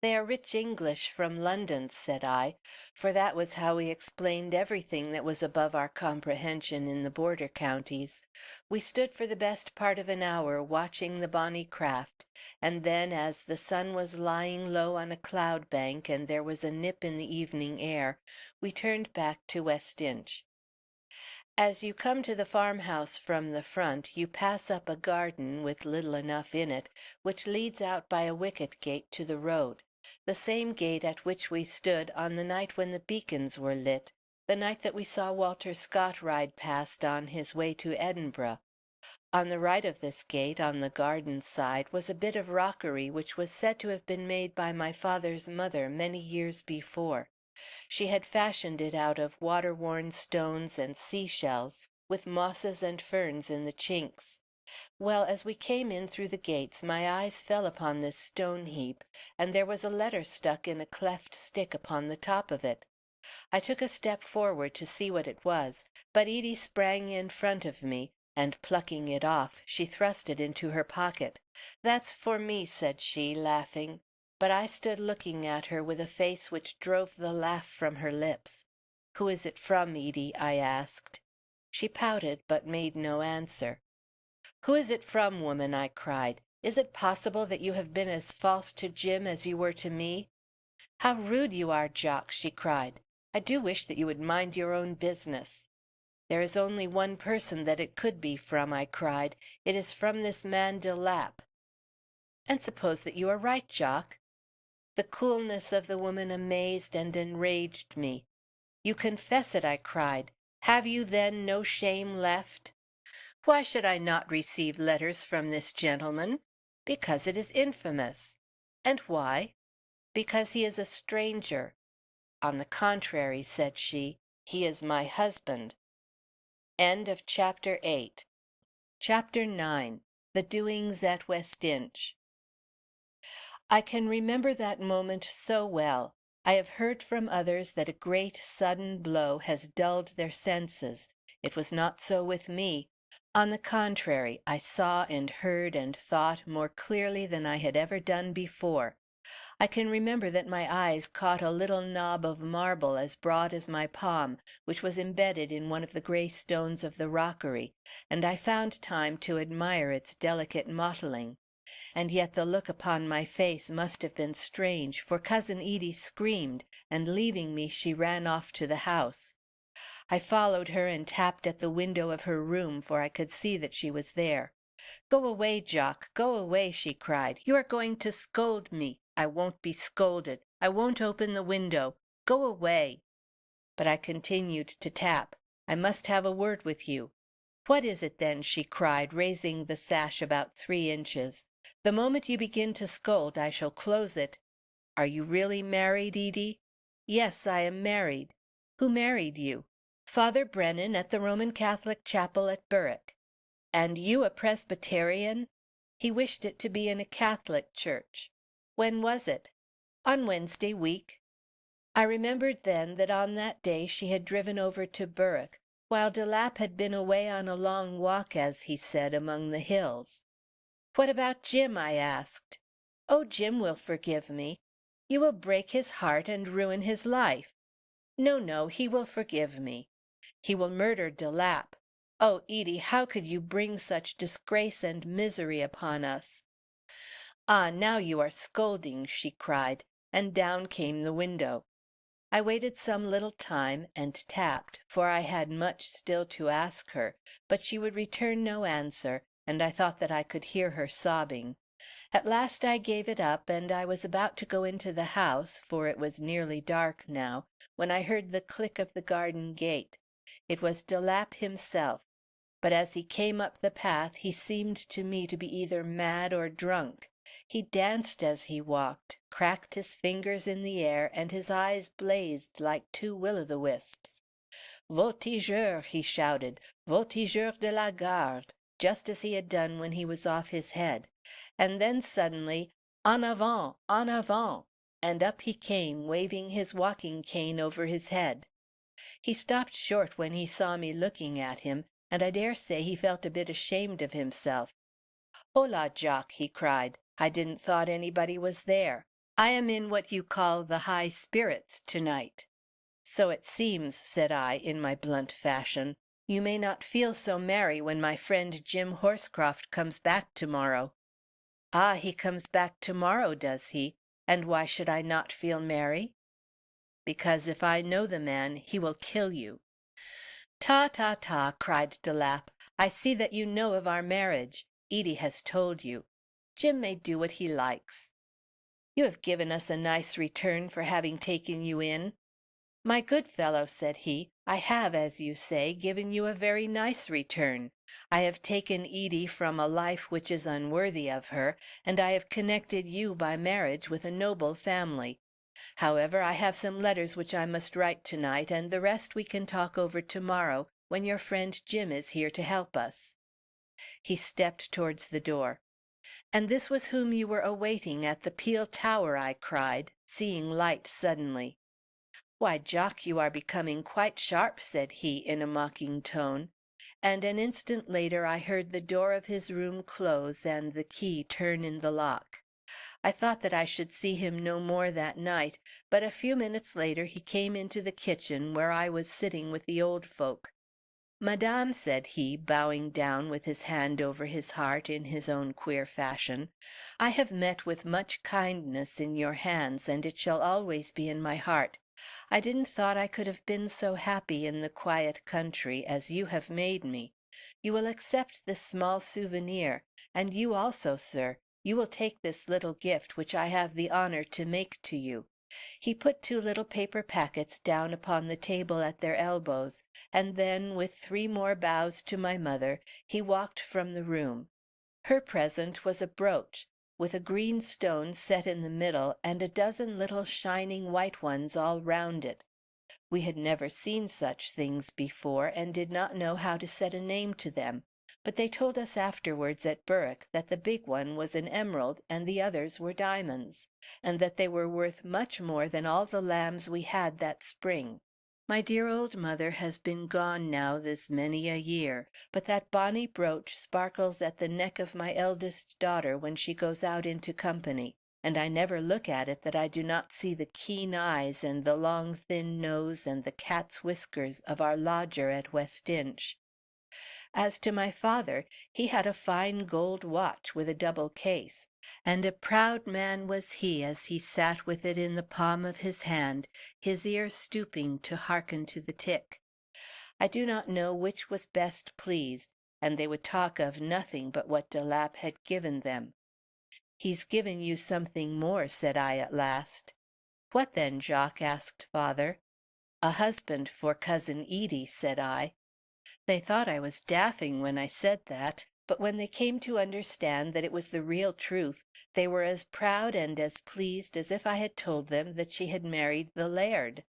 "They are rich English from London," said I, for that was how we explained everything that was above our comprehension in the border counties. We stood for the best part of an hour watching the bonny craft, and then, as the sun was lying low on a cloud bank and there was a nip in the evening air, we turned back to West Inch. As you come to the farmhouse from the front, you pass up a garden, with little enough in it, which leads out by a wicket gate to the road, the same gate at which we stood on the night when the beacons were lit, the night that we saw Walter Scott ride past on his way to Edinburgh. On the right of this gate, on the garden side, was a bit of rockery which was said to have been made by my father's mother many years before. She had fashioned it out of water-worn stones and sea-shells, with mosses and ferns in the chinks. Well, as we came in through the gates, my eyes fell upon this stone heap, and there was a letter stuck in a cleft stick upon the top of it. I took a step forward to see what it was, but Edie sprang in front of me, and plucking it off, she thrust it into her pocket. "That's for me," said she, laughing. But I stood looking at her with a face which drove the laugh from her lips. "Who is it from, Edie?" I asked. She pouted, but made no answer. "Who is it from, woman?" I cried. "Is it possible that you have been as false to Jim as you were to me?" "How rude you are, Jock!" she cried. "I do wish that you would mind your own business." "There is only one person that it could be from," I cried. "It is from this man de Lapp." "And suppose that you are right, Jock?" The coolness of the woman amazed and enraged me. "You confess it!" I cried. "Have you, then, no shame left?" "Why should I not receive letters from this gentleman?" "Because it is infamous." "And why?" "Because he is a stranger." "On the contrary," said she, "he is my husband." Chapter 9. The Doings at West Inch. I can remember that moment so well. I have heard from others that a great sudden blow has dulled their senses. It was not so with me. On the contrary, I saw and heard and thought more clearly than I had ever done before. I can remember that my eyes caught a little knob of marble as broad as my palm, which was embedded in one of the grey stones of the rockery, and I found time to admire its delicate mottling. And yet the look upon my face must have been strange, for Cousin Edie screamed, and leaving me she ran off to the house. I followed her and tapped at the window of her room, for I could see that she was there. "Go away, Jock, go away!" she cried. "You are going to scold me. I won't be scolded. I won't open the window. Go away." But I continued to tap. "I must have a word with you." "What is it, then?" she cried, raising the sash about 3 inches. "The moment you begin to scold I shall close it." "Are you really married, Edie?" "Yes, I am married." "Who married you?" "Father Brennan, at the Roman Catholic chapel at Berwick." "And you a Presbyterian?" "He wished it to be in a Catholic church." "When was it?" "On Wednesday week." I remembered then that on that day she had driven over to Berwick, while de Lapp had been away on a long walk, as he said, among the hills. "What about Jim?" I asked. "Oh, Jim will forgive me." "You will break his heart and ruin his life." "No, no, he will forgive me." "He will murder de Lapp." "Oh, Edie, how could you bring such disgrace and misery upon us?" "Ah, now you are scolding," she cried, and down came the window. I waited some little time, and tapped, for I had much still to ask her, but she would return no answer, and I thought that I could hear her sobbing. At last I gave it up, and I was about to go into the house, for it was nearly dark now, when I heard the click of the garden gate. It was de Lapp himself, but as he came up the path he seemed to me to be either mad or drunk. He danced as he walked, cracked his fingers in the air, and his eyes blazed like two will-o'-the-wisps. "Voltigeur!" he shouted, "Voltigeur de la Garde!" just as he had done when he was off his head. And then suddenly, "En avant! En avant!" and up he came, waving his walking cane over his head. He stopped short when he saw me looking at him, and I dare say he felt a bit ashamed of himself. "Hola, Jock!" he cried. "I didn't thought anybody was there. I am in what you call the high spirits to-night." "So it seems," said I, in my blunt fashion. "You may not feel so merry when my friend Jim Horscroft comes back to-morrow." "Ah, he comes back to-morrow, does he? And why should I not feel merry?" "Because if I know the man, he will kill you." "Ta, ta, ta!" cried de Lapp. "I see that you know of our marriage. Edie has told you. Jim may do what he likes." "You have given us a nice return for having taken you in." "My good fellow," said he, "I have, as you say, given you a very nice return. I have taken Edie from a life which is unworthy of her, and I have connected you by marriage with a noble family. However, I have some letters which I must write to-night, and the rest we can talk over to-morrow, when your friend Jim is here to help us." He stepped towards the door. "And this was whom you were awaiting at the Peel Tower!" I cried, seeing light suddenly. "Why, Jock, you are becoming quite sharp," said he, in a mocking tone. And an instant later I heard the door of his room close and the key turn in the lock. I thought that I should see him no more that night, but a few minutes later he came into the kitchen, where I was sitting with the old folk. "Madame," said he, bowing down with his hand over his heart in his own queer fashion, "I have met with much kindness in your hands, and it shall always be in my heart. I didn't thought I could have been so happy in the quiet country as you have made me. You will accept this small souvenir, and you also, sir, you will take this little gift which I have the honor to make to you." He put 2 little paper packets down upon the table at their elbows, and then, with 3 more bows to my mother, he walked from the room. Her present was a brooch, with a green stone set in the middle, and a dozen little shining white ones all round it. We had never seen such things before, and did not know how to set a name to them, but they told us afterwards at Berwick that the big one was an emerald and the others were diamonds, and that they were worth much more than all the lambs we had that spring. My dear old mother has been gone now this many a year, but that bonny brooch sparkles at the neck of my eldest daughter when she goes out into company, and I never look at it that I do not see the keen eyes and the long thin nose and the cat's whiskers of our lodger at West Inch. As to my father, he had a fine gold watch with a double case, and a proud man was he as he sat with it in the palm of his hand, his ear stooping to hearken to the tick. I do not know which was best pleased, and they would talk of nothing but what de Lapp had given them. "He's given you something more," said I at last. "What then, Jock?" asked father. "A husband for Cousin Edie," said I. They thought I was daffing when I said that, but when they came to understand that it was the real truth, they were as proud and as pleased as if I had told them that she had married the laird.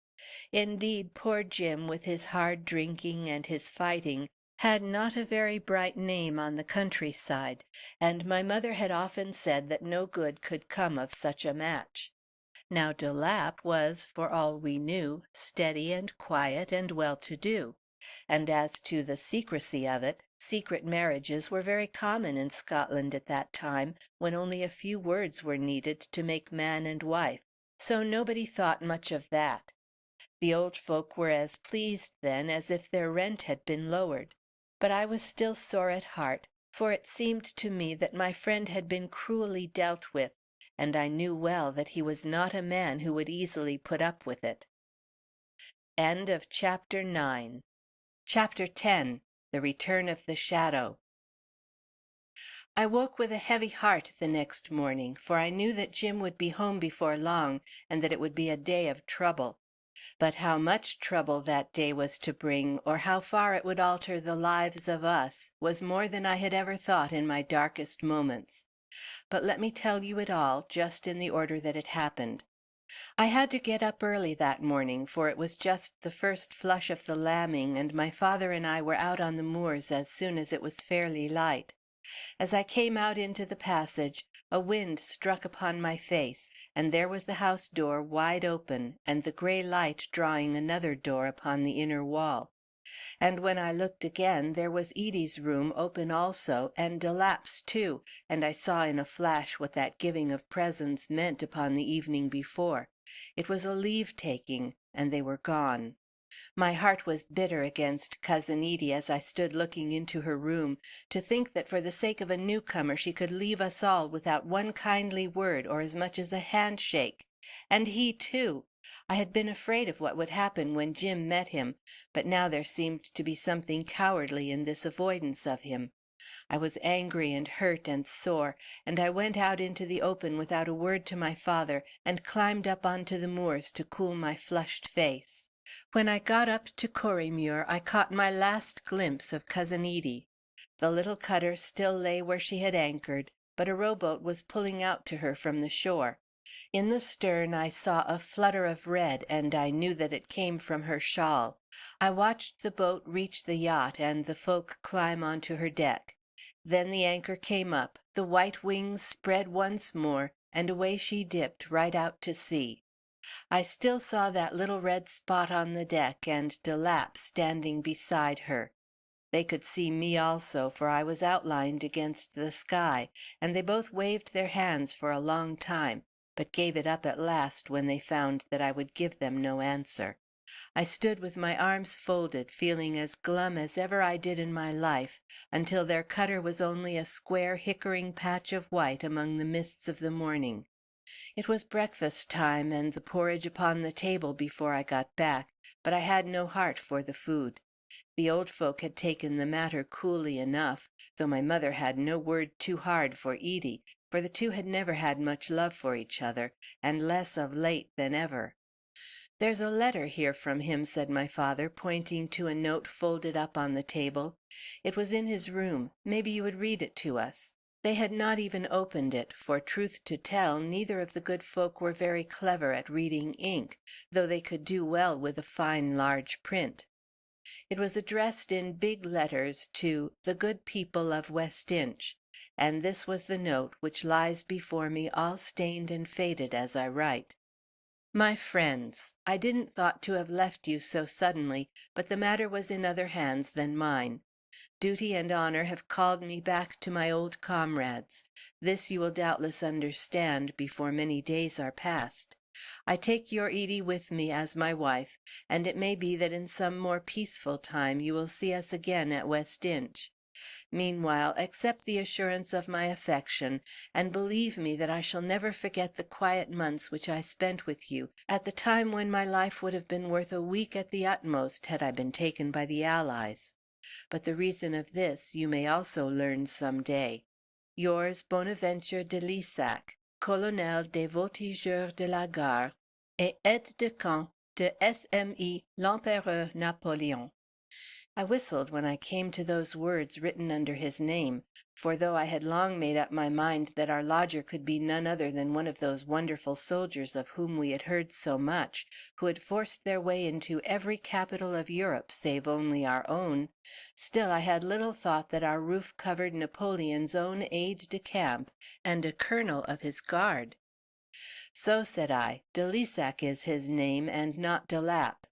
Indeed, poor Jim, with his hard drinking and his fighting, had not a very bright name on the countryside, and my mother had often said that no good could come of such a match. Now de Lapp was, for all we knew, steady and quiet and well-to-do; and as to the secrecy of it, secret marriages were very common in Scotland at that time, when only a few words were needed to make man and wife, so nobody thought much of that. The old folk were as pleased then as if their rent had been lowered. But I was still sore at heart, for it seemed to me that my friend had been cruelly dealt with, and I knew well that he was not a man who would easily put up with it. End of chapter 9. Chapter 10. The Return of the Shadow. I woke with a heavy heart the next morning, for I knew that Jim would be home before long, and that it would be a day of trouble. But how much trouble that day was to bring, or how far it would alter the lives of us, was more than I had ever thought in my darkest moments. But let me tell you it all, just in the order that it happened. I had to get up early that morning, for it was just the first flush of the lambing, and my father and I were out on the moors as soon as it was fairly light. As I came out into the passage, a wind struck upon my face, and there was the house door wide open, and the grey light drawing another door upon the inner wall. And when I looked again, there was Edie's room open also, and de Lapp's too, and I saw in a flash what that giving of presents meant upon the evening before. It was a leave-taking, and they were gone. My heart was bitter against Cousin Edie as I stood looking into her room, to think that for the sake of a newcomer she could leave us all without one kindly word or as much as a handshake. And he too! I had been afraid of what would happen when Jim met him, but now there seemed to be something cowardly in this avoidance of him. I was angry and hurt and sore, and I went out into the open without a word to my father, and climbed up onto the moors to cool my flushed face. When I got up to Corriemuir, I caught my last glimpse of Cousin Edie. The little cutter still lay where she had anchored, but a rowboat was pulling out to her from the shore. In the stern I saw a flutter of red, and I knew that it came from her shawl. I watched the boat reach the yacht and the folk climb on to her deck. Then the anchor came up, the white wings spread once more, and away she dipped right out to sea. I still saw that little red spot on the deck, and de Lapp standing beside her. They could see me also, for I was outlined against the sky, and they both waved their hands for a long time, but gave it up at last when they found that I would give them no answer. I stood with my arms folded, feeling as glum as ever I did in my life, until their cutter was only a square hickering patch of white among the mists of the morning. It was breakfast time and the porridge upon the table before I got back, but I had no heart for the food. The old folk had taken the matter coolly enough, though my mother had no word too hard for Edie, for the two had never had much love for each other, and less of late than ever. "There's a letter here from him," said my father, pointing to a note folded up on the table. "It was in his room. Maybe you would read it to us." They had not even opened it, for truth to tell, neither of the good folk were very clever at reading ink, though they could do well with a fine large print. It was addressed in big letters to "The good people of West Inch," and this was the note which lies before me all stained and faded as I write. "My friends, I didn't thought to have left you so suddenly, but the matter was in other hands than mine. Duty and honour have called me back to my old comrades. This you will doubtless understand before many days are past. I take your Edie with me as my wife, and it may be that in some more peaceful time you will see us again at West Inch. Meanwhile, accept the assurance of my affection, and believe me that I shall never forget the quiet months which I spent with you at the time when my life would have been worth a week at the utmost had I been taken by the Allies. But the reason of this you may also learn some day. Yours, Bonaventure de Lissac, Colonel des Voltigeurs de la Garde, et aide de camp de SMI l'Empereur Napoleon. I whistled when I came to those words written under his name, for though I had long made up my mind that our lodger could be none other than one of those wonderful soldiers of whom we had heard so much, who had forced their way into every capital of Europe save only our own, still I had little thought that our roof covered Napoleon's own aide de camp and a colonel of his guard. "So," said I, "de Lissac is his name, and not de Lapp.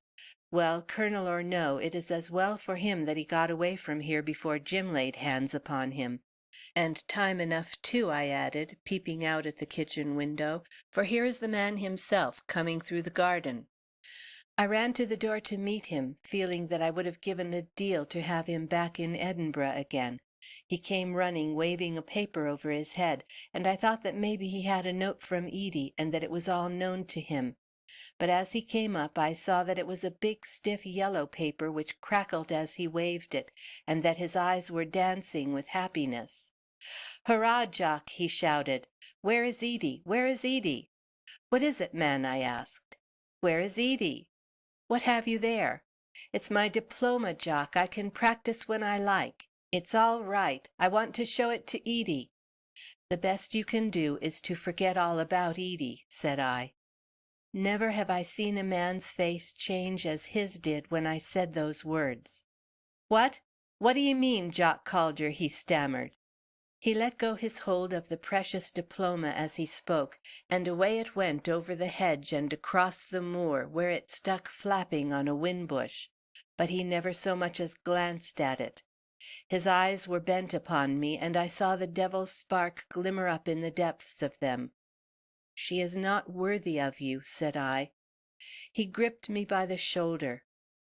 Well, colonel or no, it is as well for him that he got away from here before Jim laid hands upon him. And time enough, too," I added, peeping out at the kitchen window, "for here is the man himself coming through the garden." I ran to the door to meet him, feeling that I would have given a deal to have him back in Edinburgh again. He came running, waving a paper over his head, and I thought that maybe he had a note from Edie, and that it was all known to him. But as he came up, I saw that it was a big, stiff, yellow paper which crackled as he waved it, and that his eyes were dancing with happiness. "Hurrah, Jock!" he shouted. "Where is Edie? Where is Edie?" "What is it, man?" I asked. "Where is Edie?" "What have you there?" "It's my diploma, Jock. I can practise when I like. It's all right. I want to show it to Edie." "The best you can do is to forget all about Edie," said I. Never have I seen a man's face change as his did when I said those words. "What? What d'ye mean, Jock Calder?" he stammered. He let go his hold of the precious diploma as he spoke, and away it went over the hedge and across the moor, where it stuck flapping on a whin-bush. But he never so much as glanced at it. His eyes were bent upon me, and I saw the devil's spark glimmer up in the depths of them. "She is not worthy of you," said I. He gripped me by the shoulder.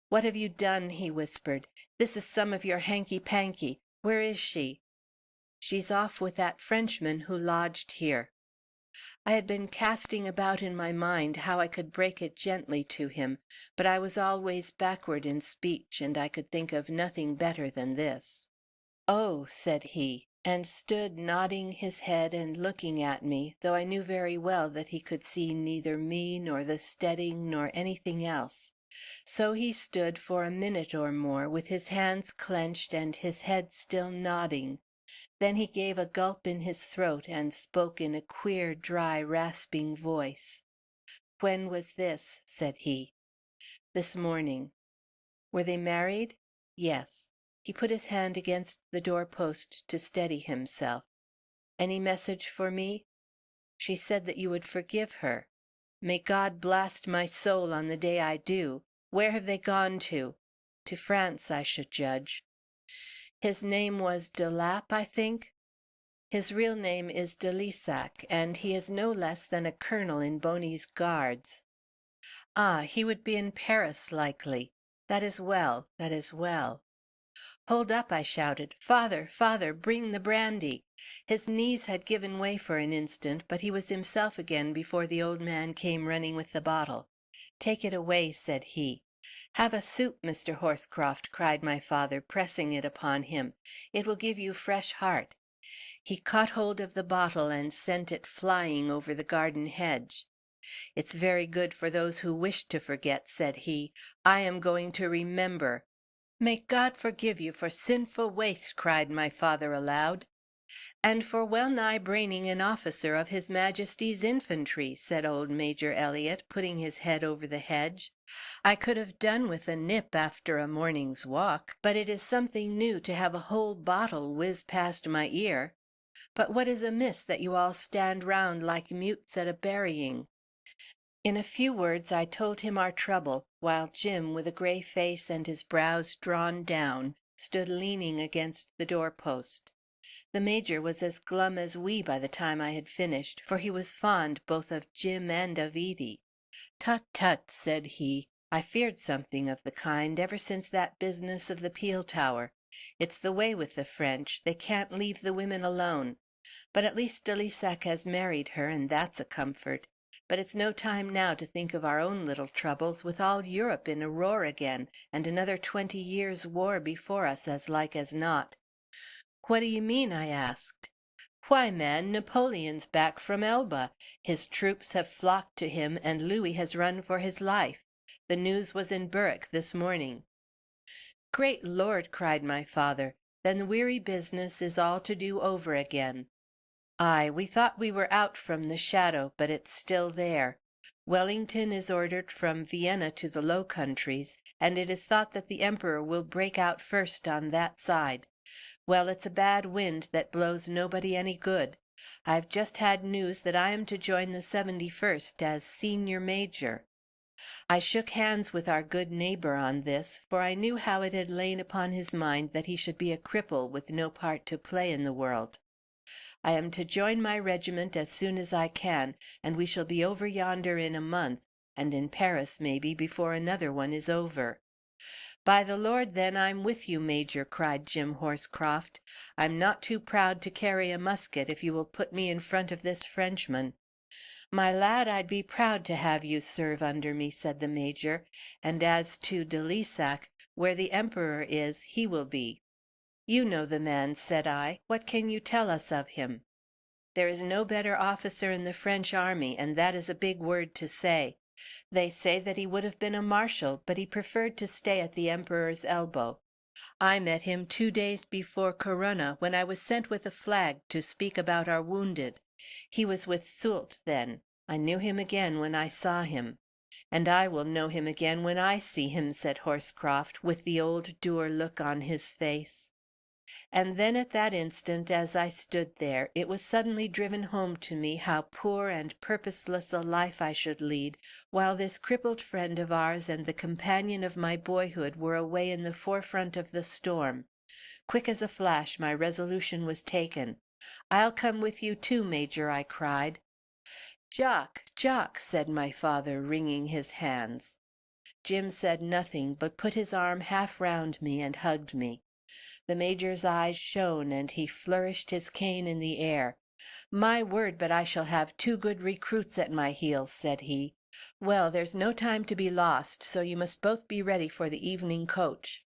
"What have you done?" he whispered. "This is some of your hanky-panky. Where is she?" "She's off with that Frenchman who lodged here." I had been casting about in my mind how I could break it gently to him, but I was always backward in speech, and I could think of nothing better than this. "Oh," said he, and stood nodding his head and looking at me, though I knew very well that he could see neither me nor the steading nor anything else. So he stood for a minute or more, with his hands clenched and his head still nodding. Then he gave a gulp in his throat and spoke in a queer, dry, rasping voice. "When was this?" said he. "This morning." "Were they married?" "Yes." He put his hand against the door-post to steady himself. "Any message for me?" "She said that you would forgive her." "May God blast my soul on the day I do! Where have they gone to?" "To France, I should judge." "His name was de Lapp, I think?" "His real name is de Lissac, and he is no less than a colonel in Boney's Guards." "Ah, he would be in Paris, likely. That is well, that is well." "Hold up!" I shouted. "Father, father, bring the brandy!" His knees had given way for an instant, but he was himself again before the old man came running with the bottle. "Take it away," said he. "Have a soup, Mr. Horscroft," cried my father, pressing it upon him. "It will give you fresh heart." He caught hold of the bottle and sent it flying over the garden hedge. "It's very good for those who wish to forget," said he. "I am going to remember." "May God forgive you for sinful waste!" cried my father aloud. "And for well nigh braining an officer of His Majesty's infantry," said old Major Elliott, putting his head over the hedge. "I could have done with a nip after a morning's walk, but it is something new to have a whole bottle whiz past my ear. But what is amiss that you all stand round like mutes at a burying?" In a few words I told him our trouble, while Jim, with a grey face and his brows drawn down, stood leaning against the door-post. The Major was as glum as we by the time I had finished, for he was fond both of Jim and of Edie. "Tut, tut," said he. "I feared something of the kind ever since that business of the peel tower. It's the way with the French, they can't leave the women alone. But at least de Lissac has married her, and that's a comfort. But it's no time now to think of our own little troubles, with all Europe in a roar again, and another 20 years' war before us as like as not." "What do you mean?" I asked. "Why, man, Napoleon's back from Elba. His troops have flocked to him, and Louis has run for his life. The news was in Berwick this morning." "Great Lord!" cried my father. "Then the weary business is all to do over again." "Ay, we thought we were out from the shadow, but it's still there. Wellington is ordered from Vienna to the Low Countries, and it is thought that the Emperor will break out first on that side. Well, it's a bad wind that blows nobody any good. I've just had news that I am to join the 71st as senior major." I shook hands with our good neighbor on this, for I knew how it had lain upon his mind that he should be a cripple with no part to play in the world. "I am to join my regiment as soon as I can, and we shall be over yonder in a month, and in Paris, maybe, before another one is over." "By the Lord, then, I'm with you, Major," cried Jim Horscroft. "I'm not too proud to carry a musket, if you will put me in front of this Frenchman." "My lad, I'd be proud to have you serve under me," said the Major. "And as to de Lissac, where the Emperor is, he will be." "You know the man," said I. "What can you tell us of him?" "There is no better officer in the French army, and that is a big word to say. They say that he would have been a marshal, but he preferred to stay at the Emperor's elbow. I met him 2 days before Corunna, when I was sent with a flag to speak about our wounded. He was with Soult then. I knew him again when I saw him." "And I will know him again when I see him," said Horscroft, with the old dour look on his face. And then at that instant, as I stood there, it was suddenly driven home to me how poor and purposeless a life I should lead while this crippled friend of ours and the companion of my boyhood were away in the forefront of the storm. Quick as a flash my resolution was taken. "I'll come with you too, Major," I cried. "Jock, Jock!" said my father, wringing his hands. Jim said nothing, but put his arm half round me and hugged me. The Major's eyes shone, and he flourished his cane in the air. "My word, but I shall have 2 good recruits at my heels," said he. "Well, there's no time to be lost, so you must both be ready for the evening coach."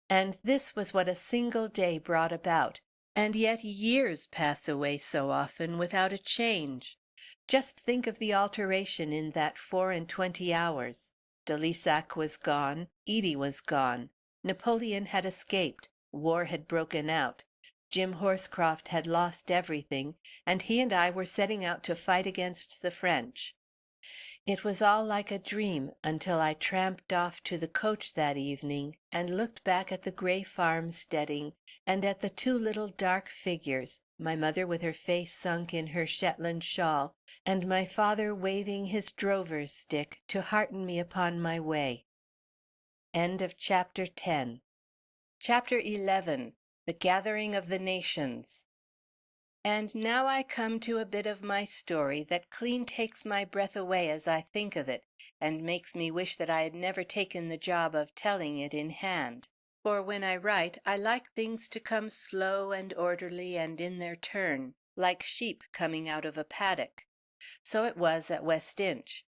And this was what a single day brought about, and yet years pass away so often without a change. Just think of the alteration in that 24 hours. De Lissac was gone, Edie was gone, Napoleon had escaped, war had broken out, Jim Horscroft had lost everything, and he and I were setting out to fight against the French. It was all like a dream until I tramped off to the coach that evening and looked back at the gray farmsteading and at the 2 little dark figures, my mother with her face sunk in her Shetland shawl, and my father waving his drover's stick to hearten me upon my way. End of chapter 10. Chapter 11. The Gathering of the Nations. And now I come to a bit of my story that clean takes my breath away as I think of it, and makes me wish that I had never taken the job of telling it in hand. For when I write, I like things to come slow and orderly and in their turn, like sheep coming out of a paddock. So it was at West Inch.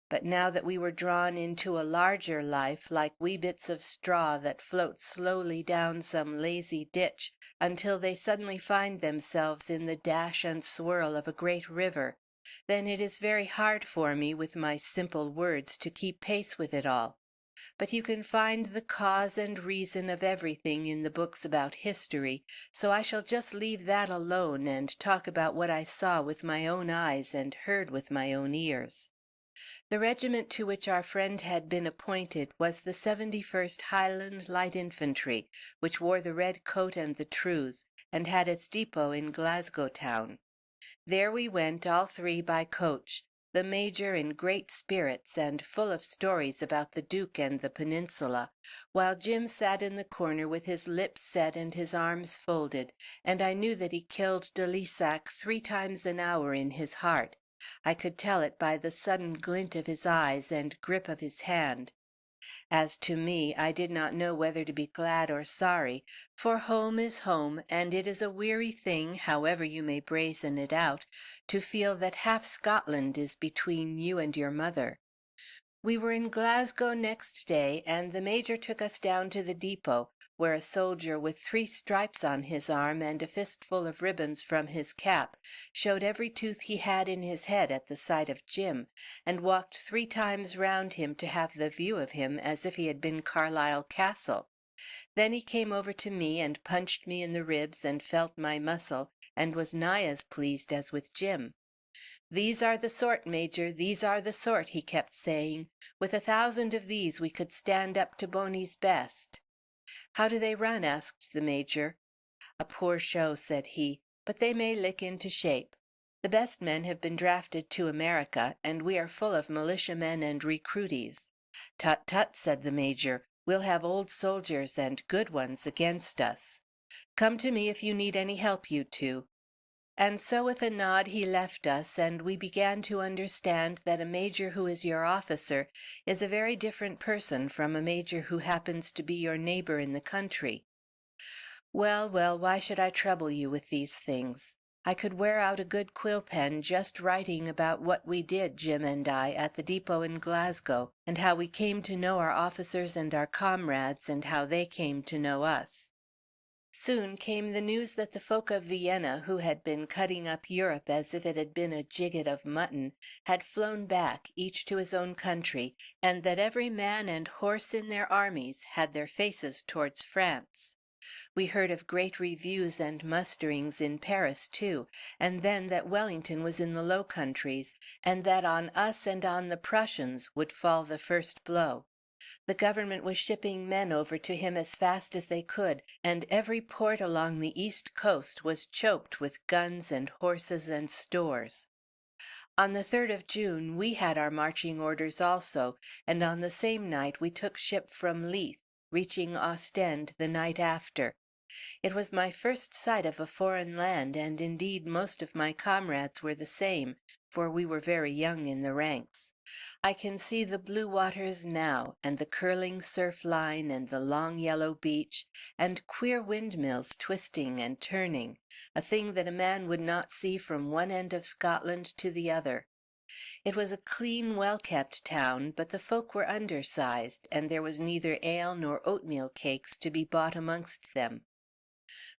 But now that we were drawn into a larger life, like wee bits of straw that float slowly down some lazy ditch until they suddenly find themselves in the dash and swirl of a great river, then it is very hard for me with my simple words to keep pace with it all. But you can find the cause and reason of everything in the books about history, so I shall just leave that alone and talk about what I saw with my own eyes and heard with my own ears. The regiment to which our friend had been appointed was the 71st Highland Light Infantry, which wore the red coat and the trews, and had its depot in Glasgow town. There we went, all 3 by coach, the Major in great spirits and full of stories about the Duke and the Peninsula, while Jim sat in the corner with his lips set and his arms folded, and I knew that he killed de Lissac 3 times an hour in his heart. I could tell it by the sudden glint of his eyes and grip of his hand. As to me, I did not know whether to be glad or sorry, for home is home, and it is a weary thing, however you may brazen it out, to feel that half Scotland is between you and your mother. We were in Glasgow next day, and the Major took us down to the depot, where a soldier with 3 stripes on his arm and a fistful of ribbons from his cap showed every tooth he had in his head at the sight of Jim, and walked 3 times round him to have the view of him as if he had been Carlisle Castle. Then he came over to me and punched me in the ribs and felt my muscle, and was nigh as pleased as with Jim. "These are the sort, Major, these are the sort," he kept saying. "With 1,000 of these we could stand up to Boney's best." "How do they run?" asked the Major. "A poor show," said he, "but they may lick into shape. The best men have been drafted to America, and we are full of militiamen and recruities." "Tut, tut," said the Major, "we'll have old soldiers, and good ones, against us. Come to me if you need any help, you two." And so with a nod he left us, and we began to understand that a major who is your officer is a very different person from a major who happens to be your neighbor in the country. Well, well, why should I trouble you with these things? I could wear out a good quill pen just writing about what we did, Jim and I, at the depot in Glasgow, and how we came to know our officers and our comrades, and how they came to know us. Soon came the news that the folk of Vienna, who had been cutting up Europe as if it had been a jigget of mutton, had flown back, each to his own country, and that every man and horse in their armies had their faces towards France. We heard of great reviews and musterings in Paris too, and then that Wellington was in the Low Countries, and that on us and on the Prussians would fall the first blow. The government was shipping men over to him as fast as they could, and every port along the east coast was choked with guns and horses and stores. On the 3rd of June we had our marching orders also, and on the same night we took ship from Leith, reaching Ostend the night after. It was my first sight of a foreign land, and indeed most of my comrades were the same, for we were very young in the ranks. I can see the blue waters now, and the curling surf line, and the long yellow beach, and queer windmills twisting and turning, a thing that a man would not see from one end of Scotland to the other. It was a clean, well-kept town, but the folk were undersized, and there was neither ale nor oatmeal cakes to be bought amongst them.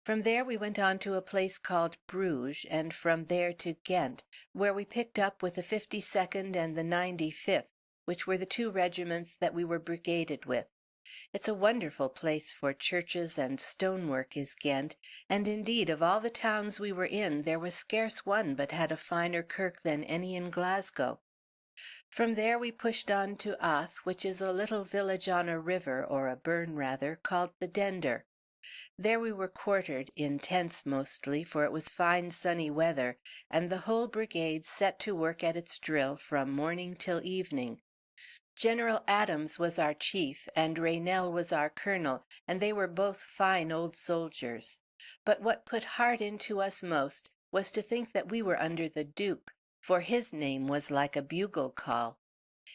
From there we went on to a place called Bruges, and from there to Ghent, where we picked up with the 52nd and the 95th, which were the 2 regiments that we were brigaded with. It's a wonderful place for churches and stonework is Ghent, and indeed of all the towns we were in there was scarce one but had a finer kirk than any in Glasgow. From there we pushed on to Ath, which is a little village on a river, or a burn rather, called the Dender. There we were quartered, in tents mostly, for it was fine sunny weather, and the whole brigade set to work at its drill from morning till evening. General Adams was our chief, and Raynell was our colonel, and they were both fine old soldiers. But what put heart into us most was to think that we were under the Duke, for his name was like a bugle call.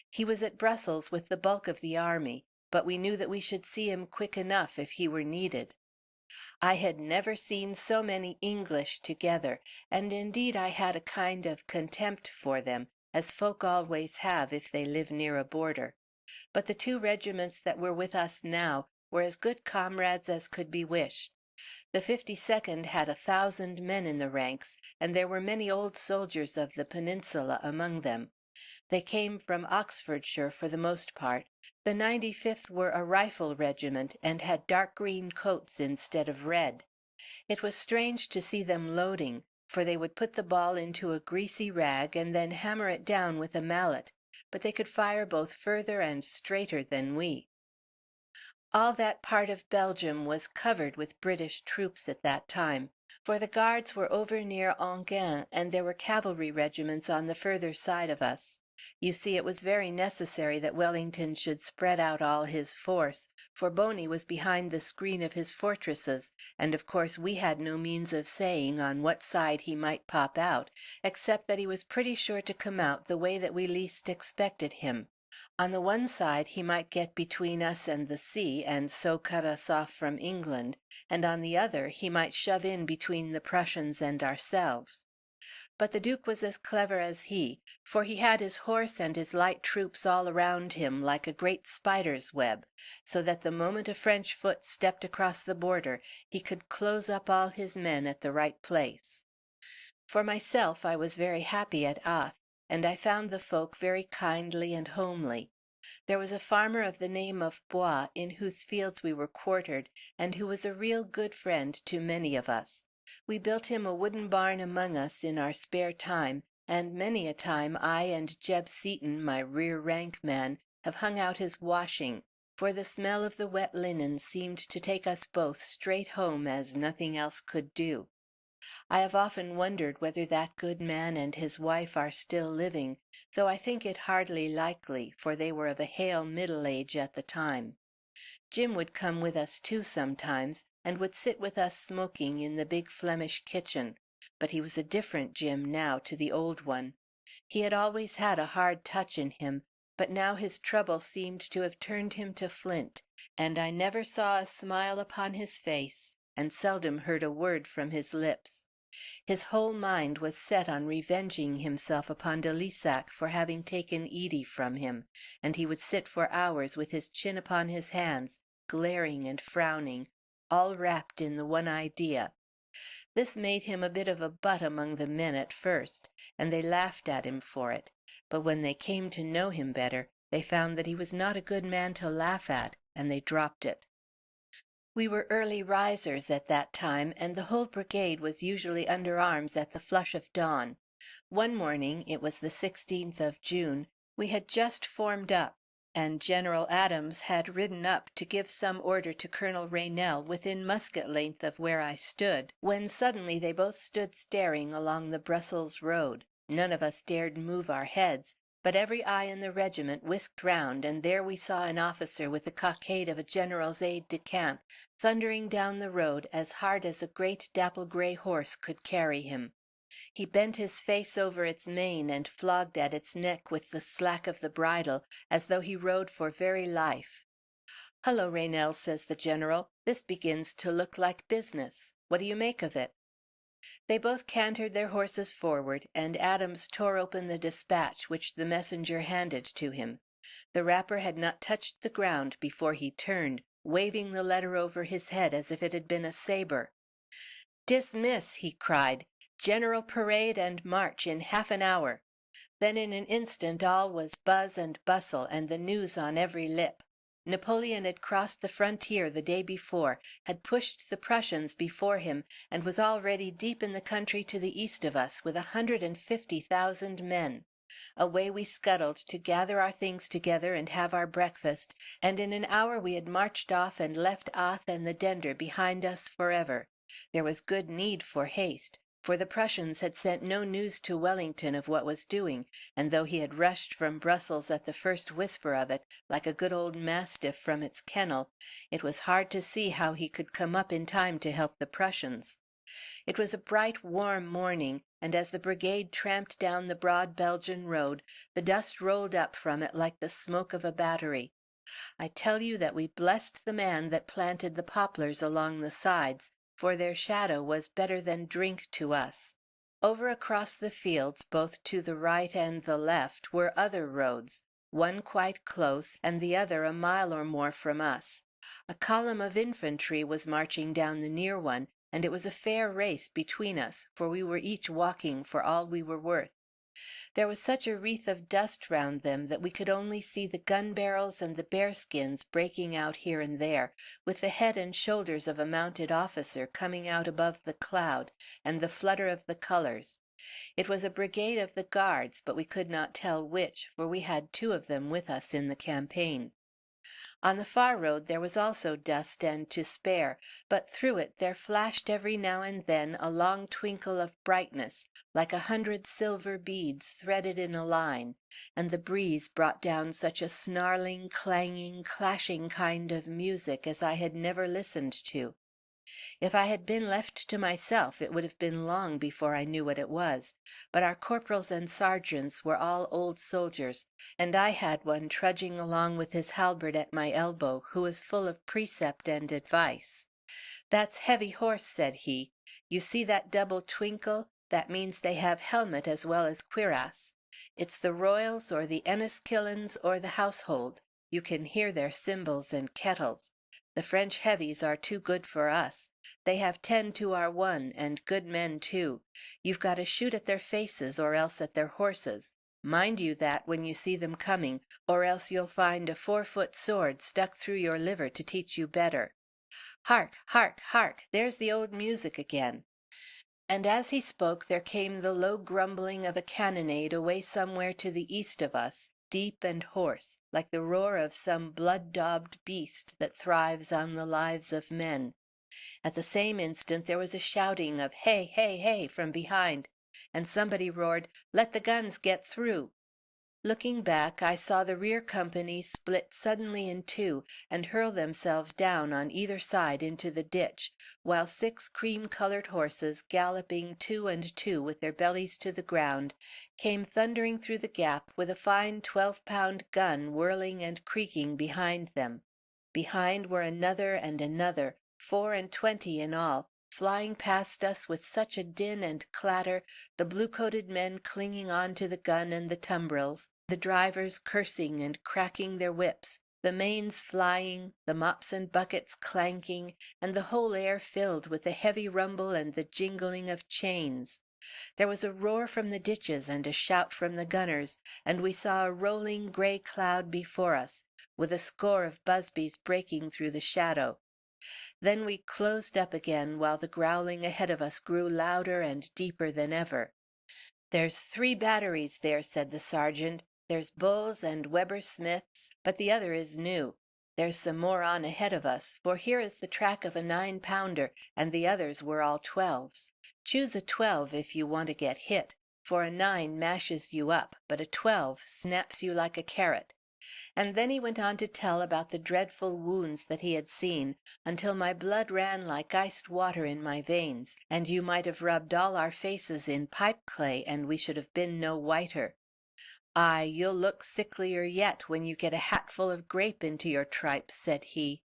He was at Brussels with the bulk of the army, but we knew that we should see him quick enough if he were needed. I had never seen so many English together, and indeed I had a kind of contempt for them, as folk always have if they live near a border. But the 2 regiments that were with us now were as good comrades as could be wished. The 52nd had 1,000 men in the ranks, and there were many old soldiers of the Peninsula among them. They came from Oxfordshire for the most part. The 95th were a rifle regiment, and had dark green coats instead of red. It was strange to see them loading, for they would put the ball into a greasy rag and then hammer it down with a mallet, but they could fire both further and straighter than we. All that part of Belgium was covered with British troops at that time, for the Guards were over near Enghien, and there were cavalry regiments on the further side of us. You see, it was very necessary that Wellington should spread out all his force, for Boney was behind the screen of his fortresses, and of course we had no means of saying on what side he might pop out, except that he was pretty sure to come out the way that we least expected him. On the one side he might get between us and the sea, and so cut us off from England, and on the other he might shove in between the Prussians and ourselves. But the Duke was as clever as he, for he had his horse and his light troops all around him like a great spider's web, so that the moment a French foot stepped across the border he could close up all his men at the right place. For myself, I was very happy at Ath, and I found the folk very kindly and homely. There was a farmer of the name of Bois, in whose fields we were quartered, and who was a real good friend to many of us. We built him a wooden barn among us in our spare time, and many a time I and Jeb Seaton, my rear rank man, have hung out his washing, for the smell of the wet linen seemed to take us both straight home as nothing else could do. I have often wondered whether that good man and his wife are still living, though I think it hardly likely, for they were of a hale middle age at the time. Jim would come with us too sometimes, and would sit with us smoking in the big Flemish kitchen, but he was a different Jim now to the old one. He had always had a hard touch in him, but now his trouble seemed to have turned him to flint, and I never saw a smile upon his face, and seldom heard a word from his lips. His whole mind was set on revenging himself upon de Lissac for having taken Edie from him, and he would sit for hours with his chin upon his hands, glaring and frowning, all wrapped in the one idea. This made him a bit of a butt among the men at first, and they laughed at him for it, but when they came to know him better, they found that he was not a good man to laugh at, and they dropped it. We were early risers at that time, and the whole brigade was usually under arms at the flush of dawn. One morning, it was the 16th of June, we had just formed up, and General Adams had ridden up to give some order to Colonel Raynell within musket length of where I stood, when suddenly they both stood staring along the Brussels road. None of us dared move our heads, but every eye in the regiment whisked round, and there we saw an officer with the cockade of a general's aide-de-camp thundering down the road as hard as a great dapple-gray horse could carry him. He bent his face over its mane and flogged at its neck with the slack of the bridle, as though he rode for very life. "Hullo, Raynell," says the general, "this begins to look like business. What do you make of it?" They both cantered their horses forward, and Adams tore open the dispatch which the messenger handed to him. The wrapper had not touched the ground before he turned, waving the letter over his head as if it had been a sabre. "Dismiss!" he cried. "General parade and march in half an hour." Then in an instant all was buzz and bustle, and the news on every lip. Napoleon had crossed the frontier the day before, had pushed the Prussians before him, and was already deep in the country to the east of us with 150,000 men. Away we scuttled to gather our things together and have our breakfast, and in an hour we had marched off and left Ath and the Dender behind us forever. There was good need for haste, for the Prussians had sent no news to Wellington of what was doing, and though he had rushed from Brussels at the first whisper of it, like a good old mastiff from its kennel, it was hard to see how he could come up in time to help the Prussians. It was a bright, warm morning, and as the brigade tramped down the broad Belgian road, the dust rolled up from it like the smoke of a battery. I tell you that we blessed the man that planted the poplars along the sides, for their shadow was better than drink to us. Over across the fields, both to the right and the left, were other roads, one quite close, and the other a mile or more from us. A column of infantry was marching down the near one, and it was a fair race between us, for we were each walking for all we were worth. There was such a wreath of dust round them that we could only see the gun barrels and the bearskins breaking out here and there, with the head and shoulders of a mounted officer coming out above the cloud, and the flutter of the colors. It was a brigade of the Guards, but we could not tell which, for we had two of them with us in the campaign. On the far road there was also dust and to spare, but through it there flashed every now and then a long twinkle of brightness, like 100 silver beads threaded in a line, and the breeze brought down such a snarling, clanging, clashing kind of music as I had never listened to. If I had been left to myself, it would have been long before I knew what it was, but our corporals and sergeants were all old soldiers, and I had one trudging along with his halberd at my elbow, who was full of precept and advice. "That's heavy horse," said he. "You see that double twinkle? That means they have helmet as well as cuirass. It's the Royals or the Enniskillens or the household. You can hear their cymbals and kettles. The French heavies are too good for us. They have 10 to our 1, and good men too. You've got to shoot at their faces or else at their horses. Mind you that when you see them coming, or else you'll find a 4-foot sword stuck through your liver to teach you better. Hark, hark, hark! There's the old music again." And as he spoke there came the low grumbling of a cannonade away somewhere to the east of us, deep and hoarse, like the roar of some blood-daubed beast that thrives on the lives of men. At the same instant there was a shouting of "Hey, hey, hey!" from behind, and somebody roared, "Let the guns get through!" Looking back, I saw the rear company split suddenly in two and hurl themselves down on either side into the ditch, while 6 cream-colored horses, galloping 2 and 2 with their bellies to the ground, came thundering through the gap with a fine 12-pound gun whirling and creaking behind them. Behind were another and another, 4 and 20 in all, flying past us with such a din and clatter, the blue-coated men clinging on to the gun and the tumbrils, the drivers cursing and cracking their whips, the mains flying, the mops and buckets clanking, and the whole air filled with the heavy rumble and the jingling of chains. There was a roar from the ditches and a shout from the gunners, and we saw a rolling grey cloud before us, with a score of busbies breaking through the shadow. Then we closed up again, while the growling ahead of us grew louder and deeper than ever. "There's 3 batteries there," said the sergeant. "There's Bull's and Weber Smith's, but the other is new. There's some more on ahead of us, for here is the track of a 9-pounder, and the others were all 12s. Choose a 12 if you want to get hit, for a 9 mashes you up, but a 12 snaps you like a carrot." And then he went on to tell about the dreadful wounds that he had seen, until my blood ran like iced water in my veins, and you might have rubbed all our faces in pipe clay, and we should have been no whiter. "Ay, you'll look sicklier yet when you get a hatful of grape into your tripes," said he.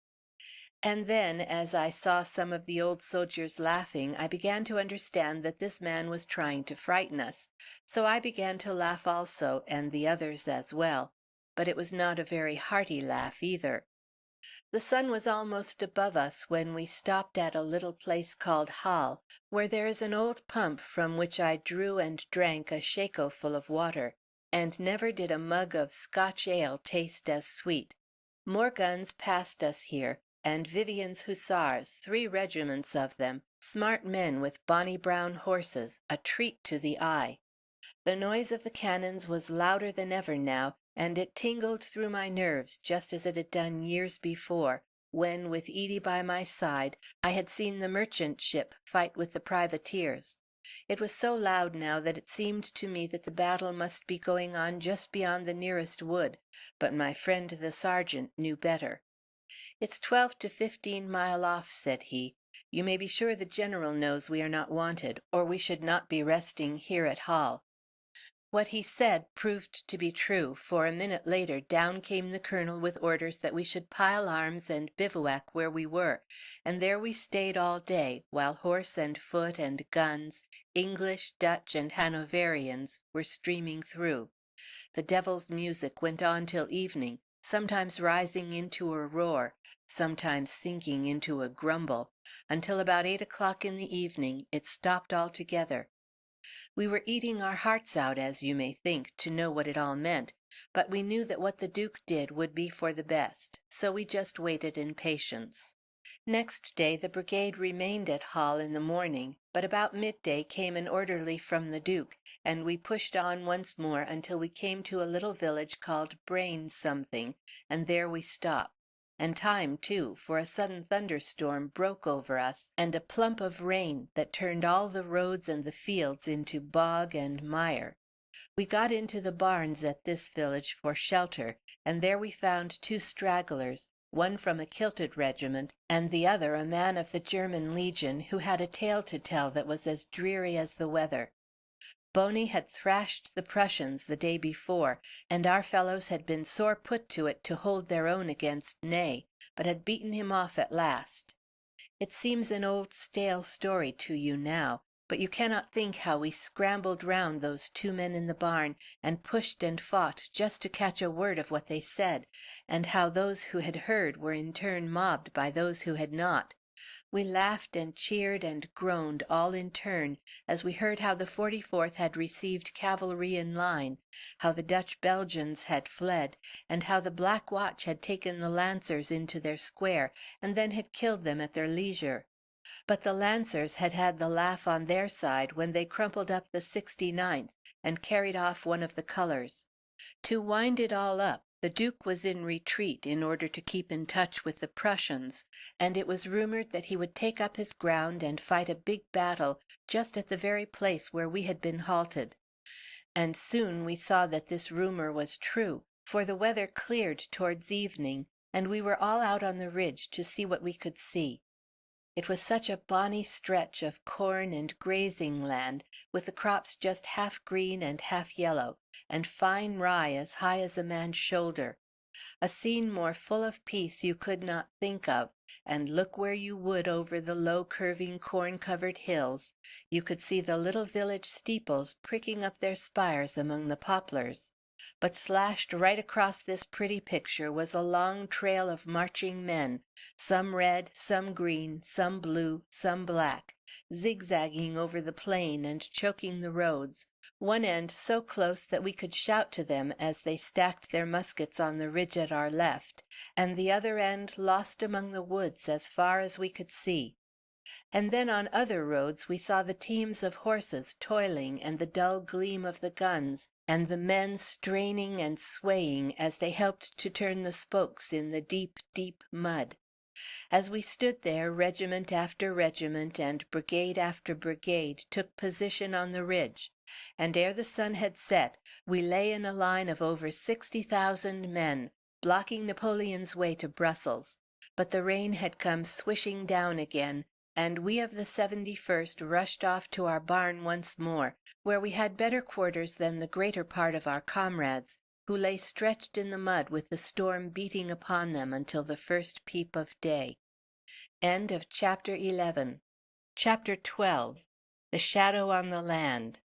And then, as I saw some of the old soldiers laughing, I began to understand that this man was trying to frighten us. So I began to laugh also, and the others as well. But it was not a very hearty laugh either. The sun was almost above us when we stopped at a little place called Hall, where there is an old pump from which I drew and drank a shako full of water. And never did a mug of Scotch ale taste as sweet. More guns passed us here, and Vivian's Hussars, 3 regiments of them, smart men with bonny brown horses, a treat to the eye. The noise of the cannons was louder than ever now, and it tingled through my nerves just as it had done years before, when, with Edie by my side, I had seen the merchant ship fight with the privateers. It was so loud now that it seemed to me that the battle must be going on just beyond the nearest wood, but my friend the sergeant knew better. "It's 12 to 15 mile off," said he. "You may be sure the general knows we are not wanted, or we should not be resting here at Hall." What he said proved to be true, for a minute later down came the colonel with orders that we should pile arms and bivouac where we were, and there we stayed all day, while horse and foot and guns, English, Dutch, and Hanoverians, were streaming through. The devil's music went on till evening, sometimes rising into a roar, sometimes sinking into a grumble, until about 8 o'clock in the evening it stopped altogether. We were eating our hearts out, as you may think, to know what it all meant, but we knew that what the Duke did would be for the best, so we just waited in patience. Next day the brigade remained at Hall in the morning, but about midday came an orderly from the Duke, and we pushed on once more until we came to a little village called Brain something, and there we stopped. And time, too, for a sudden thunderstorm broke over us, and a plump of rain that turned all the roads and the fields into bog and mire. We got into the barns at this village for shelter, and there we found 2 stragglers, one from a kilted regiment, and the other a man of the German Legion, who had a tale to tell that was as dreary as the weather. Boney had thrashed the Prussians the day before, and our fellows had been sore put to it to hold their own against Ney, but had beaten him off at last. It seems an old stale story to you now, But you cannot think how we scrambled round those two men in the barn, and pushed and fought just to catch a word of what they said, and how those who had heard were in turn mobbed by those who had not. We laughed and cheered and groaned all in turn as we heard how the 44th had received cavalry in line, how the Dutch Belgians had fled, and how the Black Watch had taken the Lancers into their square, and then had killed them at their leisure. But the Lancers had had the laugh on their side when they crumpled up the 69th and carried off one of the colors. To wind it all up, the Duke was in retreat in order to keep in touch with the Prussians, and it was rumored that he would take up his ground and fight a big battle just at the very place where we had been halted. And soon we saw that this rumor was true, for the weather cleared towards evening, and we were all out on the ridge to see what we could see. It was such a bonny stretch of corn and grazing land, with the crops just half green and half yellow, and fine rye as high as a man's shoulder. A scene more full of peace you could not think of, and look where you would over the low curving corn-covered hills, you could see the little village steeples pricking up their spires among the poplars. But slashed right across this pretty picture was a long trail of marching men, some red, some green, some blue, some black, zigzagging over the plain and choking the roads, one end so close that we could shout to them as they stacked their muskets on the ridge at our left, and the other end lost among the woods as far as we could see. And then on other roads we saw the teams of horses toiling, and the dull gleam of the guns, and the men straining and swaying as they helped to turn the spokes in the deep, deep mud. As we stood there, regiment after regiment and brigade after brigade took position on the ridge, and ere the sun had set, we lay in a line of over 60,000 men, blocking Napoleon's way to Brussels. But the rain had come swishing down again, and we of the 71st rushed off to our barn once more, where we had better quarters than the greater part of our comrades, who lay stretched in the mud with the storm beating upon them until the first peep of day. End of chapter 11. Chapter 12. The Shadow on the Land.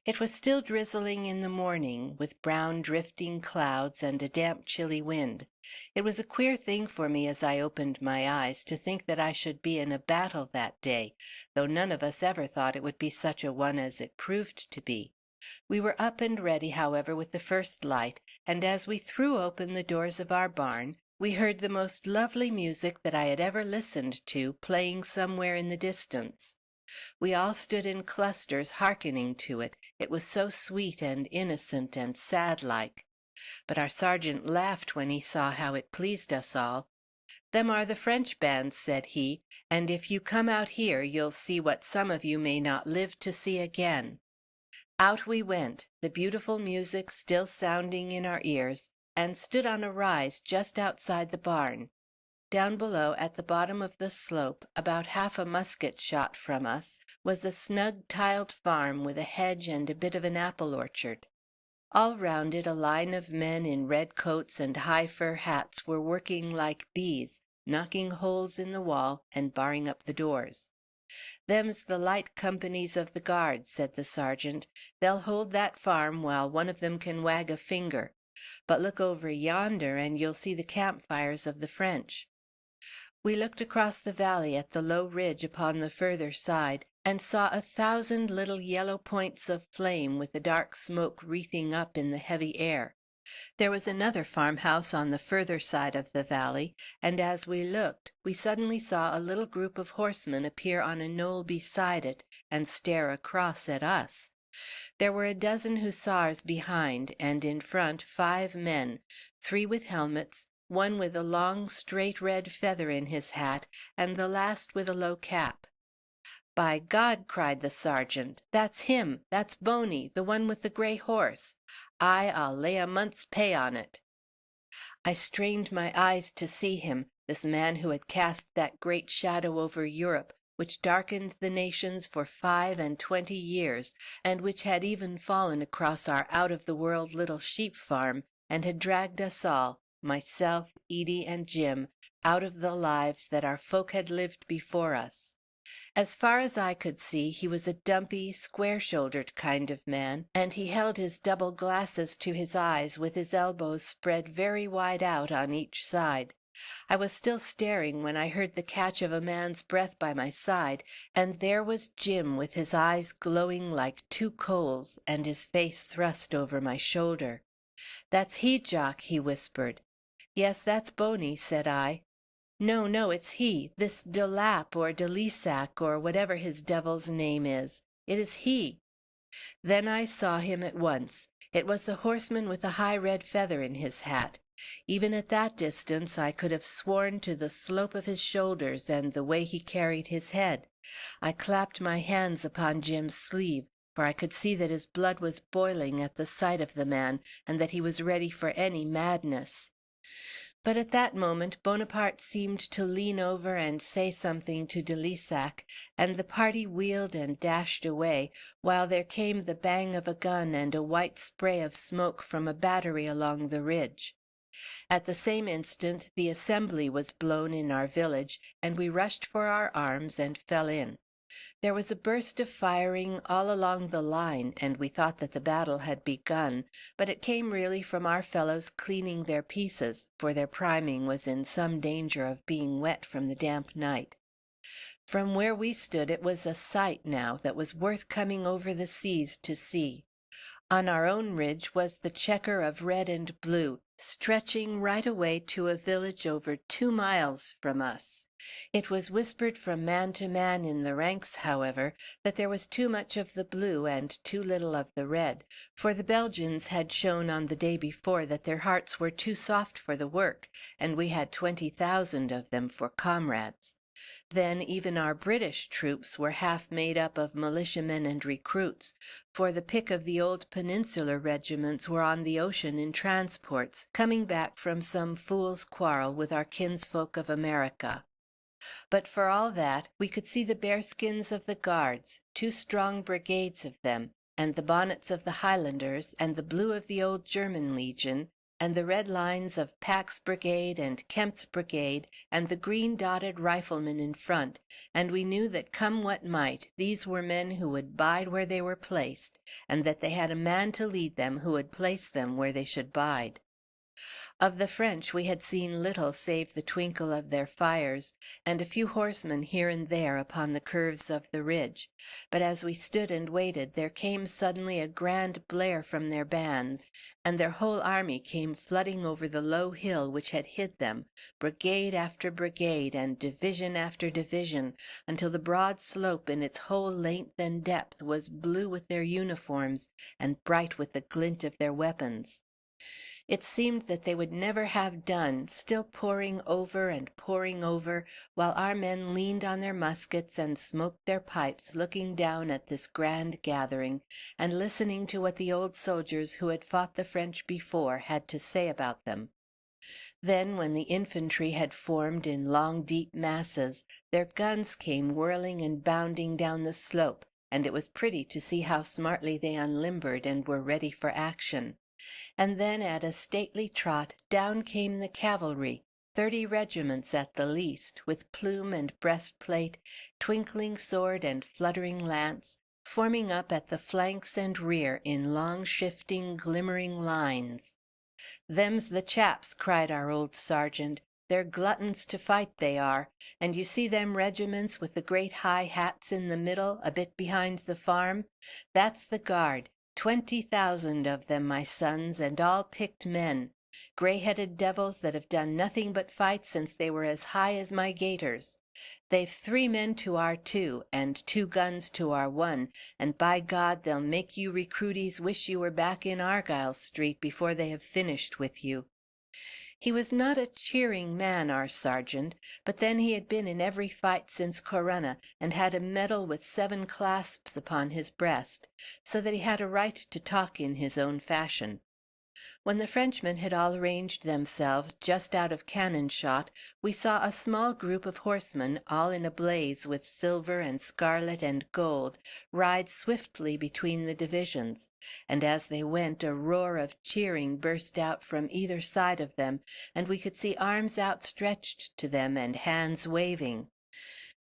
It was still drizzling in the morning, with brown drifting clouds and a damp chilly wind. It was a queer thing for me as I opened my eyes to think that I should be in a battle that day, though none of us ever thought it would be such a one as it proved to be. We were up and ready, however, with the first light, and as we threw open the doors of our barn, we heard the most lovely music that I had ever listened to playing somewhere in the distance. We all stood in clusters hearkening to it, it was so sweet and innocent and sad-like. But our sergeant laughed when he saw how it pleased us all. "Them are the French bands," said he, "and if you come out here you'll see what some of you may not live to see again." Out we went, the beautiful music still sounding in our ears, and stood on a rise just outside the barn. Down below, at the bottom of the slope, about half a musket shot from us, was a snug tiled farm with a hedge and a bit of an apple orchard. All round it a line of men in red coats and high fur hats were working like bees, knocking holes in the wall and barring up the doors. "Them's the light companies of the Guards," said the sergeant. "They'll hold that farm while one of them can wag a finger. But look over yonder, and you'll see the campfires of the French." We looked across the valley at the low ridge upon the further side, and saw 1,000 little yellow points of flame with the dark smoke wreathing up in the heavy air. There was another farmhouse on the further side of the valley, and as we looked, we suddenly saw a little group of horsemen appear on a knoll beside it, and stare across at us. There were a dozen hussars behind, and in front 5 men, 3 with helmets, one with a long straight red feather in his hat, and the last with a low cap. "By God!" cried the sergeant, "that's him, that's Boney, the one with the grey horse. I'll lay a month's pay on it." I strained my eyes to see him, this man who had cast that great shadow over Europe, which darkened the nations for 25 years, and which had even fallen across our out-of-the-world little sheep farm, and had dragged us all, myself, Edie, and Jim, out of the lives that our folk had lived before us. As far as I could see, he was a dumpy, square-shouldered kind of man, and he held his double glasses to his eyes with his elbows spread very wide out on each side. I was still staring when I heard the catch of a man's breath by my side, and there was Jim with his eyes glowing like two coals, and his face thrust over my shoulder. "That's he, Jock," he whispered. "Yes, that's Boney," said I. "No, no, it's he, this de Lapp or de Lissac, or whatever his devil's name is. It is he." Then I saw him at once. It was the horseman with the high red feather in his hat. Even at that distance I could have sworn to the slope of his shoulders and the way he carried his head. I clapped my hands upon Jim's sleeve, for I could see that his blood was boiling at the sight of the man, and that he was ready for any madness. But at that moment Bonaparte seemed to lean over and say something to de Lissac, and the party wheeled and dashed away, while there came the bang of a gun and a white spray of smoke from a battery along the ridge. At the same instant the assembly was blown in our village, and we rushed for our arms and fell in. There was a burst of firing all along the line, and we thought that the battle had begun, but it came really from our fellows cleaning their pieces, for their priming was in some danger of being wet from the damp night. From where we stood it was a sight now that was worth coming over the seas to see. On our own ridge was the chequer of red and blue, stretching right away to a village over 2 miles from us. It was whispered from man to man in the ranks, however, that there was too much of the blue and too little of the red, for the Belgians had shown on the day before that their hearts were too soft for the work, and we had 20,000 of them for comrades. Then even our British troops were half made up of militiamen and recruits, for the pick of the old Peninsular regiments were on the ocean in transports, coming back from some fool's quarrel with our kinsfolk of America. But for all that, we could see the bearskins of the Guards, 2 strong brigades of them, and the bonnets of the Highlanders, and the blue of the old German Legion, and the red lines of Pack's brigade and Kempt's brigade, and the green dotted riflemen in front, and we knew that come what might, these were men who would bide where they were placed, and that they had a man to lead them who would place them where they should bide. Of the French we had seen little save the twinkle of their fires, and a few horsemen here and there upon the curves of the ridge; but as we stood and waited, there came suddenly a grand blare from their bands, and their whole army came flooding over the low hill which had hid them, brigade after brigade and division after division, until the broad slope in its whole length and depth was blue with their uniforms and bright with the glint of their weapons. It seemed that they would never have done, still pouring over, while our men leaned on their muskets and smoked their pipes, looking down at this grand gathering, and listening to what the old soldiers who had fought the French before had to say about them. Then, when the infantry had formed in long deep masses, their guns came whirling and bounding down the slope, and it was pretty to see how smartly they unlimbered and were ready for action. And then at a stately trot down came the cavalry, 30 regiments at the least, with plume and breastplate, twinkling sword and fluttering lance, forming up at the flanks and rear in long shifting glimmering lines. "Them's the chaps," cried our old sergeant. "They're gluttons to fight, they are. And you see them regiments with the great high hats in the middle, a bit behind the farm? That's the Guard. 20,000 of them, my sons, and all picked men. Grey-headed devils that have done nothing but fight since they were as high as my gaiters. They've 3 men to our 2, and 2 guns to our 1, and by God they'll make you recruities wish you were back in Argyle Street before they have finished with you." He was not a cheering man, our sergeant, but then he had been in every fight since Corunna, and had a medal with 7 clasps upon his breast, so that he had a right to talk in his own fashion. When the Frenchmen had all arranged themselves just out of cannon shot, we saw a small group of horsemen, all in a blaze with silver and scarlet and gold, ride swiftly between the divisions; and as they went a roar of cheering burst out from either side of them, and we could see arms outstretched to them and hands waving.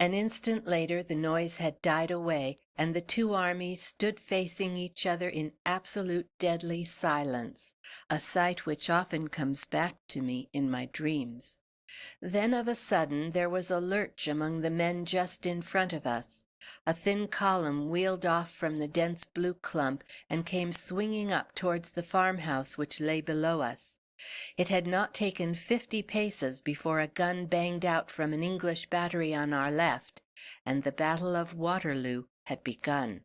An instant later the noise had died away, and the two armies stood facing each other in absolute deadly silence, a sight which often comes back to me in my dreams. Then of a sudden there was a lurch among the men just in front of us. A thin column wheeled off from the dense blue clump and came swinging up towards the farmhouse which lay below us. It had not taken 50 paces before a gun banged out from an English battery on our left, and the Battle of Waterloo had begun.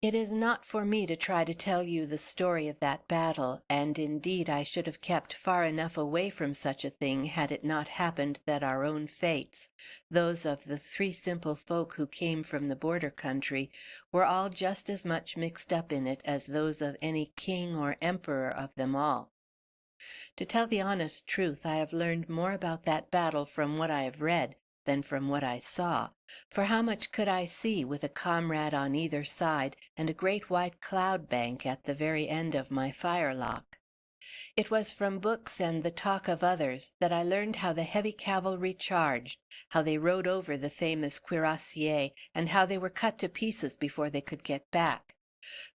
It is not for me to try to tell you the story of that battle, and indeed I should have kept far enough away from such a thing had it not happened that our own fates, those of the three simple folk who came from the border country, were all just as much mixed up in it as those of any king or emperor of them all. To tell the honest truth, I have learned more about that battle from what I have read than from what I saw, for how much could I see with a comrade on either side and a great white cloud bank at the very end of my firelock? It was from books and the talk of others that I learned how the heavy cavalry charged, how they rode over the famous cuirassiers, and how they were cut to pieces before they could get back.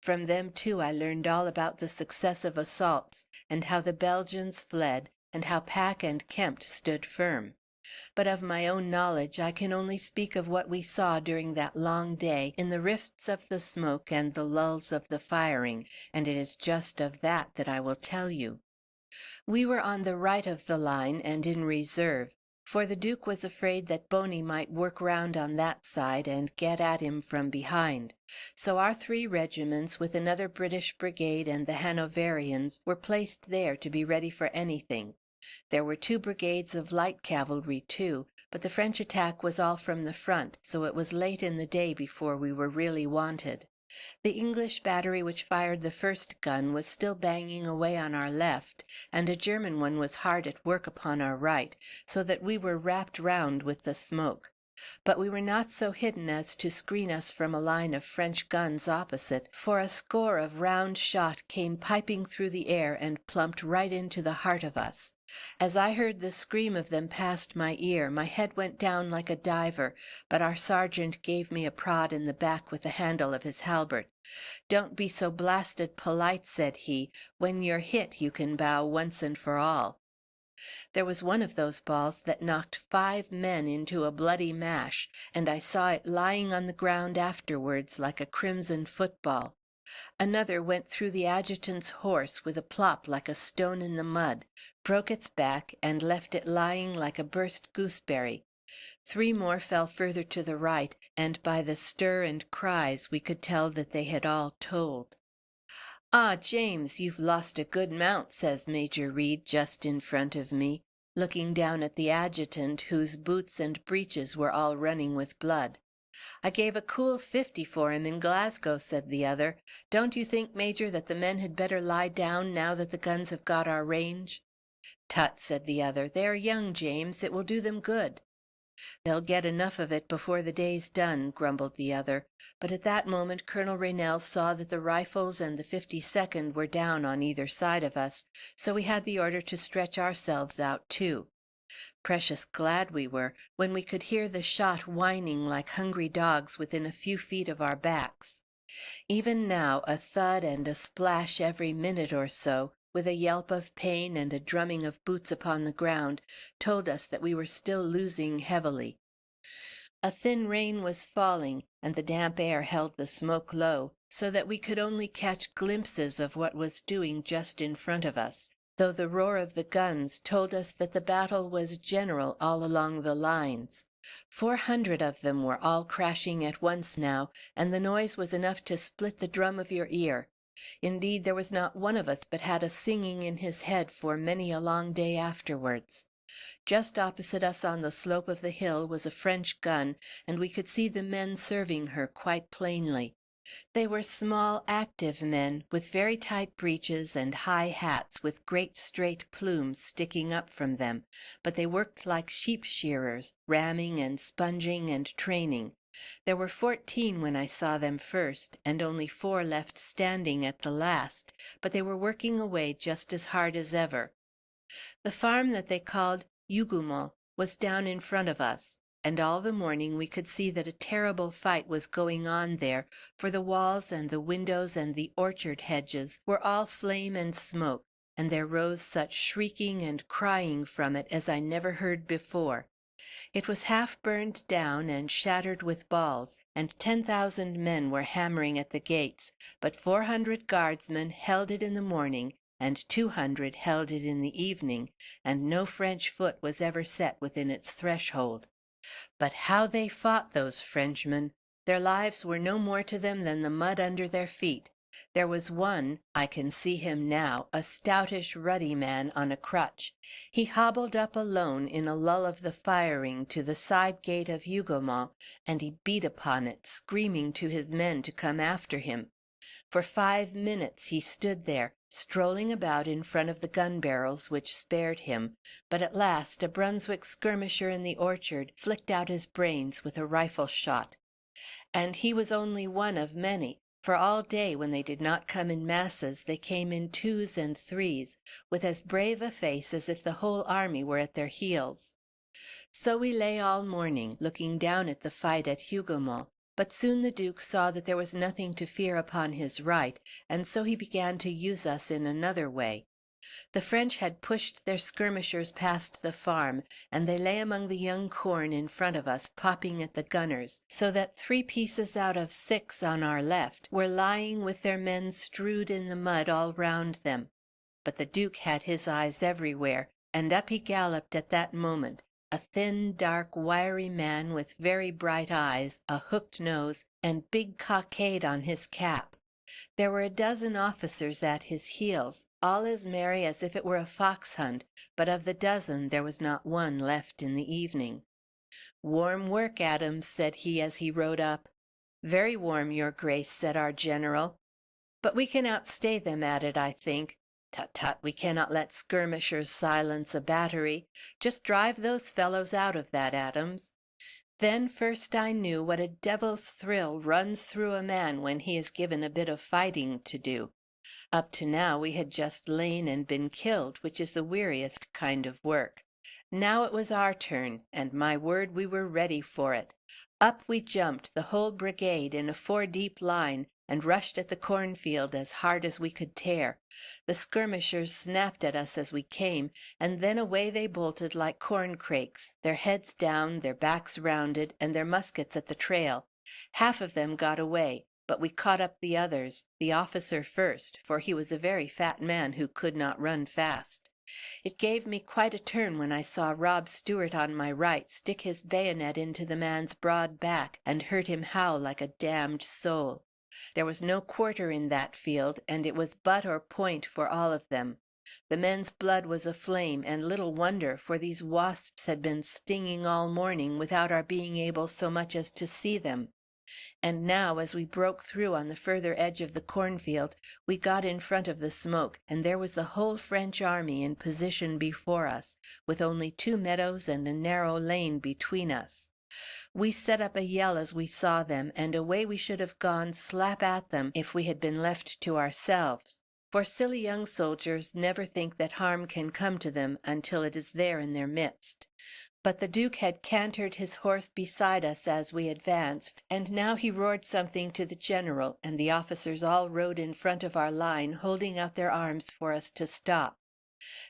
From them, too, I learned all about the successive assaults, and how the Belgians fled, and how Pack and Kempt stood firm. But of my own knowledge I can only speak of what we saw during that long day in the rifts of the smoke and the lulls of the firing, and it is just of that that I will tell you. We were on the right of the line and in reserve, for the Duke was afraid that Boney might work round on that side and get at him from behind. So our 3 regiments, with another British brigade and the Hanoverians, were placed there to be ready for anything. There were 2 brigades of light cavalry, too, but the French attack was all from the front, so it was late in the day before we were really wanted. The English battery which fired the first gun was still banging away on our left, and a German one was hard at work upon our right, so that we were wrapped round with the smoke. But we were not so hidden as to screen us from a line of French guns opposite, for a score of round shot came piping through the air and plumped right into the heart of us. As I heard the scream of them past my ear, my head went down like a diver, but our sergeant gave me a prod in the back with the handle of his halbert. "Don't be so blasted polite," said he. "When you're hit you can bow once and for all." There was one of those balls that knocked 5 men into a bloody mash, and I saw it lying on the ground afterwards like a crimson football. Another went through the adjutant's horse with a plop like a stone in the mud, broke its back, and left it lying like a burst gooseberry. 3 more fell further to the right, and by the stir and cries we could tell that they had all told. "Ah, James, you've lost a good mount," says Major Reed just in front of me, looking down at the adjutant, whose boots and breeches were all running with blood. "I gave a cool 50 for him in Glasgow," said the other. "Don't you think, Major, that the men had better lie down now that the guns have got our range?" "Tut," said the other, "they are young, James. It will do them good." "They'll get enough of it before the day's done," grumbled the other. But at that moment Colonel Reynell saw that the Rifles and the 52nd were down on either side of us, so we had the order to stretch ourselves out too. Precious glad we were when we could hear the shot whining like hungry dogs within a few feet of our backs. Even now a thud and a splash every minute or so, with a yelp of pain and a drumming of boots upon the ground, told us that we were still losing heavily. A thin rain was falling, and the damp air held the smoke low, so that we could only catch glimpses of what was doing just in front of us, though the roar of the guns told us that the battle was general all along the lines. 400 of them were all crashing at once now, and the noise was enough to split the drum of your ear. Indeed, there was not one of us but had a singing in his head for many a long day afterwards. Just opposite us on the slope of the hill was a French gun, and we could see the men serving her quite plainly. They were small, active men, with very tight breeches and high hats with great straight plumes sticking up from them, but they worked like sheep shearers, ramming and sponging and training. There were 14 when I saw them first, and only 4 left standing at the last, but they were working away just as hard as ever. The farm that they called Hougoumont was down in front of us. and all the morning we could see that a terrible fight was going on there, for the walls and the windows and the orchard hedges were all flame and smoke, and there rose such shrieking and crying from it as I never heard before. It was half burned down and shattered with balls, and 10,000 men were hammering at the gates, but 400 guardsmen held it in the morning, and 200 held it in the evening, and no French foot was ever set within its threshold. But how they fought, those Frenchmen! Their lives were no more to them than the mud under their feet. There was one, I can see him now, a stoutish, ruddy man on a crutch. He hobbled up alone in a lull of the firing to the side gate of Hougomont, and he beat upon it, screaming to his men to come after him. For 5 minutes he stood there, strolling about in front of the gun barrels which spared him, but at last a Brunswick skirmisher in the orchard flicked out his brains with a rifle shot. And he was only one of many, for all day when they did not come in masses they came in twos and threes, with as brave a face as if the whole army were at their heels. So we lay all morning, looking down at the fight at Hougomont. But soon the Duke saw that there was nothing to fear upon his right, and so he began to use us in another way. The French had pushed their skirmishers past the farm, and they lay among the young corn in front of us, popping at the gunners, so that 3 pieces out of 6 on our left were lying with their men strewed in the mud all round them. But the Duke had his eyes everywhere, and up he galloped at that moment, a thin, dark, wiry man with very bright eyes, a hooked nose, and big cockade on his cap. There were a dozen officers at his heels, all as merry as if it were a fox hunt, but of the dozen there was not one left in the evening. "Warm work, Adams," said he as he rode up. "Very warm, your Grace," said our general. "But we can outstay them at it, I think." "Tut, tut, we cannot let skirmishers silence a battery. Just drive those fellows out of that, Adams." Then first I knew what a devil's thrill runs through a man when he is given a bit of fighting to do. Up to now we had just lain and been killed, which is the weariest kind of work. Now it was our turn, and my word, we were ready for it. Up we jumped, the whole brigade, in a 4-deep line, and rushed at the cornfield as hard as we could tear. The skirmishers snapped at us as we came, and then away they bolted like corncrakes, their heads down, their backs rounded, and their muskets at the trail. Half of them got away, but we caught up the others, the officer first, for he was a very fat man who could not run fast. It gave me quite a turn when I saw Rob Stewart on my right stick his bayonet into the man's broad back, and heard him howl like a damned soul. There was no quarter in that field, and it was butt or point for all of them. The men's blood was aflame, and little wonder, for these wasps had been stinging all morning without our being able so much as to see them. And now, as we broke through on the further edge of the cornfield, we got in front of the smoke, and there was the whole French army in position before us, with only 2 meadows and a narrow lane between us. We set up a yell as we saw them, and away we should have gone slap at them if we had been left to ourselves. For silly young soldiers never think that harm can come to them until it is there in their midst. But the Duke had cantered his horse beside us as we advanced, and now he roared something to the general, and the officers all rode in front of our line, holding out their arms for us to stop.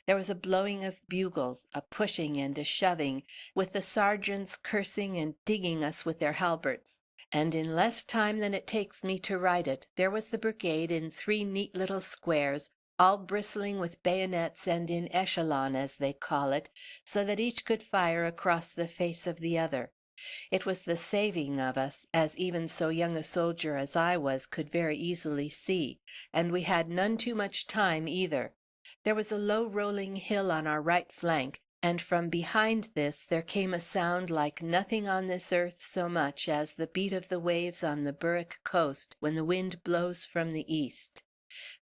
There was a blowing of bugles, a pushing and a shoving, with the sergeants cursing and digging us with their halberts. And in less time than it takes me to write it, there was the brigade in 3 neat little squares, all bristling with bayonets and in echelon, as they call it, so that each could fire across the face of the other. It was the saving of us, as even so young a soldier as I was could very easily see, and we had none too much time either. There was a low rolling hill on our right flank, and from behind this there came a sound like nothing on this earth so much as the beat of the waves on the Berwick coast when the wind blows from the east.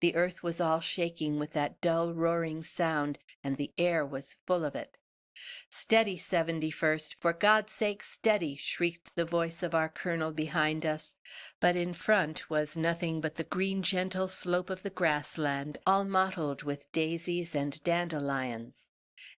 The earth was all shaking with that dull roaring sound, and the air was full of it. "Steady, 71st, for God's sake, steady!" shrieked the voice of our colonel behind us. But in front was nothing but the green gentle slope of the grassland, all mottled with daisies and dandelions.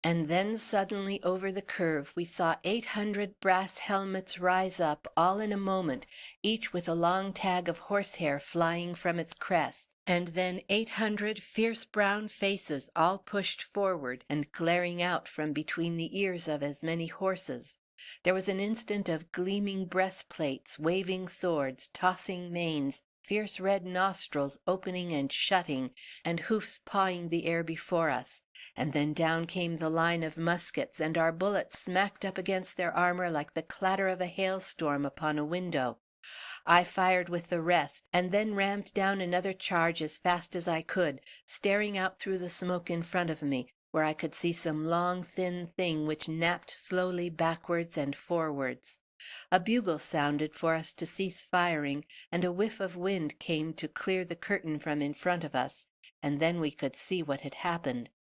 And then suddenly over the curve we saw 800 brass helmets rise up, all in a moment, each with a long tag of horsehair flying from its crest, and then 800 fierce brown faces all pushed forward and glaring out from between the ears of as many horses. There was an instant of gleaming breastplates, waving swords, tossing manes, fierce red nostrils opening and shutting, and hoofs pawing the air before us. And then down came the line of muskets, and our bullets smacked up against their armor like the clatter of a hailstorm upon a window. I fired with the rest, and then rammed down another charge as fast as I could, staring out through the smoke in front of me, where I could see some long thin thing which napped slowly backwards and forwards. A bugle sounded for us to cease firing, and a whiff of wind came to clear the curtain from in front of us, and then we could see what had happened.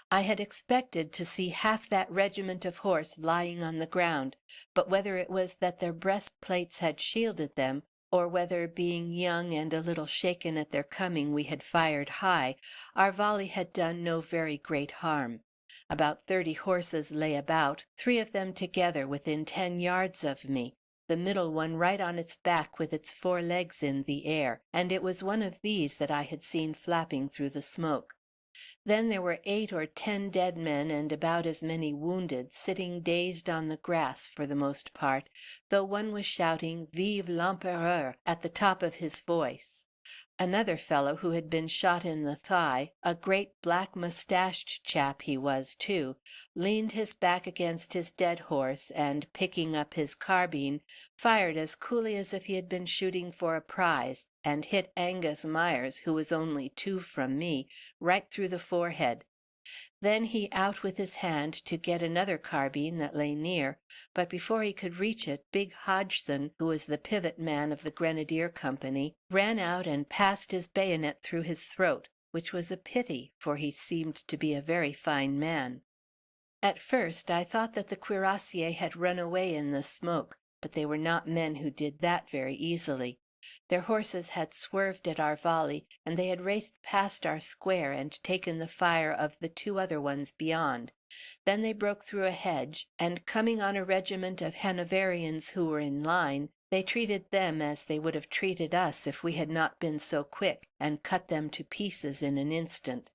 I had expected to see half that regiment of horse lying on the ground, but whether it was that their breastplates had shielded them, or whether, being young and a little shaken at their coming, we had fired high, our volley had done no very great harm. About 30 horses lay about, 3 of them together within 10 yards of me, the middle one right on its back with its 4 legs in the air, and it was one of these that I had seen flapping through the smoke. Then there were 8 or 10 dead men and about as many wounded, sitting dazed on the grass for the most part, though one was shouting "Vive l'Empereur" at the top of his voice. Another fellow who had been shot in the thigh, a great black moustached chap he was too, leaned his back against his dead horse, and picking up his carbine, fired as coolly as if he had been shooting for a prize, and hit Angus Myers, who was only 2 from me, right through the forehead. Then he out with his hand to get another carbine that lay near, but before he could reach it, big Hodgson, who was the pivot man of the Grenadier Company, ran out and passed his bayonet through his throat, which was a pity, for he seemed to be a very fine man. At first I thought that the cuirassiers had run away in the smoke, but they were not men who did that very easily. Their horses had swerved at our volley, and they had raced past our square and taken the fire of the 2 other ones beyond. Then they broke through a hedge, and coming on a regiment of Hanoverians who were in line, they treated them as they would have treated us if we had not been so quick, and cut them to pieces in an instant.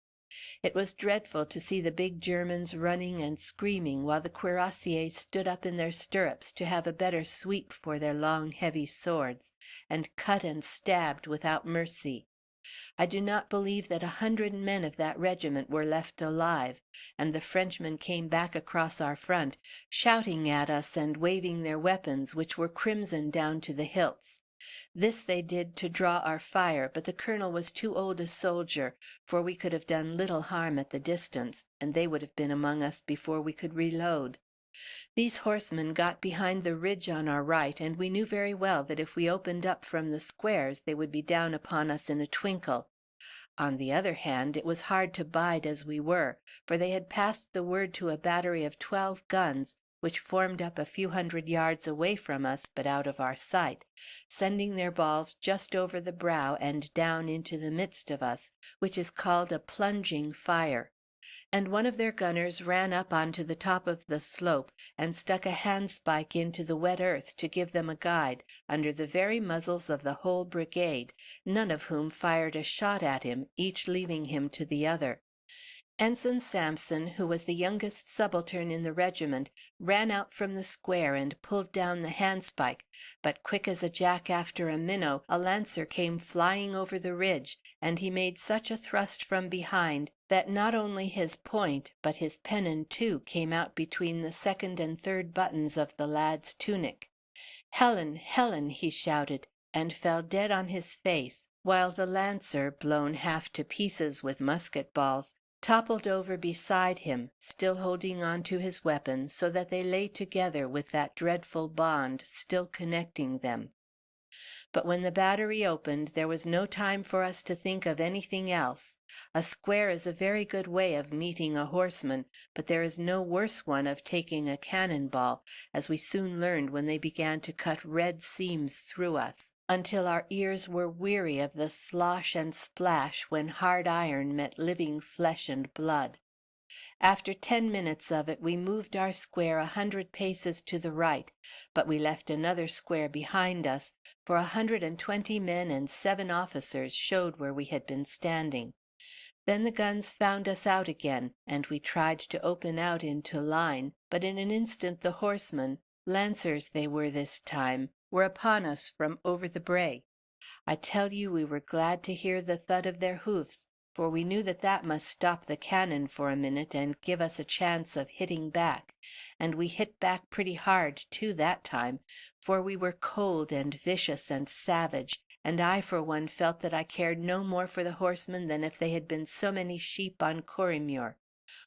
It was dreadful to see the big Germans running and screaming, while the cuirassiers stood up in their stirrups to have a better sweep for their long heavy swords, and cut and stabbed without mercy. I do not believe that 100 men of that regiment were left alive, and the Frenchmen came back across our front, shouting at us and waving their weapons, which were crimson down to the hilts. This they did to draw our fire, but the colonel was too old a soldier, for we could have done little harm at the distance, and they would have been among us before we could reload. These horsemen got behind the ridge on our right, and we knew very well that if we opened up from the squares they would be down upon us in a twinkle. On the other hand, it was hard to bide as we were, for they had passed the word to a battery of 12 guns, which formed up a few hundred yards away from us but out of our sight, sending their balls just over the brow and down into the midst of us, which is called a plunging fire. And one of their gunners ran up on to the top of the slope and stuck a handspike into the wet earth to give them a guide, under the very muzzles of the whole brigade, none of whom fired a shot at him, each leaving him to the other. Ensign Sampson, who was the youngest subaltern in the regiment, ran out from the square and pulled down the handspike, but quick as a jack after a minnow, a lancer came flying over the ridge, and he made such a thrust from behind that not only his point, but his pennon too, came out between the 2nd and 3rd buttons of the lad's tunic. "Helen, Helen!" he shouted, and fell dead on his face, while the lancer, blown half to pieces with musket balls, toppled over beside him, still holding on to his weapon, so that they lay together with that dreadful bond still connecting them. But when the battery opened, there was no time for us to think of anything else. A square is a very good way of meeting a horseman, but there is no worse one of taking a cannon ball, as we soon learned when they began to cut red seams through us, until our ears were weary of the slosh and splash when hard iron met living flesh and blood. After 10 minutes of it, we moved our square 100 paces to the right, but we left another square behind us, for 120 men and 7 officers showed where we had been standing. Then the guns found us out again, and we tried to open out into line, but in an instant the horsemen, lancers they were this time, were upon us from over the brae. I tell you we were glad to hear the thud of their hoofs, for we knew that that must stop the cannon for a minute and give us a chance of hitting back, and we hit back pretty hard too that time, for we were cold and vicious and savage, and I for one felt that I cared no more for the horsemen than if they had been so many sheep on Corriemuir.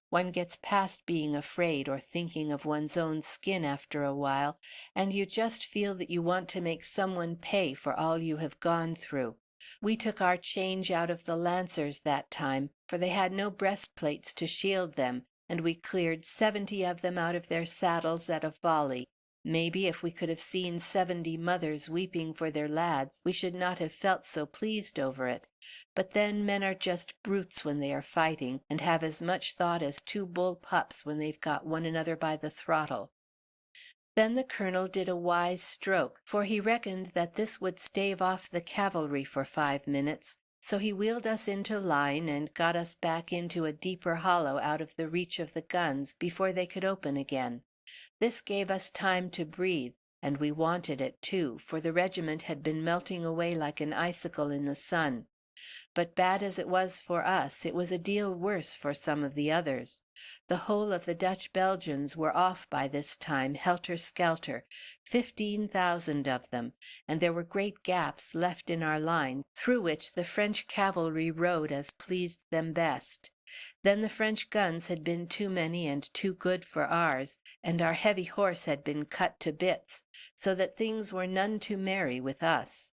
One gets past being afraid or thinking of one's own skin after a while, and you just feel that you want to make someone pay for all you have gone through. We took our change out of the lancers that time, for they had no breastplates to shield them, and we cleared 70 of them out of their saddles at a volley. Maybe if we could have seen 70 mothers weeping for their lads, we should not have felt so pleased over it. But then men are just brutes when they are fighting, and have as much thought as 2 bull pups when they've got one another by the throttle. Then the colonel did a wise stroke, for he reckoned that this would stave off the cavalry for 5 minutes, so he wheeled us into line and got us back into a deeper hollow out of the reach of the guns before they could open again. This gave us time to breathe, and we wanted it too, for the regiment had been melting away like an icicle in the sun. But bad as it was for us, it was a deal worse for some of the others. The whole of the Dutch Belgians were off by this time, helter-skelter, 15,000 of them, and there were great gaps left in our line, through which the French cavalry rode as pleased them best. Then the French guns had been too many and too good for ours, and our heavy horse had been cut to bits, so that things were none too merry with us.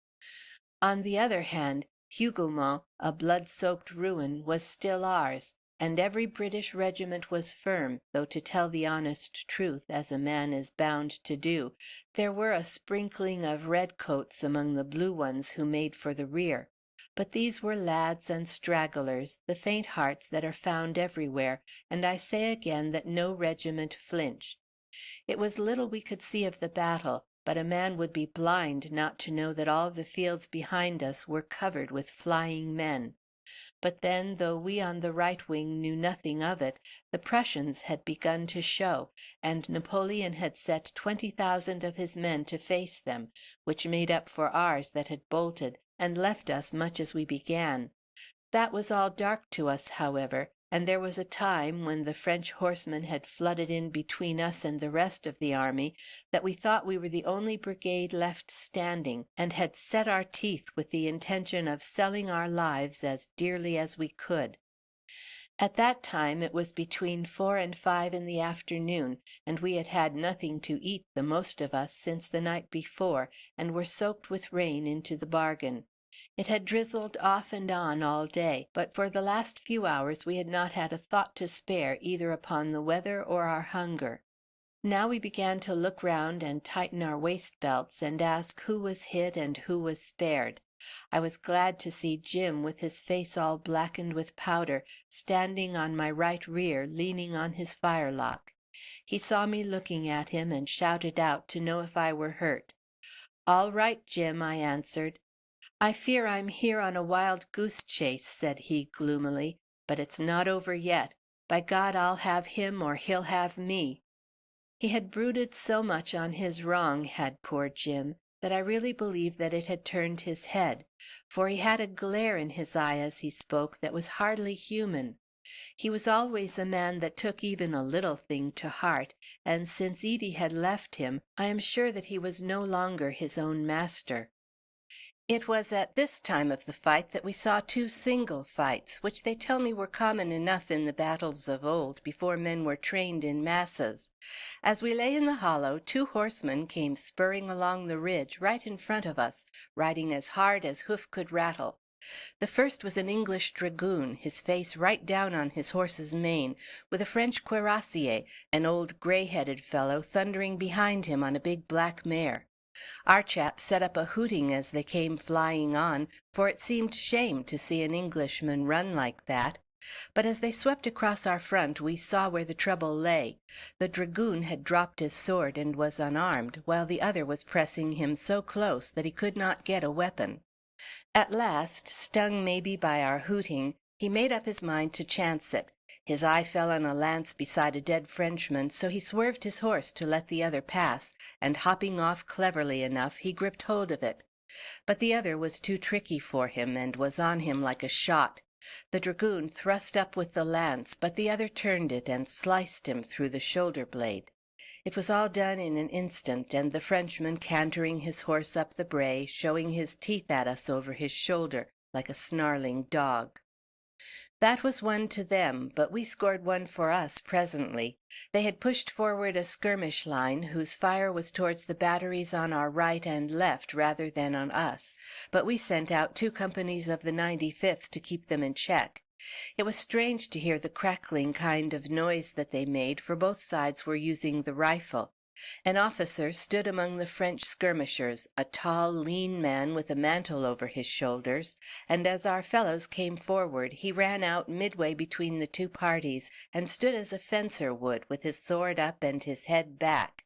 On the other hand, Hougoumont, a blood-soaked ruin, was still ours, and every British regiment was firm, though to tell the honest truth, as a man is bound to do, there were a sprinkling of redcoats among the blue ones who made for the rear. But these were lads and stragglers, the faint hearts that are found everywhere, and I say again that no regiment flinched. It was little we could see of the battle, but a man would be blind not to know that all the fields behind us were covered with flying men. But then, though we on the right wing knew nothing of it, the Prussians had begun to show, and Napoleon had set 20,000 of his men to face them, which made up for ours that had bolted, and left us much as we began. That was all dark to us, however, and there was a time, when the French horsemen had flooded in between us and the rest of the army, that we thought we were the only brigade left standing, and had set our teeth with the intention of selling our lives as dearly as we could. At that time it was between 4 and 5 in the afternoon, and we had had nothing to eat, the most of us, since the night before, and were soaked with rain into the bargain. It had drizzled off and on all day, but for the last few hours we had not had a thought to spare either upon the weather or our hunger. Now we began to look round and tighten our waist belts, and ask who was hit and who was spared. I was glad to see Jim, with his face all blackened with powder, standing on my right rear, leaning on his firelock. He saw me looking at him, and shouted out to know if I were hurt. "All right, Jim," I answered. "I fear I'm here on a wild goose chase," said he gloomily, "but it's not over yet. By God, I'll have him or he'll have me." He had brooded so much on his wrong, had poor Jim, that I really believe that it had turned his head, for he had a glare in his eye as he spoke that was hardly human. He was always a man that took even a little thing to heart, and since Edie had left him, I am sure that he was no longer his own master. It was at this time of the fight that we saw 2 single fights, which they tell me were common enough in the battles of old, before men were trained in masses. As we lay in the hollow, 2 horsemen came spurring along the ridge right in front of us, riding as hard as hoof could rattle. The first was an English dragoon, his face right down on his horse's mane, with a French cuirassier, an old gray-headed fellow, thundering behind him on a big black mare. Our chaps set up a hooting as they came flying on, for it seemed shame to see an Englishman run like that. But as they swept across our front we saw where the trouble lay. The dragoon had dropped his sword and was unarmed, while the other was pressing him so close that he could not get a weapon. At last, stung maybe by our hooting, he made up his mind to chance it. His eye fell on a lance beside a dead Frenchman, so he swerved his horse to let the other pass, and hopping off cleverly enough, he gripped hold of it. But the other was too tricky for him, and was on him like a shot. The dragoon thrust up with the lance, but the other turned it and sliced him through the shoulder blade. It was all done in an instant, and the Frenchman cantering his horse up the brae, showing his teeth at us over his shoulder, like a snarling dog. That was one to them, but we scored one for us presently. They had pushed forward a skirmish line, whose fire was towards the batteries on our right and left rather than on us, but we sent out 2 companies of the 95th to keep them in check. It was strange to hear the crackling kind of noise that they made, for both sides were using the rifle. An officer stood among the French skirmishers, a tall, lean man with a mantle over his shoulders, and as our fellows came forward he ran out midway between the 2 parties and stood as a fencer would, with his sword up and his head back.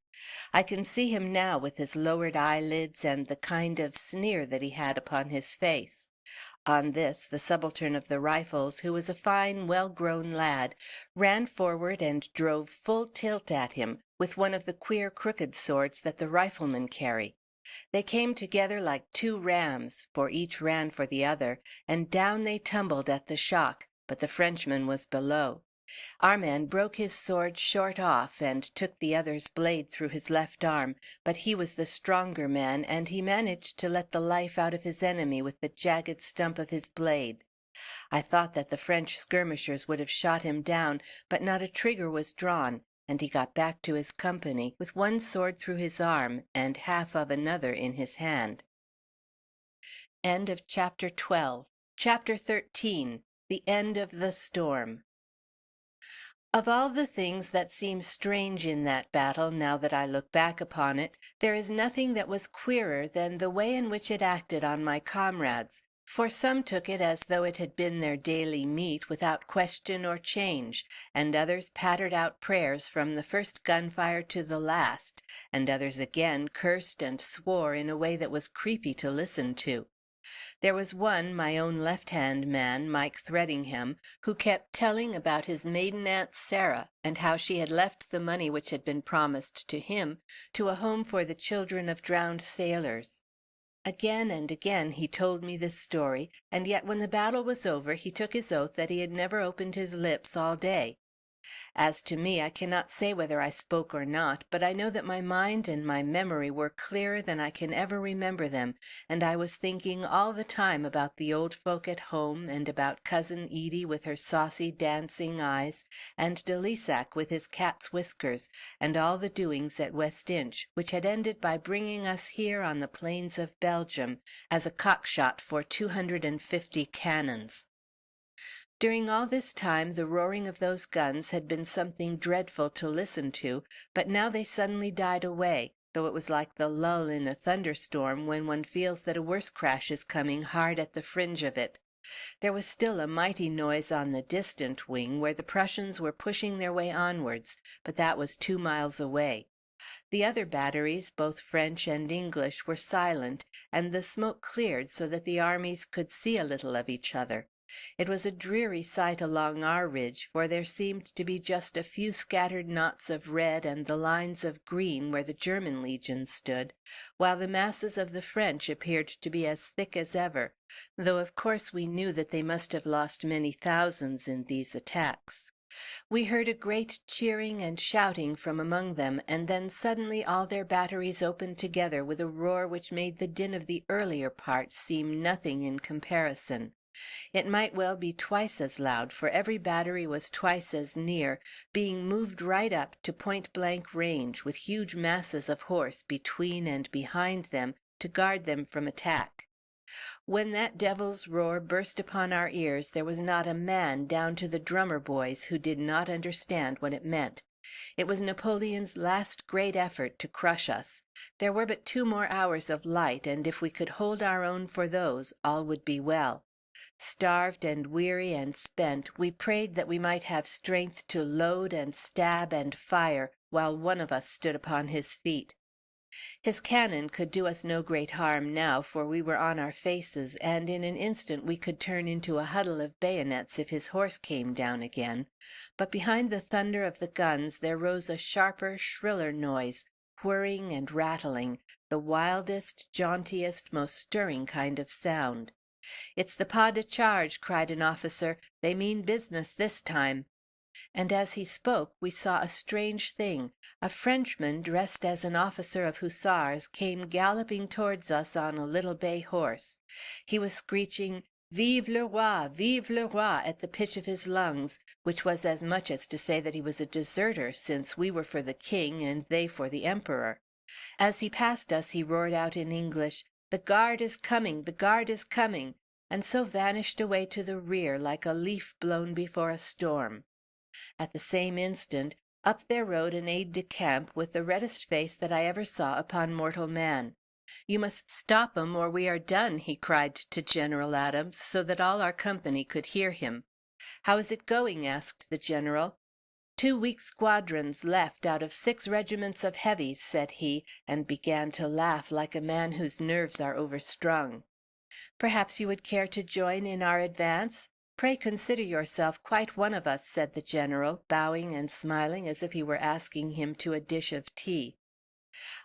I can see him now with his lowered eyelids and the kind of sneer that he had upon his face. On this, the subaltern of the Rifles, who was a fine, well-grown lad, ran forward and drove full tilt at him with one of the queer crooked swords that the riflemen carry. They came together like 2 rams, for each ran for the other, and down they tumbled at the shock, but the Frenchman was below. Our man broke his sword short off and took the other's blade through his left arm, but he was the stronger man, and he managed to let the life out of his enemy with the jagged stump of his blade. I thought that the French skirmishers would have shot him down, but not a trigger was drawn, and he got back to his company with one sword through his arm and half of another in his hand. End of chapter 12. Chapter 13. The End of the Storm. Of all the things that seem strange in that battle, now that I look back upon it, there is nothing that was queerer than the way in which it acted on my comrades, for some took it as though it had been their daily meat without question or change, and others pattered out prayers from the first gunfire to the last, and others again cursed and swore in a way that was creepy to listen to. There was one, my own left-hand man, Mike Threadingham, who kept telling about his maiden aunt Sarah, and how she had left the money which had been promised to him to a home for the children of drowned sailors. Again and again he told me this story, and yet when the battle was over he took his oath that he had never opened his lips all day. As to me, I cannot say whether I spoke or not, but I know that my mind and my memory were clearer than I can ever remember them, and I was thinking all the time about the old folk at home, and about Cousin Edie with her saucy dancing eyes, and de Lissac with his cat's whiskers, and all the doings at West Inch, which had ended by bringing us here on the plains of Belgium as a cockshot for 250 cannons. During all this time the roaring of those guns had been something dreadful to listen to, but now they suddenly died away, though it was like the lull in a thunderstorm when one feels that a worse crash is coming hard at the fringe of it. There was still a mighty noise on the distant wing, where the Prussians were pushing their way onwards, but that was 2 miles away. The other batteries, both French and English, were silent, and the smoke cleared so that the armies could see a little of each other. It was a dreary sight along our ridge, for there seemed to be just a few scattered knots of red and the lines of green where the German legions stood, while the masses of the French appeared to be as thick as ever, though of course we knew that they must have lost many thousands in these attacks. We heard a great cheering and shouting from among them, and then suddenly all their batteries opened together with a roar which made the din of the earlier part seem nothing in comparison. It might well be twice as loud, for every battery was twice as near, being moved right up to point-blank range, with huge masses of horse between and behind them to guard them from attack. When that devil's roar burst upon our ears, there was not a man, down to the drummer boys, who did not understand what it meant. It was Napoleon's last great effort to crush us. There were but 2 more hours of light, and if we could hold our own for those, all would be well. Starved and weary and spent, we prayed that we might have strength to load and stab and fire while one of us stood upon his feet. His cannon could do us no great harm now, for we were on our faces, and in an instant we could turn into a huddle of bayonets if his horse came down again; but behind the thunder of the guns there rose a sharper, shriller noise, whirring and rattling, the wildest, jauntiest, most stirring kind of sound. "It's the pas de charge," cried an officer. "They mean business this time." And as he spoke we saw a strange thing. A Frenchman, dressed as an officer of hussars, came galloping towards us on a little bay horse. He was screeching "Vive le roi! Vive le roi!" at the pitch of his lungs, which was as much as to say that he was a deserter, since we were for the king and they for the emperor. As he passed us he roared out in English, "The Guard is coming! The Guard is coming!" and so vanished away to the rear like a leaf blown before a storm. At the same instant, up there rode an aide de camp with the reddest face that I ever saw upon mortal man. "You must stop 'em, or we are done," he cried to General Adams, so that all our company could hear him. "How is it going?" asked the general. "Two weak squadrons left out of 6 regiments of heavies," said he, and began to laugh like a man whose nerves are overstrung. "Perhaps you would care to join in our advance? Pray consider yourself quite one of us," said the general, bowing and smiling as if he were asking him to a dish of tea.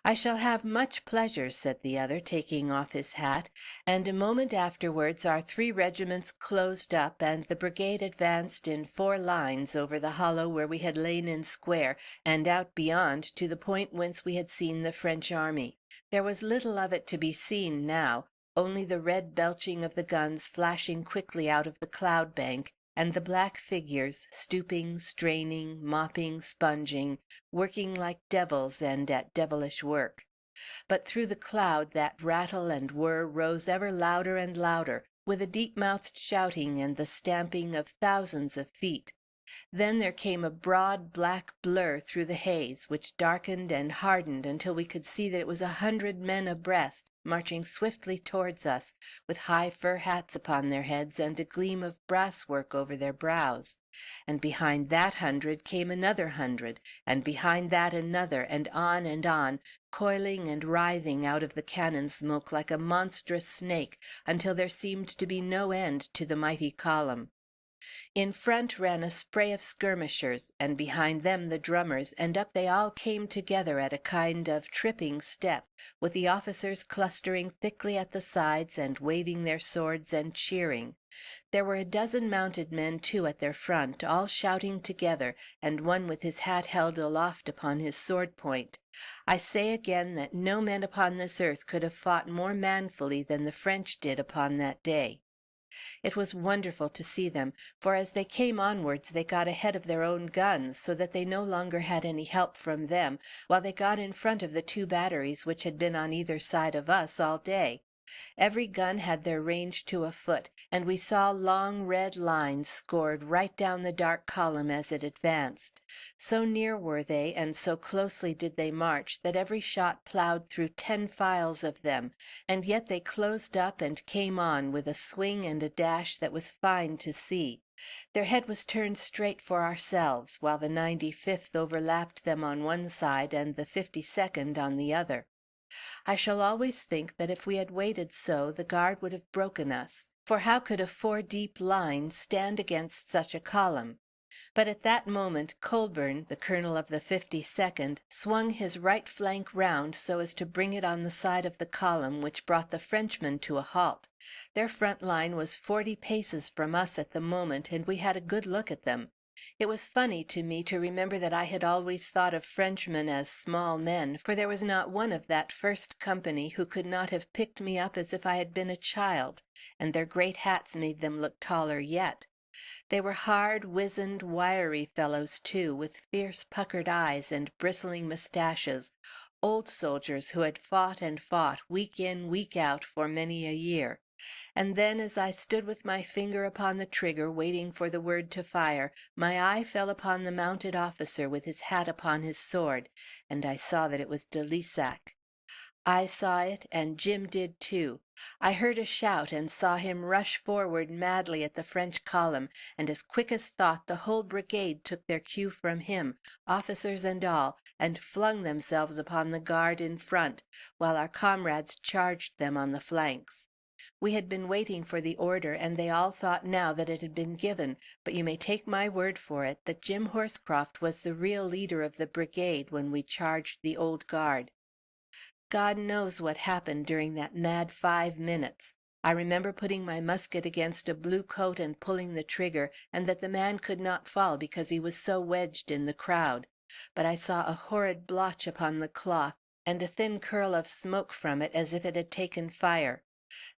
"I shall have much pleasure," said the other, taking off his hat; and a moment afterwards our 3 regiments closed up, and the brigade advanced in 4 lines over the hollow where we had lain in square, and out beyond to the point whence we had seen the French army. There was little of it to be seen now, only the red belching of the guns flashing quickly out of the cloud bank, and the black figures, stooping, straining, mopping, sponging, working like devils and at devilish work. But through the cloud that rattle and whir rose ever louder and louder, with a deep-mouthed shouting and the stamping of thousands of feet. Then there came a broad black blur through the haze, which darkened and hardened until we could see that it was 100 men abreast, marching swiftly towards us, with high fur hats upon their heads and a gleam of brasswork over their brows. And behind that 100 came another 100, and behind that another, and on, coiling and writhing out of the cannon smoke like a monstrous snake, until there seemed to be no end to the mighty column. In front ran a spray of skirmishers, and behind them the drummers, and up they all came together at a kind of tripping step, with the officers clustering thickly at the sides and waving their swords and cheering. There were a dozen mounted men, too, at their front, all shouting together, and one with his hat held aloft upon his sword point. I say again that no men upon this earth could have fought more manfully than the French did upon that day. It was wonderful to see them, for as they came onwards they got ahead of their own guns, so that they no longer had any help from them, while they got in front of the 2 batteries which had been on either side of us all day. Every gun had their range to a foot, and we saw long red lines scored right down the dark column as it advanced. So near were they, and so closely did they march, that every shot plowed through 10 files of them, and yet they closed up and came on with a swing and a dash that was fine to see. Their head was turned straight for ourselves, while the 95th overlapped them on one side and the 52nd on the other. I shall always think that if we had waited so, the Guard would have broken us, for how could a 4-deep line stand against such a column? But at that moment Colburn, the colonel of the 52nd, swung his right flank round so as to bring it on the side of the column, which brought the Frenchmen to a halt. Their front line was 40 paces from us at the moment, and we had a good look at them. It was funny to me to remember that I had always thought of Frenchmen as small men, for there was not one of that first company who could not have picked me up as if I had been a child, and their great hats made them look taller yet. They were hard, wizened, wiry fellows, too, with fierce puckered eyes and bristling mustaches, old soldiers who had fought and fought, week in, week out, for many a year. And then, as I stood with my finger upon the trigger waiting for the word to fire, my eye fell upon the mounted officer with his hat upon his sword, and I saw that it was de Lissac. I saw it, and Jim did too. I heard a shout, and saw him rush forward madly at the French column, and as quick as thought the whole brigade took their cue from him, officers and all, and flung themselves upon the Guard in front, while our comrades charged them on the flanks. We had been waiting for the order, and they all thought now that it had been given, but you may take my word for it that Jim Horscroft was the real leader of the brigade when we charged the Old Guard. God knows what happened during that mad 5 minutes. I remember putting my musket against a blue coat and pulling the trigger, and that the man could not fall because he was so wedged in the crowd. But I saw a horrid blotch upon the cloth, and a thin curl of smoke from it as if it had taken fire.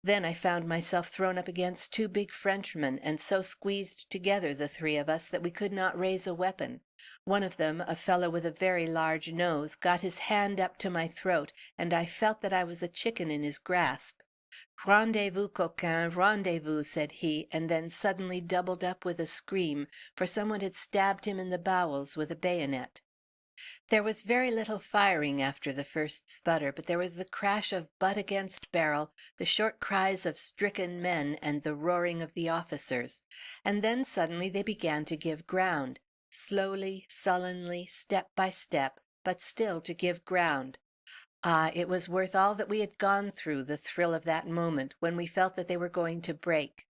Then I found myself thrown up against two big Frenchmen, and so squeezed together, the three of us, that we could not raise a weapon. One of them, a fellow with a very large nose, got his hand up to my throat, and I felt that I was a chicken in his grasp. "Rendez-vous, coquin, rendez-vous," said he, and then suddenly doubled up with a scream, for someone had stabbed him in the bowels with a bayonet. There was very little firing after the first sputter, but there was the crash of butt against barrel, the short cries of stricken men, and the roaring of the officers. And then suddenly they began to give ground, slowly, sullenly, step by step, but still to give ground. Ah, it was worth all that we had gone through, the thrill of that moment, when we felt that they were going to break.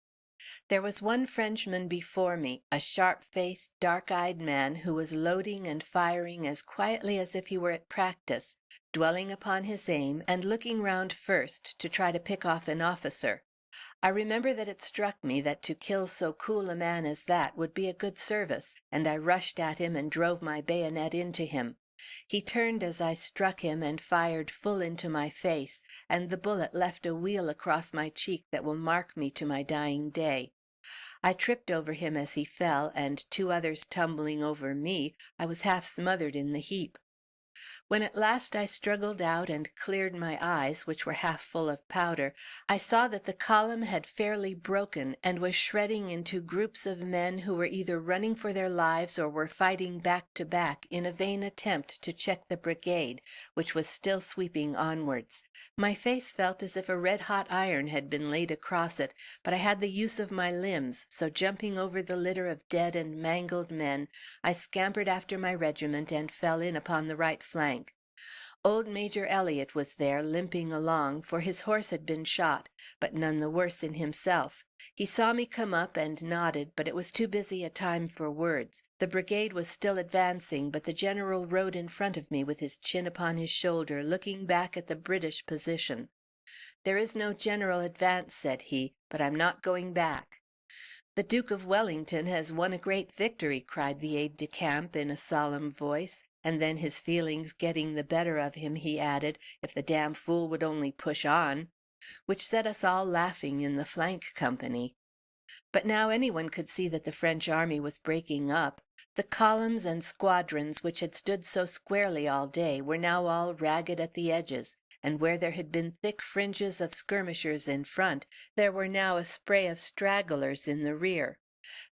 There was one Frenchman before me, a sharp-faced, dark-eyed man, who was loading and firing as quietly as if he were at practice, dwelling upon his aim, and looking round first to try to pick off an officer. I remember that it struck me that to kill so cool a man as that would be a good service, and I rushed at him and drove my bayonet into him. He turned as I struck him and fired full into my face, and the bullet left a weal across my cheek that will mark me to my dying day. I tripped over him as he fell, and two others tumbling over me, I was half smothered in the heap. When at last I struggled out and cleared my eyes, which were half full of powder, I saw that the column had fairly broken, and was shredding into groups of men who were either running for their lives or were fighting back to back in a vain attempt to check the brigade, which was still sweeping onwards. My face felt as if a red-hot iron had been laid across it, but I had the use of my limbs, so jumping over the litter of dead and mangled men, I scampered after my regiment and fell in upon the right flank. Old Major Elliott was there, limping along, for his horse had been shot, but none the worse in himself. He saw me come up and nodded, but it was too busy a time for words. The brigade was still advancing, but the general rode in front of me with his chin upon his shoulder, looking back at the British position. "There is no general advance," said he, "but I'm not going back." "The Duke of Wellington has won a great victory," cried the aide-de-camp in a solemn voice, and then his feelings getting the better of him, he added, "If the damn fool would only push on," which set us all laughing in the flank company. But now anyone could see that the French army was breaking up. The columns and squadrons which had stood so squarely all day were now all ragged at the edges, and where there had been thick fringes of skirmishers in front, there were now a spray of stragglers in the rear.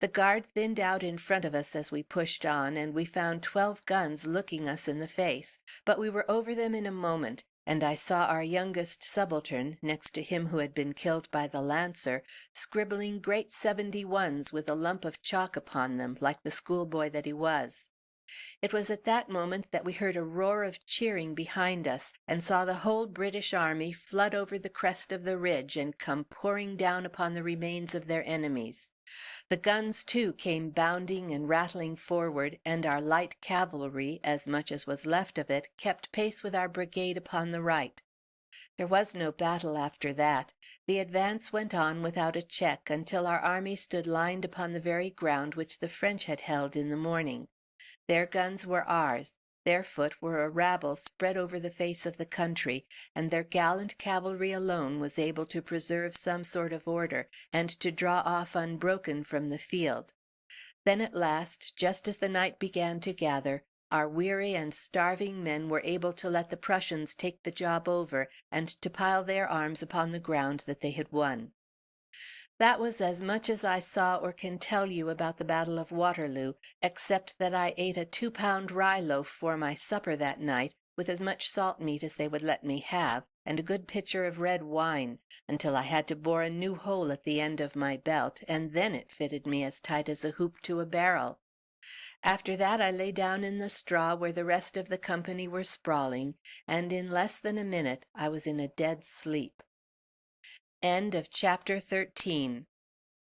The Guard thinned out in front of us as we pushed on, and we found 12 guns looking us in the face, but we were over them in a moment, and I saw our youngest subaltern, next to him who had been killed by the lancer, scribbling great 71s with a lump of chalk upon them, like the schoolboy that he was. It was at that moment that we heard a roar of cheering behind us, and saw the whole British army flood over the crest of the ridge and come pouring down upon the remains of their enemies. The guns, too, came bounding and rattling forward, and our light cavalry, as much as was left of it, kept pace with our brigade upon the right. There was no battle after that. The advance went on without a check until our army stood lined upon the very ground which the French had held in the morning. Their guns were ours, their foot were a rabble spread over the face of the country, and their gallant cavalry alone was able to preserve some sort of order, and to draw off unbroken from the field. Then at last, just as the night began to gather, our weary and starving men were able to let the Prussians take the job over, and to pile their arms upon the ground that they had won. That was as much as I saw or can tell you about the Battle of Waterloo, except that I ate a 2-pound rye loaf for my supper that night, with as much salt meat as they would let me have, and a good pitcher of red wine, until I had to bore a new hole at the end of my belt, and then it fitted me as tight as a hoop to a barrel. After that I lay down in the straw where the rest of the company were sprawling, and in less than a minute I was in a dead sleep. End of chapter 13.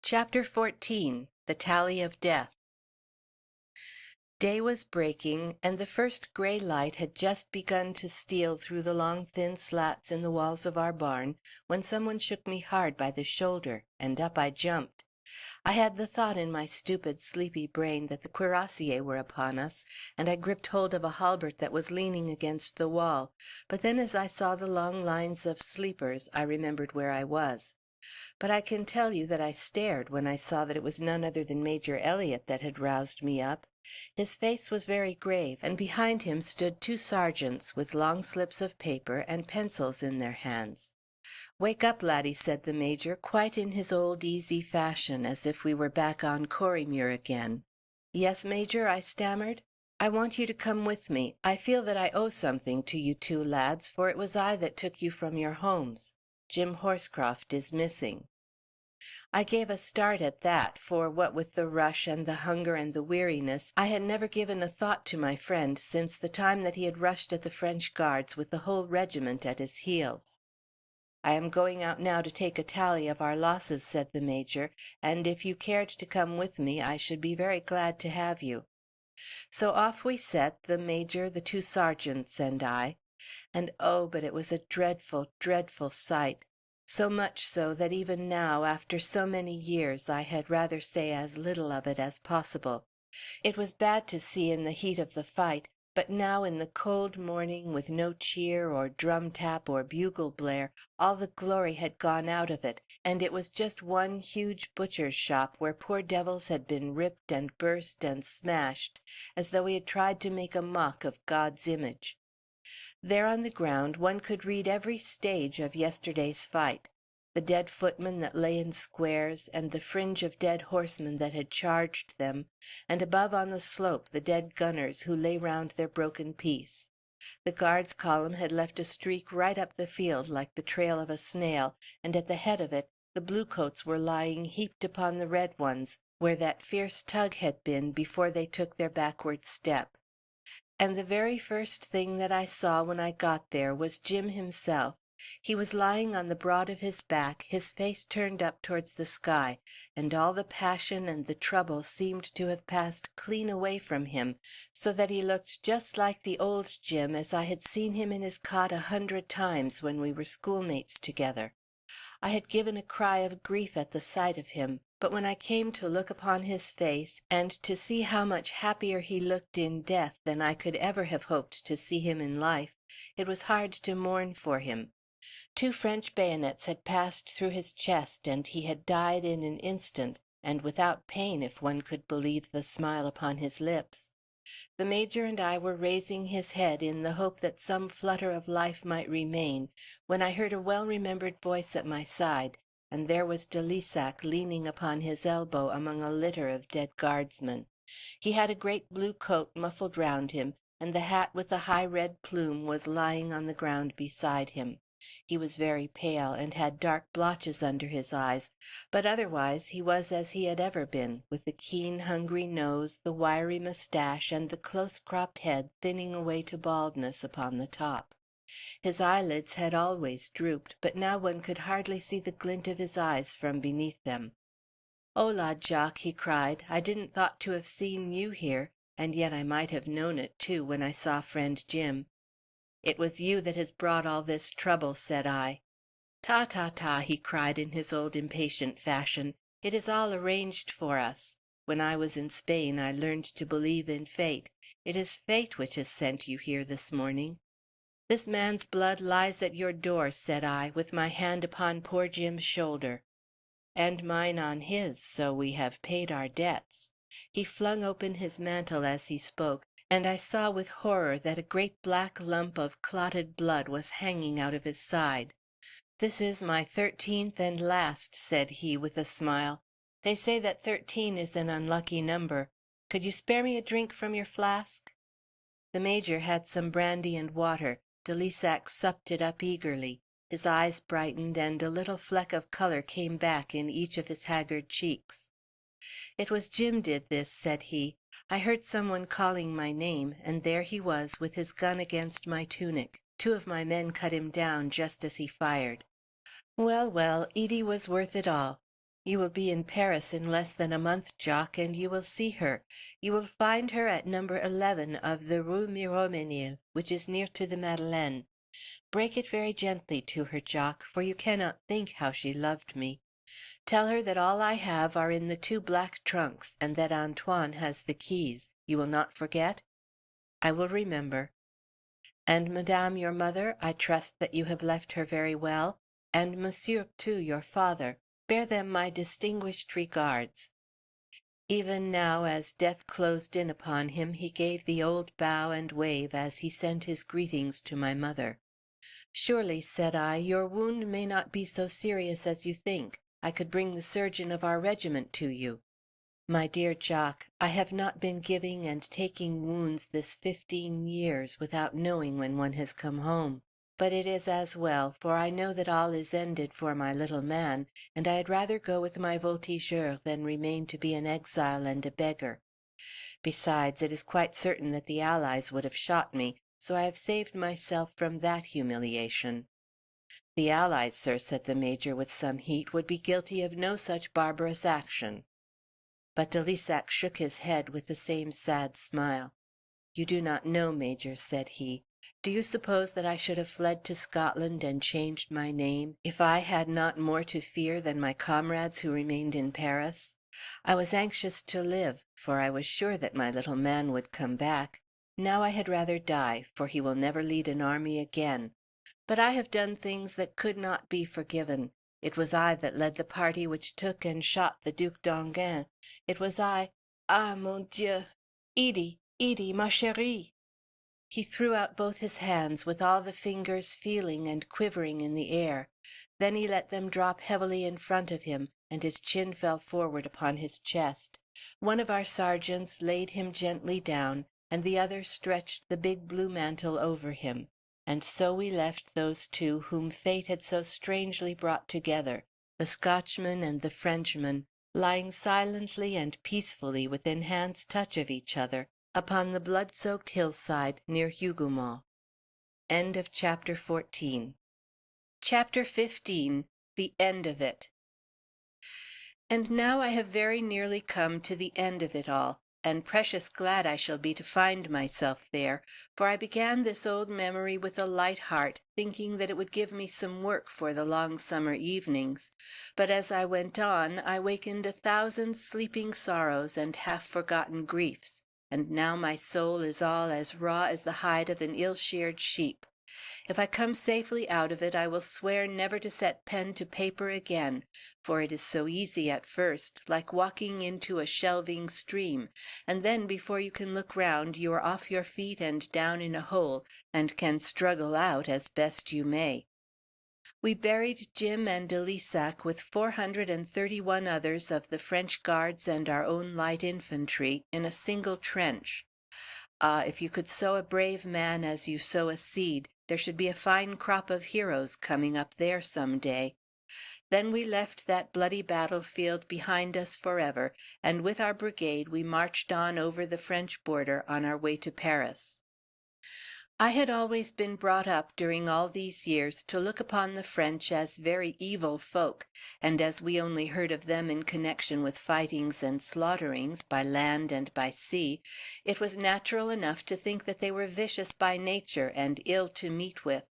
Chapter 14. The Tally of Death. Day was breaking, and the first gray light had just begun to steal through the long thin slats in the walls of our barn, when someone shook me hard by the shoulder, and up I jumped. I had the thought in my stupid, sleepy brain that the cuirassiers were upon us, and I gripped hold of a halbert that was leaning against the wall, but then as I saw the long lines of sleepers I remembered where I was. But I can tell you that I stared when I saw that it was none other than Major Elliott that had roused me up. His face was very grave, and behind him stood two sergeants with long slips of paper and pencils in their hands. "Wake up, laddie," said the Major, quite in his old easy fashion, as if we were back on Corriemuir again. "Yes, Major," I stammered. "I want you to come with me. I feel that I owe something to you two lads, for it was I that took you from your homes. Jim Horscroft is missing." I gave a start at that, for what with the rush and the hunger and the weariness, I had never given a thought to my friend since the time that he had rushed at the French Guards with the whole regiment at his heels. "I am going out now to take a tally of our losses," said the Major, "and if you cared to come with me, I should be very glad to have you." So off we set, the Major, the two sergeants, and I. And oh, but it was a dreadful, dreadful sight! So much so that even now, after so many years, I had rather say as little of it as possible. It was bad to see in the heat of the fight, but now in the cold morning, with no cheer or drum tap or bugle blare, all the glory had gone out of it, and it was just one huge butcher's shop where poor devils had been ripped and burst and smashed, as though he had tried to make a mock of God's image. There on the ground one could read every stage of yesterday's fight. The dead footmen that lay in squares, and the fringe of dead horsemen that had charged them, and above on the slope the dead gunners who lay round their broken piece. The Guards' column had left a streak right up the field like the trail of a snail, and at the head of it the bluecoats were lying heaped upon the red ones, where that fierce tug had been before they took their backward step. And the very first thing that I saw when I got there was Jim himself. He was lying on the broad of his back, his face turned up towards the sky, and all the passion and the trouble seemed to have passed clean away from him, so that he looked just like the old Jim as I had seen him in his cot 100 times when we were schoolmates together. I had given a cry of grief at the sight of him, but when I came to look upon his face, and to see how much happier he looked in death than I could ever have hoped to see him in life, it was hard to mourn for him. 2 French bayonets had passed through his chest, and he had died in an instant, and without pain, if one could believe the smile upon his lips. The Major and I were raising his head in the hope that some flutter of life might remain, when I heard a well-remembered voice at my side, and there was de Lissac leaning upon his elbow among a litter of dead guardsmen. He had a great blue coat muffled round him, and the hat with the high red plume was lying on the ground beside him. He was very pale, and had dark blotches under his eyes, but otherwise he was as he had ever been, with the keen, hungry nose, the wiry moustache, and the close-cropped head thinning away to baldness upon the top. His eyelids had always drooped, but now one could hardly see the glint of his eyes from beneath them. "Hola, Jock!" he cried. "I didn't thought to have seen you here, and yet I might have known it, too, when I saw friend Jim." "It was you that has brought all this trouble," said I. "Ta, ta, ta!" he cried in his old impatient fashion. "It is all arranged for us. When I was in Spain I learned to believe in fate. It is fate which has sent you here this morning." "This man's blood lies at your door," said I, with my hand upon poor Jim's shoulder. "And mine on his, so we have paid our debts." He flung open his mantle as he spoke, and I saw with horror that a great black lump of clotted blood was hanging out of his side. "This is my 13th and last," said he, with a smile. "They say that 13 is an unlucky number. Could you spare me a drink from your flask?" The Major had some brandy and water. De Lissac supped it up eagerly. His eyes brightened, and a little fleck of color came back in each of his haggard cheeks. "It was Jim did this," said he. "I heard some one calling my name, and there he was with his gun against my tunic. Two of my men cut him down just as he fired. Well, well, Edie was worth it all. You will be in Paris in less than a month, Jock, and you will see her. You will find her at number 11 of the Rue Miromesnil, which is near to the Madeleine. Break it very gently to her, Jock, for you cannot think how she loved me. Tell her that all I have are in the two black trunks, and that Antoine has the keys. You will not forget?" "I will remember." "And Madame, your mother, I trust that you have left her very well? And Monsieur, too, your father. Bear them my distinguished regards." Even now, as death closed in upon him, he gave the old bow and wave as he sent his greetings to my mother. "Surely," said I, "your wound may not be so serious as you think. I could bring the surgeon of our regiment to you." "My dear Jock, I have not been giving and taking wounds this 15 years without knowing when one has come home. But it is as well, for I know that all is ended for my little man, and I had rather go with my voltigeurs than remain to be an exile and a beggar. Besides, it is quite certain that the Allies would have shot me, so I have saved myself from that humiliation." "The Allies, sir," said the Major with some heat, "would be guilty of no such barbarous action." But de Lissac shook his head with the same sad smile. "You do not know, Major," said he. "Do you suppose that I should have fled to Scotland and changed my name, if I had not more to fear than my comrades who remained in Paris? I was anxious to live, for I was sure that my little man would come back. Now I had rather die, for he will never lead an army again. But I have done things that could not be forgiven. It was I that led the party which took and shot the Duc d'Enghien. It was I. Ah, mon Dieu! Edie, Edie, ma chérie!" He threw out both his hands, with all the fingers feeling and quivering in the air. Then he let them drop heavily in front of him, and his chin fell forward upon his chest. One of our sergeants laid him gently down, and the other stretched the big blue mantle over him. And so we left those two whom fate had so strangely brought together, the Scotchman and the Frenchman, lying silently and peacefully within hand's touch of each other upon the blood-soaked hillside near Hougoumont. End of chapter 14. Chapter 15. The End of It. And now I have very nearly come to the end of it all, and precious glad I shall be to find myself there, for I began this old memory with a light heart, thinking that it would give me some work for the long summer evenings; but as I went on, I wakened 1,000 sleeping sorrows and half-forgotten griefs, and now my soul is all as raw as the hide of an ill-sheared sheep. If I come safely out of it, I will swear never to set pen to paper again, for it is so easy at first, like walking into a shelving stream, and then before you can look round you are off your feet and down in a hole, and can struggle out as best you may. We buried Jim and de Lissac with 431 others of the French Guards and our own light infantry in a single trench. Ah, if you could sow a brave man as you sow a seed, there should be a fine crop of heroes coming up there some day. Then we left that bloody battlefield behind us forever, and with our brigade we marched on over the French border on our way to Paris. I had always been brought up during all these years to look upon the French as very evil folk, and as we only heard of them in connection with fightings and slaughterings, by land and by sea, it was natural enough to think that they were vicious by nature and ill to meet with.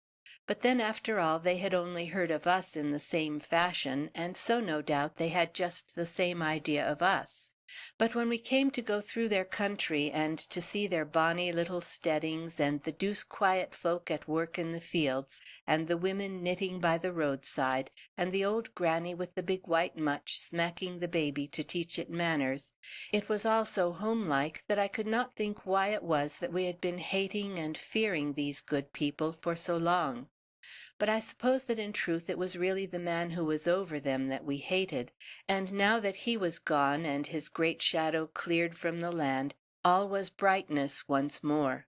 But then, after all, they had only heard of us in the same fashion, and so no doubt they had just the same idea of us. But when we came to go through their country, and to see their bonny little steadings, and the douce quiet folk at work in the fields, and the women knitting by the roadside, and the old granny with the big white mutch smacking the baby to teach it manners, it was all so homelike that I could not think why it was that we had been hating and fearing these good people for so long. But I suppose that in truth it was really the man who was over them that we hated, and now that he was gone and his great shadow cleared from the land, all was brightness once more.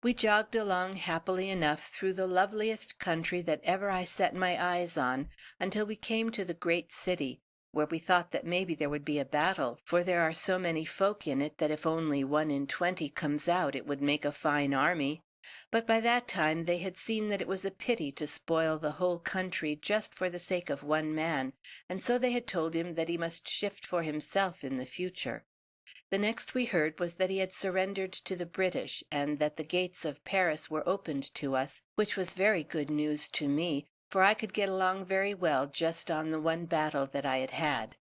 We jogged along happily enough through the loveliest country that ever I set my eyes on, until we came to the great city, where we thought that maybe there would be a battle, for there are so many folk in it that if only 1 in 20 comes out it would make a fine army. But by that time they had seen that it was a pity to spoil the whole country just for the sake of one man, and so they had told him that he must shift for himself in the future. The next we heard was that he had surrendered to the British, and that the gates of Paris were opened to us, which was very good news to me, for I could get along very well just on the one battle that I had had.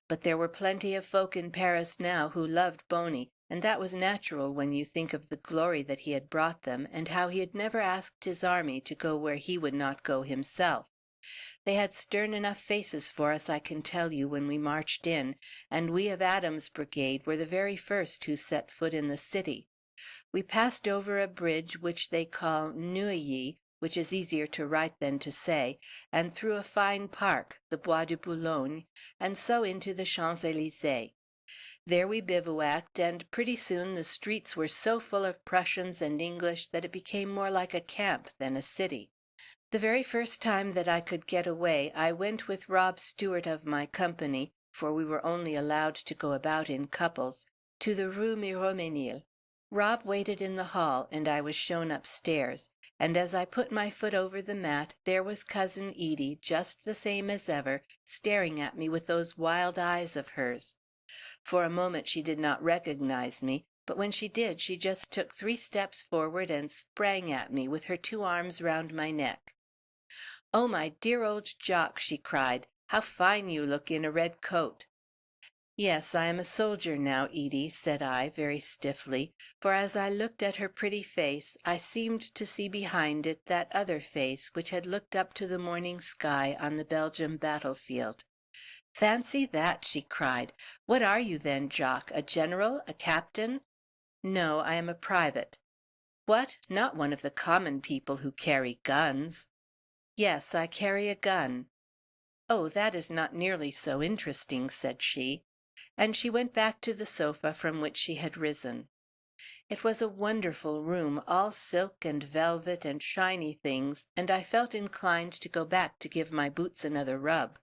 But there were plenty of folk in Paris now who loved Boney, and that was natural when you think of the glory that he had brought them, and how he had never asked his army to go where he would not go himself. They had stern enough faces for us, I can tell you, when we marched in, and we of Adams's brigade were the very first who set foot in the city. We passed over a bridge which they call Neuilly, which is easier to write than to say, and through a fine park, the Bois de Boulogne, and so into the Champs-Élysées. There we bivouacked, and pretty soon the streets were so full of Prussians and English that it became more like a camp than a city. The very first time that I could get away, I went with Rob Stewart of my company, for we were only allowed to go about in couples, to the Rue Miromesnil. Rob waited in the hall, and I was shown upstairs, and as I put my foot over the mat, there was Cousin Edie, just the same as ever, staring at me with those wild eyes of hers. For a moment she did not recognize me, but when she did, she just took 3 steps forward and sprang at me, with her 2 arms round my neck. "Oh, my dear old Jock," she cried, "how fine you look in a red coat!" "Yes, I am a soldier now, Edie," said I, very stiffly, for as I looked at her pretty face, I seemed to see behind it that other face which had looked up to the morning sky on the Belgium battlefield. "Fancy that!" she cried. "What are you then, Jock, a general, a captain?" "No, I am a private." "What! Not one of the common people who carry guns?" "Yes, I carry a gun." "Oh, that is not nearly so interesting," said she. And she went back to the sofa from which she had risen. It was a wonderful room, all silk and velvet and shiny things, and I felt inclined to go back to give my boots another rub.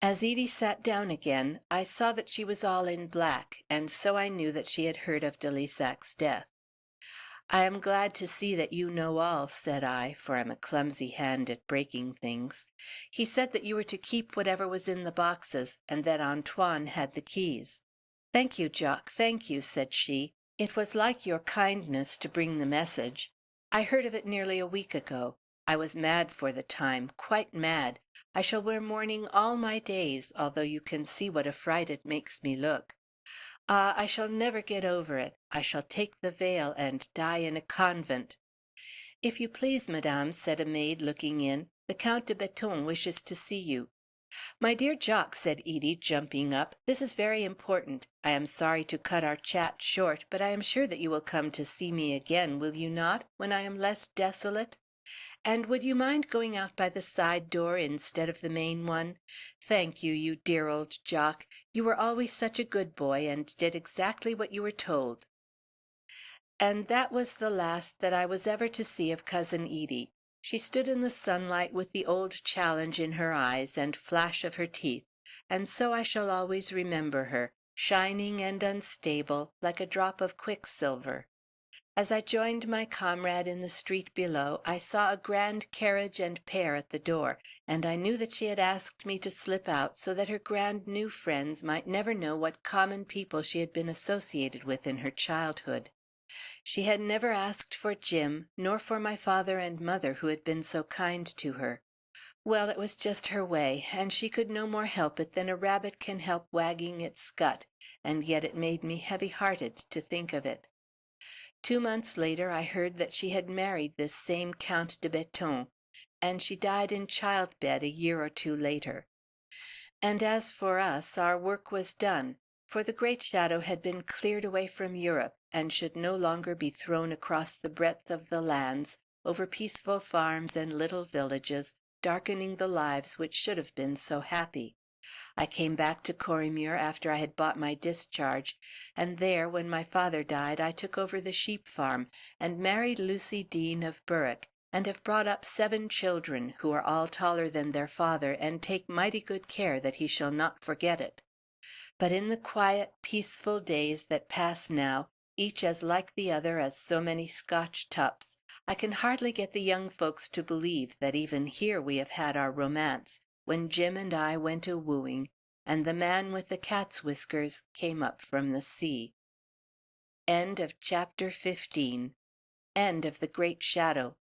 As Edie sat down again, I saw that she was all in black, and so I knew that she had heard of de Lissac's death. "I am glad to see that you know all," said I, for I'm a clumsy hand at breaking things. "He said that you were to keep whatever was in the boxes, and that Antoine had the keys." "Thank you, Jock, thank you," said she. "It was like your kindness to bring the message. I heard of it nearly a week ago. I was mad for the time, quite mad. I shall wear mourning all my days, although you can see what a fright it makes me look. Ah, I shall never get over it. I shall take the veil and die in a convent." "If you please, madame," said a maid, looking in, "the Count de Beton wishes to see you." "My dear Jock," said Edie, jumping up, "this is very important. I am sorry to cut our chat short, but I am sure that you will come to see me again, will you not, when I am less desolate? And would you mind going out by the side door instead of the main one? Thank you, you dear old Jock. You were always such a good boy, and did exactly what you were told." And that was the last that I was ever to see of Cousin Edie. She stood in the sunlight with the old challenge in her eyes and flash of her teeth, and so I shall always remember her, shining and unstable, like a drop of quicksilver. As I joined my comrade in the street below, I saw a grand carriage and pair at the door, and I knew that she had asked me to slip out so that her grand new friends might never know what common people she had been associated with in her childhood. She had never asked for Jim, nor for my father and mother who had been so kind to her. Well, it was just her way, and she could no more help it than a rabbit can help wagging its scut, and yet it made me heavy-hearted to think of it. 2 months later I heard that she had married this same Count de Beton, and she died in childbed a year or 2 later. And as for us, our work was done, for the great shadow had been cleared away from Europe, and should no longer be thrown across the breadth of the lands, over peaceful farms and little villages, darkening the lives which should have been so happy. I came back to Corriemuir after I had bought my discharge, and there, when my father died, I took over the sheep farm, and married Lucy Dean of Berwick, and have brought up 7 children, who are all taller than their father, and take mighty good care that he shall not forget it. But in the quiet, peaceful days that pass now, each as like the other as so many Scotch tups, I can hardly get the young folks to believe that even here we have had our romance, when Jim and I went a-wooing, and the man with the cat's whiskers came up from the sea. End of chapter 15. End of the Great Shadow,